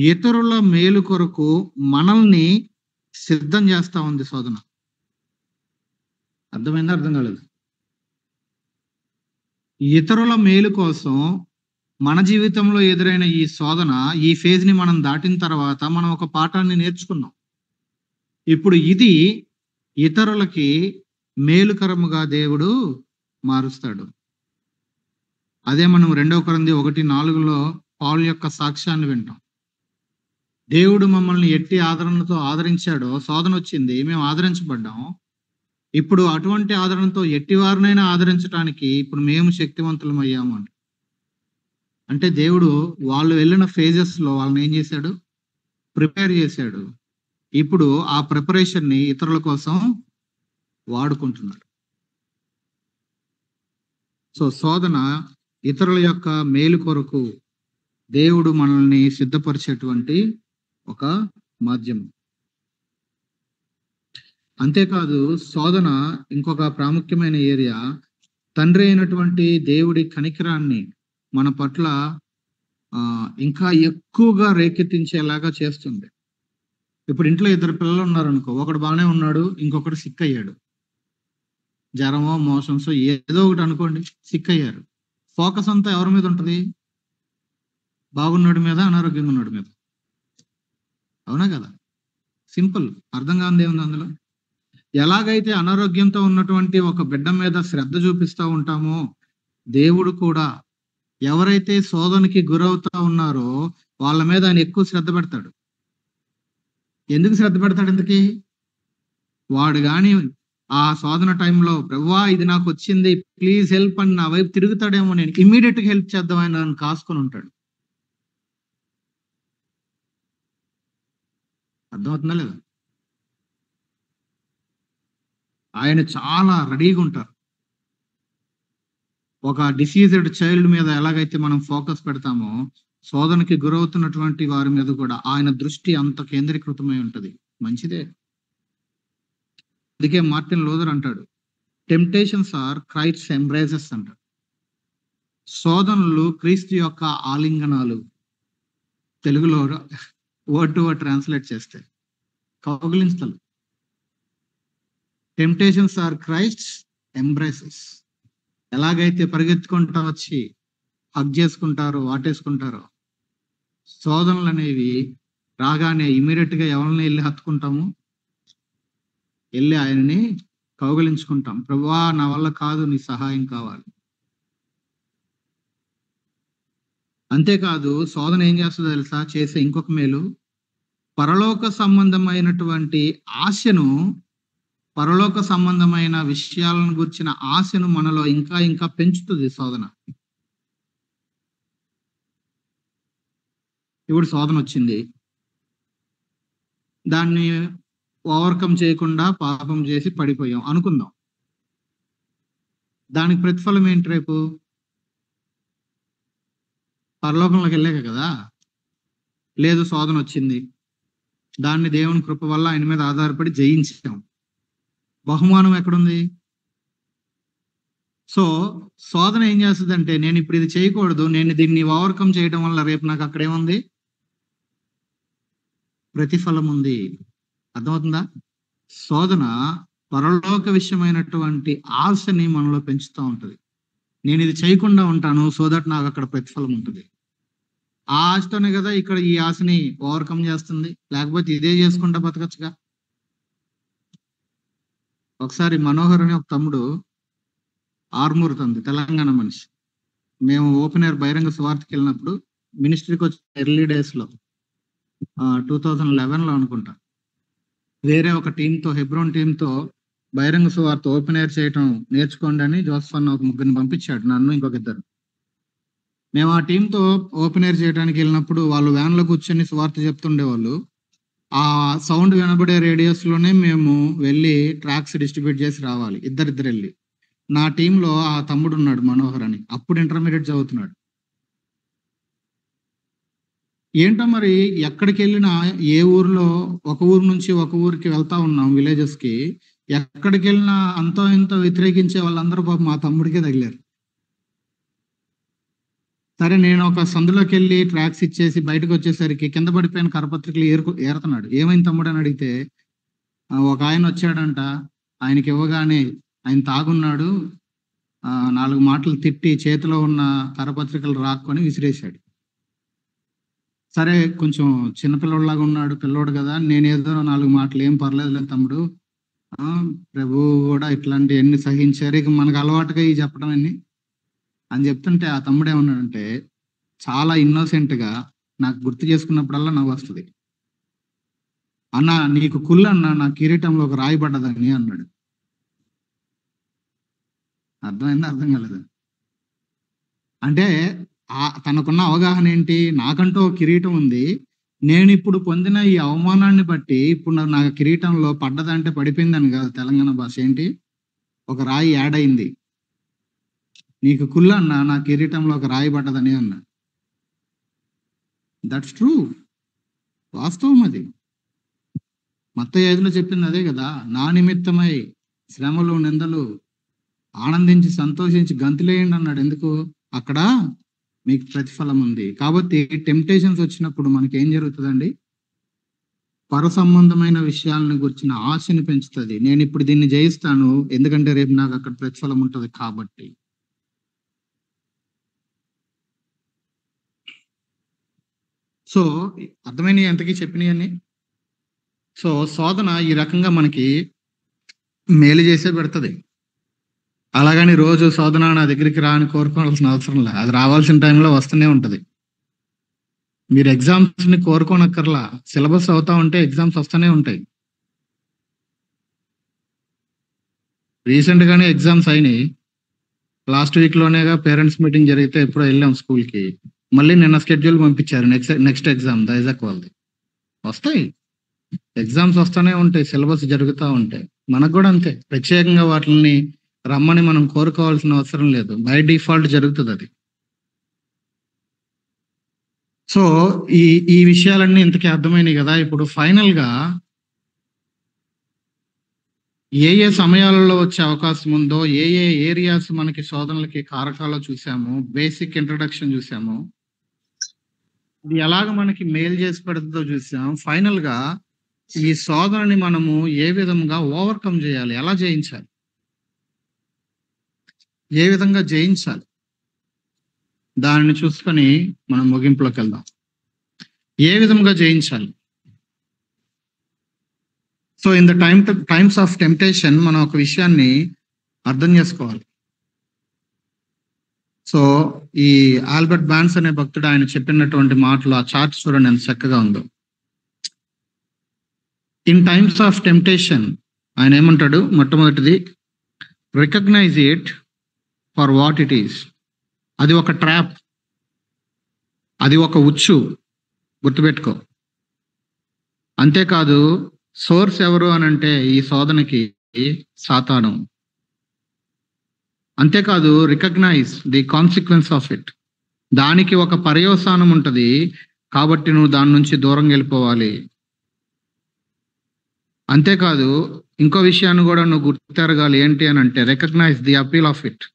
ఇతరుల మేలు కొరకు మనల్ని సిద్ధం చేస్తా ఉంది శోధన. అర్థమైందా? అర్థం కాలేదు. ఇతరుల మేలు కోసం మన జీవితంలో ఎదురైన ఈ శోధన, ఈ ఫేజ్ ని మనం దాటిన తర్వాత మనం ఒక పాఠాన్ని నేర్చుకున్నాం. ఇప్పుడు ఇది ఇతరులకి మేలుకరముగా దేవుడు మారుస్తాడు. అదే మనం 2 కొరింథీ 1:4 పౌలు యొక్క సాక్ష్యాన్ని వింటాం. దేవుడు మమ్మల్ని ఎట్టి ఆదరణతో ఆదరించాడో, శోధన వచ్చింది, మేము ఆదరించబడ్డాం. ఇప్పుడు అటువంటి ఆదరణతో ఎట్టి వారినైనా ఆదరించడానికి ఇప్పుడు మేము శక్తివంతులం అయ్యాము అని. అంటే దేవుడు వాళ్ళు వెళ్ళిన ఫేజెస్ లో వాళ్ళని ఏం చేశాడు? ప్రిపేర్ చేశాడు. ఇప్పుడు ఆ ప్రిపరేషన్ ని ఇతరుల కోసం వాడుకుంటున్నాడు. సో శోధన ఇతరుల యొక్క మేలు కొరకు దేవుడు మనల్ని సిద్ధపరిచేటువంటి ఒక మాధ్యమం. అంతేకాదు, శోధన ఇంకొక ప్రాముఖ్యమైన ఏరియా, తండ్రి అయినటువంటి దేవుడి కనికరాన్ని మన పట్ల ఇంకా ఎక్కువగా రేకెత్తించేలాగా చేస్తుంది. ఇప్పుడు ఇంట్లో 2 పిల్లలు ఉన్నారనుకో, ఒకడు బాగానే ఉన్నాడు, ఇంకొకటి సిక్ అయ్యాడు, జ్వరమో మోషన్సో ఏదో ఒకటి అనుకోండి, సిక్ అయ్యారు. ఫోకస్ అంతా ఎవరి మీద ఉంటుంది? బాగున్నాడు మీద, అనారోగ్యంగా ఉన్నాడు మీద. అవునా కదా? సింపుల్. అర్థం కానిది ఏముంది అందులో? ఎలాగైతే అనారోగ్యంతో ఉన్నటువంటి ఒక బిడ్డ మీద శ్రద్ధ చూపిస్తూ ఉంటామో, దేవుడు కూడా ఎవరైతే శోధనకి గురవుతా ఉన్నారో వాళ్ళ మీద ఆయన ఎక్కువ శ్రద్ధ పెడతాడు. ఎందుకు శ్రద్ధ పెడతాడు? ఎందుకు? వాడు గాని ఆ శోధన టైంలో ప్రభువా ఇది నాకు వచ్చింది, ప్లీజ్ హెల్ప్ అని నా వైపు తిరుగుతాడేమో, నేను ఇమ్మీడియట్ గా హెల్ప్ చేద్దామని నన్ను కాసుకొని ఉంటాడు. అర్థమవుతుందా లేదా? ఆయన చాలా రెడీగా ఉంటారు. ఒక డిసీజ్డ్ చైల్డ్ మీద ఎలాగైతే మనం ఫోకస్ పెడతామో, శోధనకి గురవుతున్నటువంటి వారి మీద కూడా ఆయన దృష్టి అంత కేంద్రీకృతమై ఉంటది. మంచిదే. అందుకే మార్టిన్ లూథర్ అంటాడు, టెంప్టేషన్స్ ఆర్ క్రైస్ట్స్ ఎంబ్రేసెస్ అంటాడు. శోధనలు క్రీస్తు యొక్క ఆలింగనాలు. తెలుగులో వర్డ్ టు వర్డ్ ట్రాన్స్లేట్ చేస్తే కౌగిలింతలు. Temptations are Christ's embraces. ఎలాగైతే పరిగెత్తుకుంటా వచ్చి హగ్ చేసుకుంటారో, వాటేసుకుంటారో, శోధనలు అనేవి రాగానే ఇమీడియట్ గా ఎవరిని వెళ్ళి హత్తుకుంటాము, వెళ్ళి ఆయన్ని కౌగిలించుకుంటాం. ప్రభువా నా వల్ల కాదు, నీ సహాయం కావాలి. అంతేకాదు శోధన ఏం చేస్తుందో తెలుసా? చేసే ఇంకొక మేలు, పరలోక సంబంధమైనటువంటి ఆశను, పరలోక సంబంధమైన విషయాలను గురించిన ఆశను మనలో ఇంకా ఇంకా పెంచుతుంది శోధన. ఇప్పుడు శోధన వచ్చింది, దాన్ని ఓవర్కమ్ చేయకుండా పాపం చేసి పడిపోయాం అనుకుందాం. దానికి ప్రతిఫలం ఏంటి? రేపు పరలోకంలోకి వెళ్ళాక కదా. లేదు, శోధన వచ్చింది, దాన్ని దేవుని కృప వల్ల ఆయన మీద ఆధారపడి జయించాం. బహుమానం ఎక్కడుంది? సో శోధన ఏం చేస్తుందంటే, నేను ఇప్పుడు ఇది చేయకూడదు, నేను దీన్ని ఓవర్కమ్ చేయడం వల్ల రేపు నాకు అక్కడేముంది? ప్రతిఫలం ఉంది. అర్థమవుతుందా? శోధన పరలోక విషయమైనటువంటి ఆశని మనలో పెంచుతూ ఉంటది. నేను ఇది చేయకుండా ఉంటాను, సో దట్ నాకు అక్కడ ప్రతిఫలం ఉంటుంది. ఆ ఆశతోనే కదా ఇక్కడ ఈ ఆశని ఓవర్కమ్ చేస్తుంది. లేకపోతే ఇదే చేసుకుంటా బతకచ్చుగా. ఒకసారి మనోహర్ అనే ఒక తమ్ముడు, ఆర్మూర్ తంది, తెలంగాణ మనిషి, మేము ఓపెన్ ఎయిర్ బహిరంగ సువార్తకి వెళ్ళినప్పుడు, మినిస్ట్రీకి వచ్చిన ఎర్లీ డేస్ లో 2011 లో అనుకుంటా, వేరే ఒక టీంతో, హెబ్రోన్ టీంతో బహిరంగ సువార్త ఓపెన్ ఎయిర్ చేయటం నేర్చుకోండి అని జోసఫ్ అన్న ఒక ముగ్గురిని పంపించాడు, నన్ను ఇంకొక ఇద్దరు. మేము ఆ టీంతో ఓపెన్ ఎయిర్ చేయడానికి వెళ్ళినప్పుడు వాళ్ళు వ్యాన్ లో కూర్చొని సువార్త చెప్తుండేవాళ్ళు. ఆ సౌండ్ వినబడే రేడియోస్ లోనే మేము వెళ్ళి ట్రాక్స్ డిస్ట్రిబ్యూట్ చేసి రావాలి, ఇద్దరిద్దరు వెళ్ళి. నా టీంలో ఆ తమ్ముడు ఉన్నాడు, మనోహర్ అని, అప్పుడు ఇంటర్మీడియట్ చదువుతున్నాడు. ఏంటో మరి ఎక్కడికి వెళ్ళినా, ఏ ఊర్లో, ఒక ఊరు నుంచి ఒక ఊరికి వెళ్తా ఉన్నాం, విలేజెస్ కి, ఎక్కడికి వెళ్ళినా అంతో ఎంతో వ్యతిరేకించే వాళ్ళందరూ పాపం మా తమ్ముడికే తగిలారు. సరే, నేను ఒక సందులోకి వెళ్ళి ట్రాక్స్ ఇచ్చేసి బయటకు వచ్చేసరికి కింద పడిపోయిన కరపత్రికలు ఏరుతున్నాడు. ఏమైంది తమ్ముడు అని అడిగితే, ఒక ఆయన వచ్చాడంట, ఆయనకి ఇవ్వగానే ఆయన తాగున్నాడు, 4 మాటలు తిట్టి చేతిలో ఉన్న కరపత్రికలు రాక్కొని విసిరేశాడు. సరే, కొంచెం చిన్నపిల్లలాగా ఉన్నాడు, పిల్లోడు కదా, నేనేదో 4 మాటలు, ఏం పర్లేదు తమ్ముడు, ప్రభు కూడా ఇట్లాంటి ఎన్ని సహించారు, ఇక మనకు అలవాటుగా ఈ చెప్పడం అన్ని అని చెప్తుంటే, ఆ తమ్ముడు ఏమన్నాడంటే, చాలా ఇన్నోసెంట్ గా, నాకు గుర్తు చేసుకున్నప్పుడల్లా నవ్వు వస్తుంది, అన్న నీకు కుళ్ళు అన్న, నా కిరీటంలో ఒక రాయి పడ్డదని అన్నాడు. అర్థమైందా? అర్థం కాలేదు. అంటే తనకున్న అవగాహన ఏంటి? నాకంటూ ఒక కిరీటం ఉంది, నేను ఇప్పుడు పొందిన ఈ అవమానాన్ని బట్టి ఇప్పుడు నా కిరీటంలో పడ్డదంటే పడిపోయిందని కాదు, తెలంగాణ భాష ఏంటి, ఒక రాయి యాడ్ అయింది. నీకు కుళ్ళు అన్న, నా కిరీటంలో ఒక రాయి పడ్డదని అన్నా. దట్స్ ట్రూ, వాస్తవం అది. మత్తయి 5లో చెప్పింది అదే కదా, నా నిమిత్తమై శ్రమలు, నిందలు, ఆనందించి సంతోషించి గంతులేయండి అన్నాడు. ఎందుకు? అక్కడ మీకు ప్రతిఫలం ఉంది. కాబట్టి టెంప్టేషన్స్ వచ్చినప్పుడు మనకి ఏం జరుగుతుందండి? పర సంబంధమైన విషయాలను గురించిన ఆశని పెంచుతుంది. నేను ఇప్పుడు దీన్ని జయిస్తాను, ఎందుకంటే రేపు నాకు అక్కడ ప్రతిఫలం ఉంటుంది కాబట్టి. సో అర్థమైనవి ఎంతకీ చెప్పినవన్నీ. సో శోధన ఈ రకంగా మనకి మేలు చేసే పెడుతుంది. అలాగని రోజు శోధన నా దగ్గరికి రా అని కోరుకోవాల్సిన అవసరం లేదు. అది రావాల్సిన టైంలో వస్తూనే ఉంటుంది. మీరు ఎగ్జామ్స్ ని కోరుకోనక్కర్లా, సిలబస్ అవుతా ఉంటే ఎగ్జామ్స్ వస్తూనే ఉంటాయి. రీసెంట్ గానే ఎగ్జామ్స్ అయినాయి. లాస్ట్ వీక్ లోనేగా పేరెంట్స్ మీటింగ్ జరిగితే ఎప్పుడో వెళ్ళాం స్కూల్ కి. మళ్ళీ నిన్న స్కెడ్యూల్ పంపించారు నెక్స్ట్ ఎగ్జామ్ దైజాక్ వాళ్ళది. వస్తాయి ఎగ్జామ్స్, వస్తూనే ఉంటాయి, సిలబస్ జరుగుతూ ఉంటాయి. మనకు కూడా అంతే, ప్రత్యేకంగా వాటిని రమ్మని మనం కోరుకోవాల్సిన అవసరం లేదు, బై డిఫాల్ట్ జరుగుతుంది అది. సో ఈ విషయాలన్నీ ఇంతకీ అర్థమైనాయి కదా. ఇప్పుడు ఫైనల్ గా ఏ సమయాలలో వచ్చే అవకాశం ఉందో, ఏ ఏరియాస్ మనకి శోధనలకి కారకాలు చూసాము, బేసిక్ ఇంట్రడక్షన్ చూసాము, ఇది ఎలాగ మనకి మేలు చేసి పెడుతుందో చూసాం. ఫైనల్ గా ఈ శోధనని మనము ఏ విధంగా ఓవర్కమ్ చేయాలి, ఎలా జయించాలి, ఏ విధంగా జయించాలి, దానిని చూసుకొని మనం ముగింపులోకి వెళ్దాం. ఏ విధంగా జయించాలి. So in the times of temptation మనం ఒక విషయాన్ని అర్థం చేసుకోవాలి. సో ఈ ఆల్బర్ట్ బాన్స్ అనే భక్తుడు ఆయన చెప్పినటువంటి మాటలు, ఆ చార్ట్ చూడండి ఎంత చక్కగా ఉందో. ఇన్ టైమ్స్ ఆఫ్ టెంప్టేషన్ ఆయన ఏమంటాడు, మొట్టమొదటిది recognise it for what it is. అది ఒక ట్రాప్, అది ఒక ఉచ్చు, గుర్తుపెట్టుకో. అంతేకాదు సోర్స్ ఎవరు అని అంటే ఈ శోధనకి సాతాను. అంతేకాదు recognise the consequence of it, దానికి ఒక పర్యవసానం ఉంటుంది, కాబట్టి నువ్వు దాని నుంచి దూరం వెళ్ళిపోవాలి. అంతేకాదు ఇంకో విషయాన్ని కూడా నువ్వు గుర్తెరగాలి, ఏంటి అని అంటే recognise the appeal of it.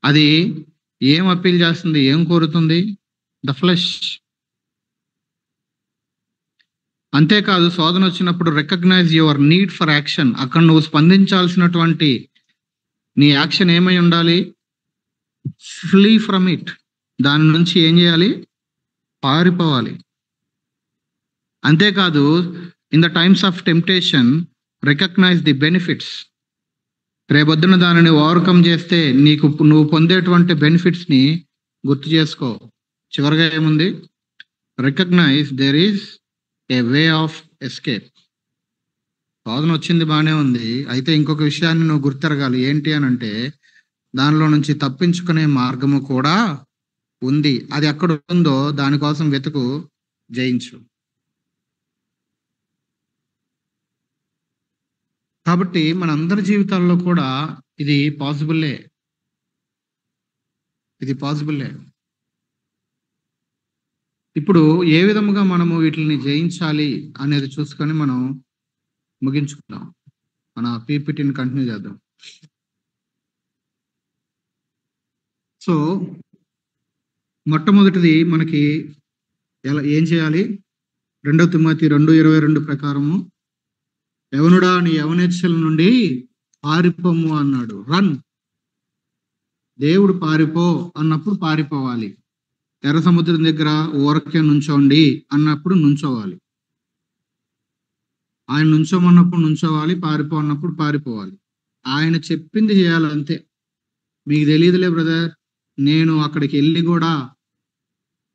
అది ఏం అపీల్ చేస్తుంది, ఏం కోరుతుంది? The flesh. అంతేకాదు శోధన వచ్చినప్పుడు recognise your need for action. అక్కడ నువ్వు స్పందించాల్సినటువంటి నీ యాక్షన్ ఏమై ఉండాలి? Flee from it. దాని నుంచి ఏం చేయాలి? పారిపోవాలి. అంతేకాదు in the times of temptation recognise the benefits. రేపొద్దున దానిని ఓవర్కమ్ చేస్తే నువ్వు పొందేటువంటి బెనిఫిట్స్ ని గుర్తు చేసుకో. చివరిగా ఏముంది? Recognise there is a way of escape. శోధన వచ్చింది, బాగానే ఉంది, అయితే ఇంకొక విషయాన్ని నువ్వు గుర్తెరగాలి, ఏంటి అని అంటే దానిలో నుంచి తప్పించుకునే మార్గము కూడా ఉంది. అది ఎక్కడ ఉందో దానికోసం వెతుకు, జయించు. కాబట్టి మనందరి జీవితాల్లో కూడా ఇది పాసిబుల్లే. ఇప్పుడు ఏ విధముగా మనము వీటిని జయించాలి అనేది చూసుకొని మనం ముగించుకుందాం. మన పీపీటీని కంటిన్యూ చేద్దాం. సో మొట్టమొదటిది మనకి ఏం చేయాలి? 2 తిమోతి 2:22 ప్రకారము యవనుడా నీ యవనేచ్ఛల నుండి పారిపోము అన్నాడు. రన్. దేవుడు పారిపో అన్నప్పుడు పారిపోవాలి. ఎర్ర సముద్రం దగ్గర ఊరకే నుంచోండి అన్నప్పుడు నుంచోవాలి. ఆయన నుంచోమన్నప్పుడు నుంచోవాలి, పారిపో అన్నప్పుడు పారిపోవాలి. ఆయన చెప్పింది చేయాలి, అంతే. మీకు తెలియదులే బ్రదర్, నేను అక్కడికి వెళ్ళి కూడా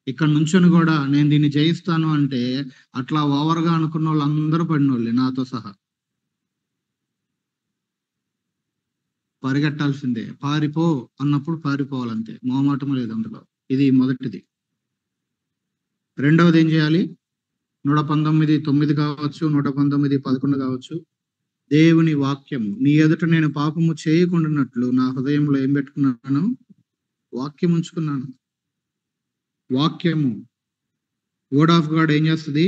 ఇక్కడ నుంచొని కూడా నేను దీన్ని జయిస్తాను అంటే అట్లా ఓవర్గా అనుకున్న వాళ్ళందరూ పడినోళ్ళే, నాతో సహా. పరిగెట్టాల్సిందే. పారిపో అన్నప్పుడు పారిపోవాలంతే, మొహమాటం లేదు అందులో. ఇది మొదటిది. రెండవది ఏం చేయాలి? 119:9 కావచ్చు, 119:11 కావచ్చు. దేవుని వాక్యము నీ ఎదుట నేను పాపము చేయకుండానట్లు నా హృదయంలో ఏం పెట్టుకున్నాను? వాక్యం ఉంచుకున్నాను. వాక్యము, వర్డ్ ఆఫ్ గాడ్ ఏం చేస్తుంది?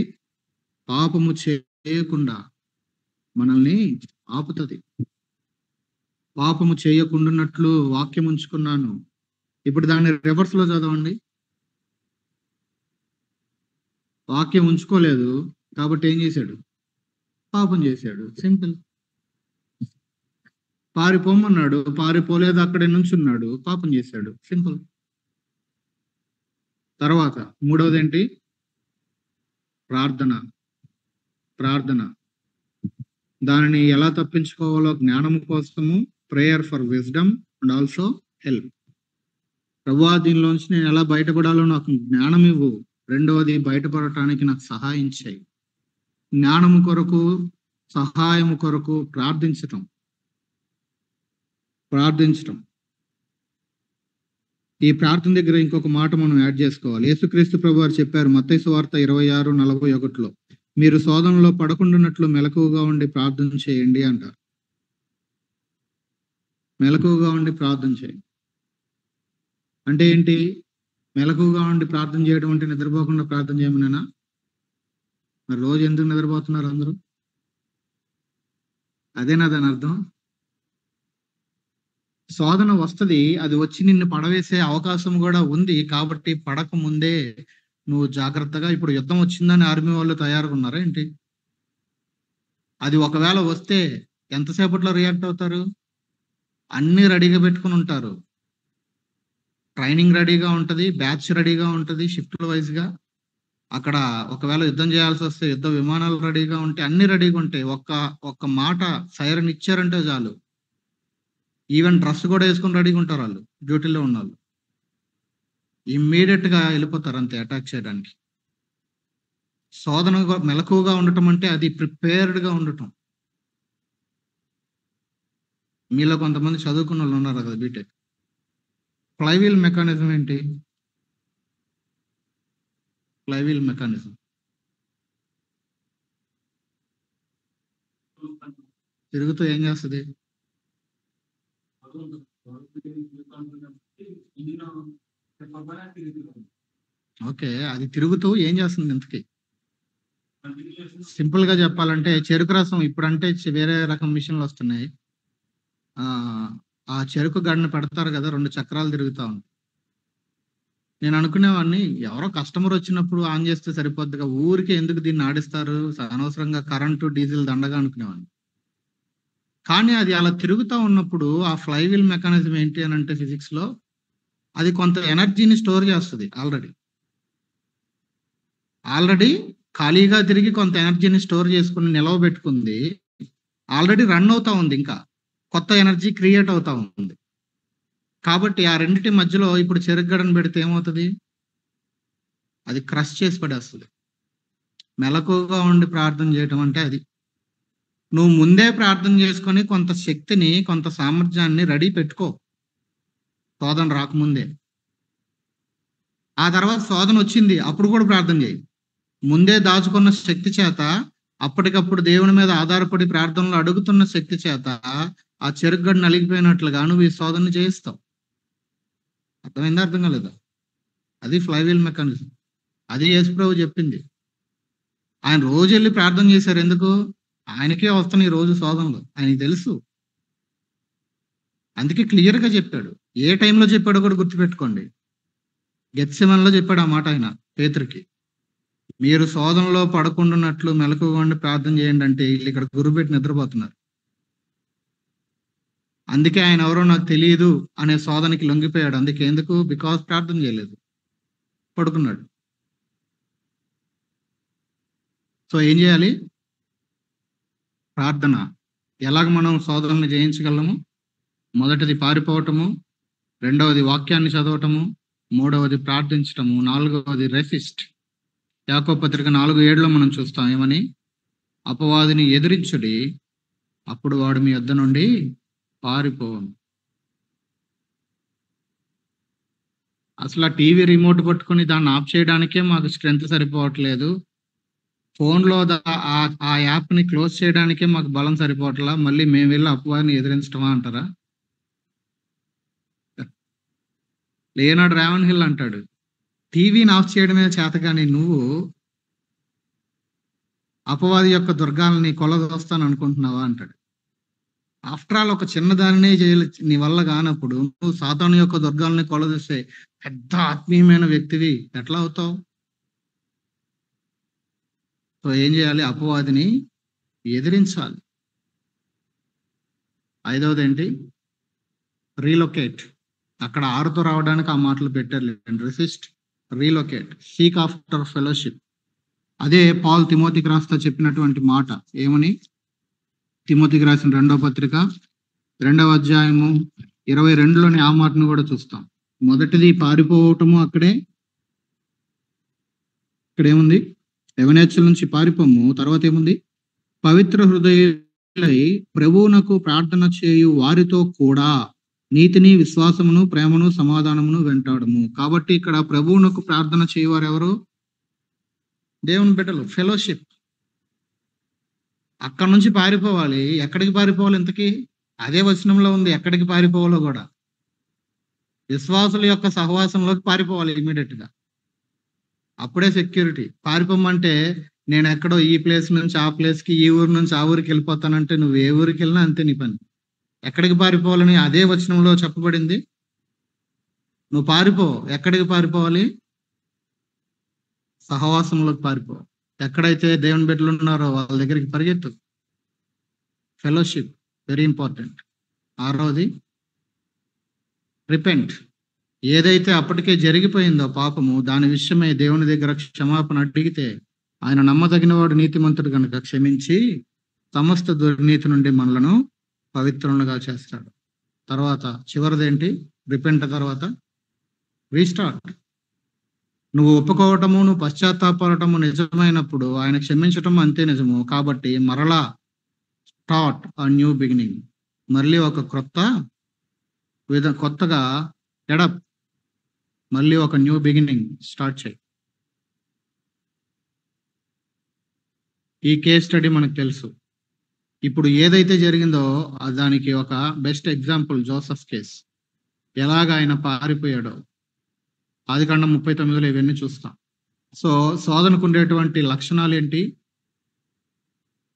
పాపము చేయకుండా మనల్ని ఆపుతుంది. పాపము చేయకుండానట్లు వాక్యం ఉంచుకున్నాను. ఇప్పుడు దాన్ని రివర్స్ లో చదవండి. వాక్యం ఉంచుకోలేదు కాబట్టి ఏం చేశాడు? పాపం చేశాడు. సింపుల్. పారిపోమన్నాడు, పారిపోలేదు, అక్కడే నుంచున్నాడు, పాపం చేశాడు. సింపుల్. తర్వాత మూడవది ఏంటి? ప్రార్థన ప్రార్థన దానిని ఎలా తప్పించుకోవాలో జ్ఞానం కోసము prayer for wisdom and also help. ప్రభువా, దీనిలోంచి నేను ఎలా బయటపడాలో నాకు జ్ఞానం ఇవ్వు. రెండవది, బయటపడటానికి నాకు సహాయం చేయి. జ్ఞానము కొరకు, సహాయము కొరకు ప్రార్థించటం. ఈ ప్రార్థన దగ్గర ఇంకొక మాట మనం యాడ్ చేసుకోవాలి. యేసుక్రీస్తు ప్రభు వారు చెప్పారు మత్తయి సువార్త 26:41, మీరు శోధనలో పడకుండానట్లు మెలకువగా ఉండి ప్రార్థన చేయండి అంటారు. మెలకువగా ఉండి ప్రార్థన చేయండి అంటే ఏంటి? మెలకువగా ఉండి ప్రార్థన చేయడం అంటే నిద్రపోకుండా ప్రార్థన చేయమనేనా? మరి రోజు ఎందుకు నిద్రపోతున్నారు అందరూ? అదేనా దాని అర్థం? శోధన వస్తుంది, అది వచ్చి నిన్ను పడవేసే అవకాశం కూడా ఉంది. కాబట్టి పడక ముందే నువ్వు జాగ్రత్తగా, ఇప్పుడు యుద్ధం వచ్చిందని ఆర్మీ వాళ్ళు తయారుగా ఉన్నారా ఏంటి? అది ఒకవేళ వస్తే ఎంతసేపట్లో రియాక్ట్ అవుతారు? అన్ని రెడీగా పెట్టుకుని ఉంటారు. ట్రైనింగ్ రెడీగా ఉంటుంది, బ్యాచ్ రెడీగా ఉంటుంది, షిఫ్ట్ల వైజ్ గా. అక్కడ ఒకవేళ యుద్ధం చేయాల్సి వస్తే యుద్ధ విమానాలు రెడీగా ఉంటాయి, అన్ని రెడీగా ఉంటాయి. ఒక్క మాట సైరన్ ఇచ్చారంటే చాలు, ఈవెన్ డ్రెస్ కూడా వేసుకుని రెడీగా ఉంటారు వాళ్ళు. డ్యూటీలో ఉన్న వాళ్ళు ఇమ్మీడియట్ గా వెళ్ళిపోతారు అంతే, అటాక్ చేయడానికి. శోధన మెలకువగా ఉండటం అంటే అది ప్రిపేర్డ్ గా ఉండటం. మీలో కొంతమంది చదువుకున్న వాళ్ళు ఉన్నారు కదా బీటెక్. ఫ్లైవీల్ మెకానిజం ఏంటి? ఫ్లైవీల్ మెకానిజం తిరుగుతూ ఏం చేస్తుంది? ఓకే, అది తిరుగుతూ ఏం చేస్తుంది ఇంతకీ? సింపుల్ గా చెప్పాలంటే చెరుకు రసం, ఇప్పుడంటే వేరే రకం మిషన్లు వస్తున్నాయి. ఆ చెరుకు గడిని పెడతారు కదా, 2 చక్రాలు తిరుగుతా ఉంటాయి. నేను అనుకునేవాడిని, ఎవరో కస్టమర్ వచ్చినప్పుడు ఆన్ చేస్తే సరిపోద్దిగా, ఊరికే ఎందుకు దీన్ని ఆడిస్తారు, అనవసరంగా కరెంటు డీజిల్ దండగా అనుకునేవాడిని. కానీ అది అలా తిరుగుతూ ఉన్నప్పుడు ఆ ఫ్లైవీల్ మెకానిజం ఏంటి అని అంటే, ఫిజిక్స్ లో అది కొంత ఎనర్జీని స్టోర్ చేస్తుంది. ఆల్రెడీ ఖాళీగా తిరిగి కొంత ఎనర్జీని స్టోర్ చేసుకుని నిలవ పెట్టుకుంది. ఆల్రెడీ రన్ అవుతా ఉంది, ఇంకా కొత్త ఎనర్జీ క్రియేట్ అవుతా ఉంది. కాబట్టి ఆ రెండింటి మధ్యలో ఇప్పుడు చెరుగడను పెడితే ఏమవుతుంది? అది క్రష్ చేసి పడేస్తుంది. మెలకువగా ఉండి ప్రార్థన చేయటం అంటే అది. నువ్వు ముందే ప్రార్థన చేసుకొని కొంత శక్తిని, కొంత సామర్థ్యాన్ని రెడీ పెట్టుకో, శోధన రాకముందే. ఆ తర్వాత శోధన వచ్చింది, అప్పుడు కూడా ప్రార్థన చేయి. ముందే దాచుకున్న శక్తి చేత, అప్పటికప్పుడు దేవుని మీద ఆధారపడి ప్రార్థనలో అడుగుతున్న శక్తి చేత ఆ చెరుగడ్డ నలిగిపోయినట్లుగా నువ్వు ఈ శోధన చేయిస్తావు. అర్థమైందా? అర్థం కాలేదా? అది ఫ్లైవీల్ మెకానిజం. అది యేసుప్రభు చెప్పింది. ఆయన రోజు వెళ్ళి ప్రార్థన చేశారు. ఎందుకు? ఆయనకే వస్తున్నాయి రోజు శోధనలు, ఆయనకి తెలుసు. అందుకే క్లియర్ గా చెప్పాడు. ఏ టైంలో చెప్పాడో కూడా గుర్తుపెట్టుకోండి. గెత్సెమనెలో చెప్పాడు ఆ మాట ఆయన పేతురుకి. మీరు శోధనలో పడకుండాన్నట్లు మెలకువగా ఉండి ప్రార్థన చేయండి అంటే, వీళ్ళు ఇక్కడ గురుపెట్టి నిద్రపోతున్నారు. అందుకే ఆయన ఎవరో నాకు తెలియదు అనే శోధనకి లొంగిపోయాడు. అందుకే ఎందుకు? బికాస్ ప్రార్థన చేయలేదు, పడుకున్నాడు. సో ఏం చేయాలి? ప్రార్థన. ఎలాగ మనం శోధనలు జయించగలము? మొదటిది పారిపోవటము, రెండవది వాక్యాన్ని చదవటము, మూడవది ప్రార్థించటము, నాలుగవది రెసిస్ట్. యాకోబు పత్రిక 4:7 మనం చూస్తాం ఏమని? అపవాదిని ఎదిరించుడి, అప్పుడు వాడు మీ యొద్ద నుండి పారిపోవను. అసలు ఆ టీవీ రిమోట్ పట్టుకుని దాన్ని ఆఫ్ చేయడానికే మాకు స్ట్రెంత్ సరిపోవట్లేదు. ఫోన్లో ఆ యాప్ని క్లోజ్ చేయడానికే మాకు బలం సరిపోవట్లా, మళ్ళీ మేము వెళ్ళి అపవాదిని ఎదిరించటమా అంటారా? లేనాడు రావణ్ హిల్ అంటాడు, టీవీని ఆఫ్ చేయడమే చేత కానీ నువ్వు అపవాది యొక్క దుర్గాల్ని కొలదొస్తాను అనుకుంటున్నావా అంటాడు. ఆఫ్టర్ ఆల్ ఒక చిన్న దానినే నీ వల్ల కానప్పుడు నువ్వు సాతాను యొక్క దుర్గాల్ని కొలదొస్తే పెద్ద ఆత్మీయమైన వ్యక్తివి ఎట్లా అవుతావు? సో ఏం చేయాలి? అపవాదిని ఎదిరించాలి. ఐదవది ఏంటి? రీలొకేట్. అక్కడ 6తో రావడానికి ఆ మాటలు పెట్టారు. Resist, relocate, seek after fellowship. అదే పౌలు తిమోతికి రాస్తా చెప్పినటువంటి మాట ఏమని? తిమోతికి రాసిన 2వ పత్రిక 2వ అధ్యాయము 22లోని ఆ మాటను కూడా చూస్తాం. మొదటిది పారిపోవటము, అక్కడే ఇక్కడ ఏముంది? యవనేచ్ఛల నుంచి పారిపోము. తర్వాత ఏముంది? పవిత్ర హృదయులై ప్రభువునకు ప్రార్థన చేయు వారితో కూడా నీతిని, విశ్వాసమును, ప్రేమను, సమాధానమును వెంటాడము. కాబట్టి ఇక్కడ ప్రభువునకు ప్రార్థన చేయవారు ఎవరు? దేవుని బిడ్డలు, ఫెలోషిప్. అక్కడ నుంచి పారిపోవాలి. ఎక్కడికి పారిపోవాలి ఇంతకీ? అదే వచనంలో ఉంది ఎక్కడికి పారిపోవాలో కూడా. విశ్వాసుల యొక్క సహవాసంలోకి పారిపోవాలి ఇమీడియట్ గా. అప్పుడే సెక్యూరిటీ. పారిపోమంటే నేను ఎక్కడో ఈ ప్లేస్ నుంచి ఆ ప్లేస్ కి, ఈ ఊరు నుంచి ఆ ఊరికి వెళ్ళిపోతానంటే నువ్వు ఏ ఊరికి వెళ్ళినా అంతే నీ పని. ఎక్కడికి పారిపోవాలని అదే వచనంలో చెప్పబడింది. నువ్వు పారిపో. ఎక్కడికి పారిపోవాలి? సహవాసంలోకి పారిపో. ఎక్కడైతే దేవుని బిడ్డలు ఉన్నారో వాళ్ళ దగ్గరికి పరిగెత్తు. Fellowship very important. 6వది రిపెంట్. ఏదైతే అప్పటికే జరిగిపోయిందో పాపము, దాని విషయమై దేవుని దగ్గర క్షమాపణ అడిగితే ఆయన నమ్మదగిన వాడు, నీతిమంతుడు కనుక క్షమించి సమస్త దుర్నీతి నుండి మనలను పవిత్రులుగా చేస్తాడు. తర్వాత చివరిదేంటి? రిపెంట్ తర్వాత రీస్టార్ట్. నువ్వు ఒప్పుకోవటము, నువ్వు పశ్చాత్తాపడటము నిజమైనప్పుడు ఆయన క్షమించటం అంతే నిజము. కాబట్టి మరలా స్టార్ట్ ఆ న్యూ బిగినింగ్. మళ్ళీ ఒక కొత్తగా ఎడప్, మళ్ళీ ఒక న్యూ బిగినింగ్ స్టార్ట్ చేయి. ఈ కేస్ స్టడీ మనకు తెలుసు. ఇప్పుడు ఏదైతే జరిగిందో దానికి ఒక బెస్ట్ ఎగ్జాంపుల్ జోసెఫ్ కేస్. ఎలాగ ఆయన పారిపోయాడో ఆదికాండం 39లో ఇవన్నీ చూస్తాం. సో శోధనకు ఉండేటువంటి లక్షణాలు ఏంటి?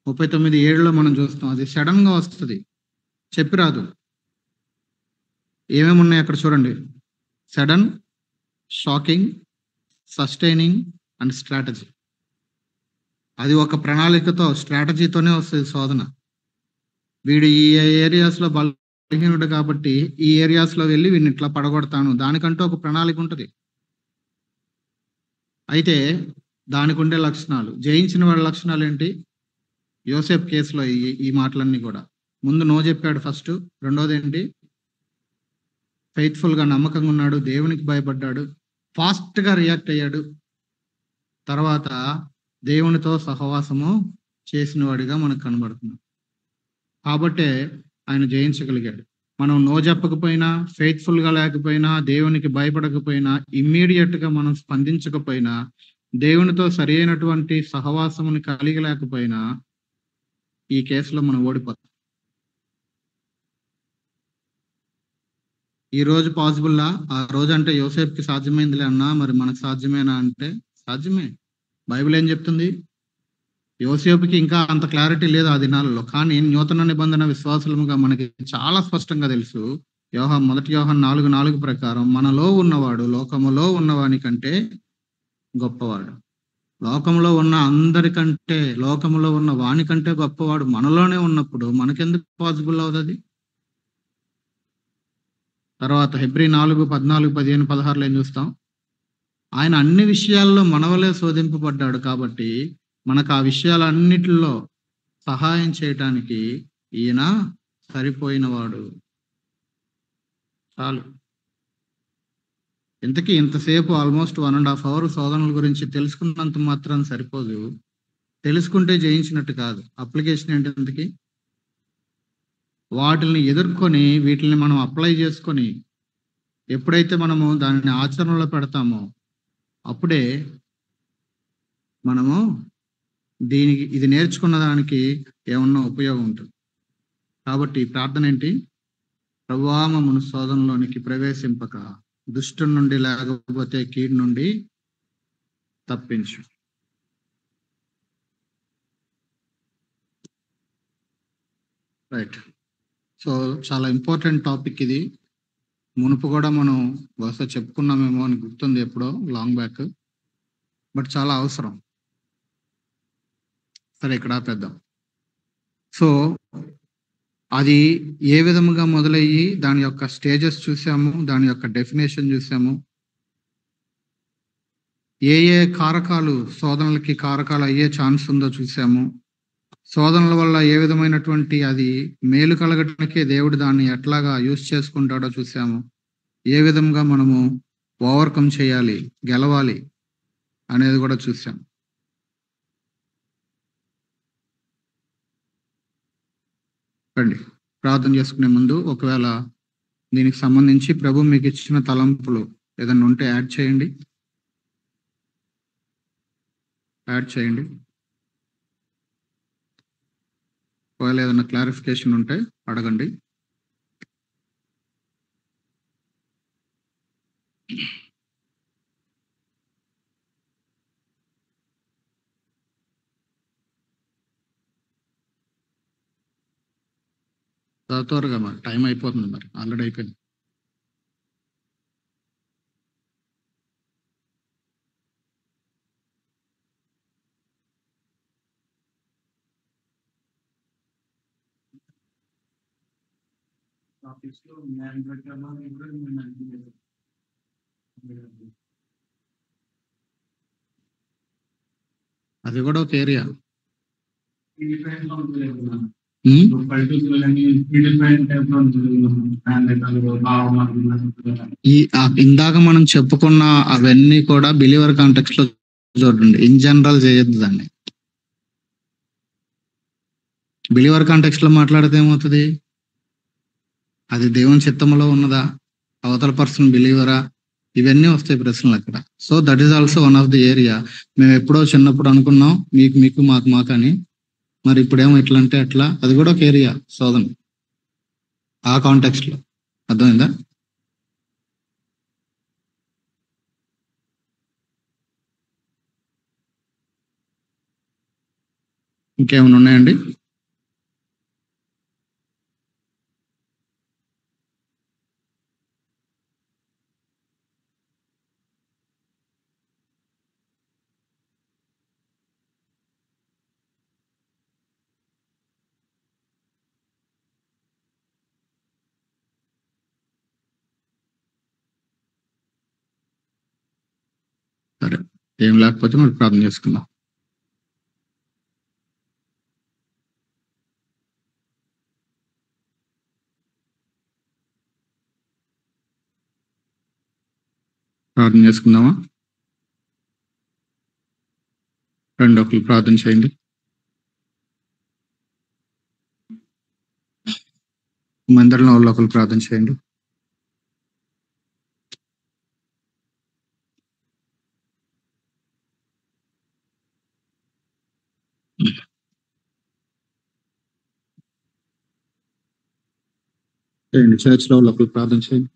39:7లో మనం చూస్తాం. అది సడన్ గా వస్తుంది, చెప్పిరాదు. ఏమేమి ఉన్నాయి అక్కడ చూడండి. Sudden, shocking, sustaining and strategy. అది ఒక ప్రణాళికతో, స్ట్రాటజీతోనే వస్తుంది శోధన. వీడు ఈ ఏరియాస్ లో బలహీనుడు కాబట్టి ఈ ఏరియాస్ లో వెళ్ళి వీడిని ఇట్లా పడగొడతాను, దానికంటూ ఒక ప్రణాళిక ఉంటుంది. అయితే దానికి ఉండే లక్షణాలు, జయించిన వాళ్ళ లక్షణాలు ఏంటి? యోసేపు కేసులో ఈ మాటలన్నీ కూడా. ముందు నో చెప్పాడు ఫస్ట్. రెండోది ఏంటి? ఫెయిత్ఫుల్ గా, నమ్మకంగా ఉన్నాడు, దేవునికి భయపడ్డాడు, ఫాస్ట్ గా రియాక్ట్ అయ్యాడు. తర్వాత దేవునితో సహవాసము చేసిన వాడిగా మనకు కనబడుతున్నాడు. కాబట్టే ఆయన జయించగలిగాడు. మనం నో చెప్పకపోయినా, ఫెయిత్ఫుల్ గా లేకపోయినా, దేవునికి భయపడకపోయినా, ఇమ్మీడియట్ గా మనం స్పందించకపోయినా, దేవునితో సరి అయినటువంటి సహవాసముని కలిగి లేకపోయినా ఈ కేసులో మనం ఓడిపోతాం. ఈ రోజు పాసిబుల్లా? ఆ రోజు అంటే యోసేపుకి సాధ్యమైందిలే అన్నా, మరి మనకు సాధ్యమేనా అంటే సాధ్యమే. బైబిల్ ఏం చెప్తుంది? యోసేపుకి ఇంకా అంత క్లారిటీ లేదు ఆ దినాలలో, కానీ నూతన నిబంధన విశ్వాసులుగా మనకి చాలా స్పష్టంగా తెలుసు. మొదటి యోహాను 4:4 ప్రకారం మనలో ఉన్నవాడు లోకములో ఉన్నవాని కంటే గొప్పవాడు. లోకంలో ఉన్న అందరికంటే, లోకంలో ఉన్న వాని కంటే గొప్పవాడు మనలోనే ఉన్నప్పుడు మనకెందుకు పాసిబుల్ అవుతుంది? తర్వాత హెబ్రీ 4:14, 15, 16 ఏం చూస్తాం? ఆయన అన్ని విషయాల్లో మనవలే శోధింపబడ్డాడు కాబట్టి మనకు ఆ విషయాలన్నిటిలో సహాయం చేయటానికి ఈయన సరిపోయినవాడు. చాలు. ఇంతకీ ఇంతసేపు ఆల్మోస్ట్ 1.5 hours శోధనల గురించి తెలుసుకున్నంత మాత్రం సరిపోదు. తెలుసుకుంటే జయించినట్టు కాదు. అప్లికేషన్ ఏంటి? ఇంతకీ వాటిని ఎదుర్కొని వీటిని మనం అప్లై చేసుకొని ఎప్పుడైతే మనము దానిని ఆచరణలో పెడతామో అప్పుడే మనము ఇది నేర్చుకున్న దానికి ఏమన్నా ఉపయోగం ఉంటుంది. కాబట్టి ప్రార్థన ఏంటి? ప్రభువా మమ్మను శోధనలోనికి ప్రవేశింపక దుష్టుని నుండి, లేకపోతే కీడు నుండి తప్పించు. రైట్. సో చాలా ఇంపార్టెంట్ టాపిక్ ఇది. మునుపు కూడా మనం బహుశా చెప్పుకున్నామేమో అని గుర్తుంది, ఎప్పుడో లాంగ్ బ్యాక్. బట్ చాలా అవసరం. సరే, ఇక్కడ ఆపేద్దాం. సో అది ఏ విధముగా మొదలయ్యి దాని యొక్క స్టేజెస్ చూసాము, దాని యొక్క డెఫినేషన్ చూసాము. ఏ ఏ కారకాలు శోధనలకి కారకాలు అయ్యే ఛాన్స్ ఉందో చూసాము. శోధనల వల్ల ఏ విధమైనటువంటి అది మేలు కలగటానికే దేవుడు దాన్ని ఎట్లాగా యూస్ చేసుకుంటాడో చూసాము. ఏ విధంగా మనము ఓవర్కమ్ చేయాలి, గెలవాలి అనేది కూడా చూసాం. రండి ప్రార్థన చేసుకునే ముందు ఒకవేళ దీనికి సంబంధించి ప్రభు మీకు ఇచ్చిన తలంపులు ఏదైనా ఉంటే యాడ్ చేయండి. ఒకవేళ ఏదైనా క్లారిఫికేషన్ ఉంటే అడగండి. త్వరగా మరి టైం అయిపోతుంది, మరి ఆల్రెడీ అయిపోయింది. అది కూడా ఒక ఏరియా. ఇందాక మనం చెప్పుకున్న అవన్నీ కూడా బిలీవర్ కాంటెక్స్ట్ లో చూడండి. ఇన్ జనరల్ చేయొద్దు దాన్ని. బిలీవర్ కాంటెక్స్ట్ లో మాట్లాడితే ఏమవుతుంది? అది దేవుని చిత్తంలో ఉన్నదా, అవతల పర్సన్ బిలీవరా, ఇవన్నీ వస్తాయి ప్రశ్నలు అక్కడ. So that is also one of the area. మేము ఎప్పుడో చిన్నప్పుడు అనుకున్నాం మీకు మాకు అని, మరి ఇప్పుడేమో ఇట్లా అంటే అట్లా. అది కూడా ఒక ఏరియా శోధన ఆ కాంటెక్స్ట్ లో. అర్థమైందా? ఇంకేమైనా ఉన్నాయండి? సరే, ఏం లేకపోతే మరి ప్రార్థన చేసుకుందాం. ప్రార్థన చేసుకుందామా? రెండు ఒకరు ప్రార్థన చేయండి. మందిరంలో వాళ్ళు ఒకరు ప్రార్థన చేయండి. చర్చ్ లో వాళ్ళు ఒకరు ప్రార్థన చేయండి.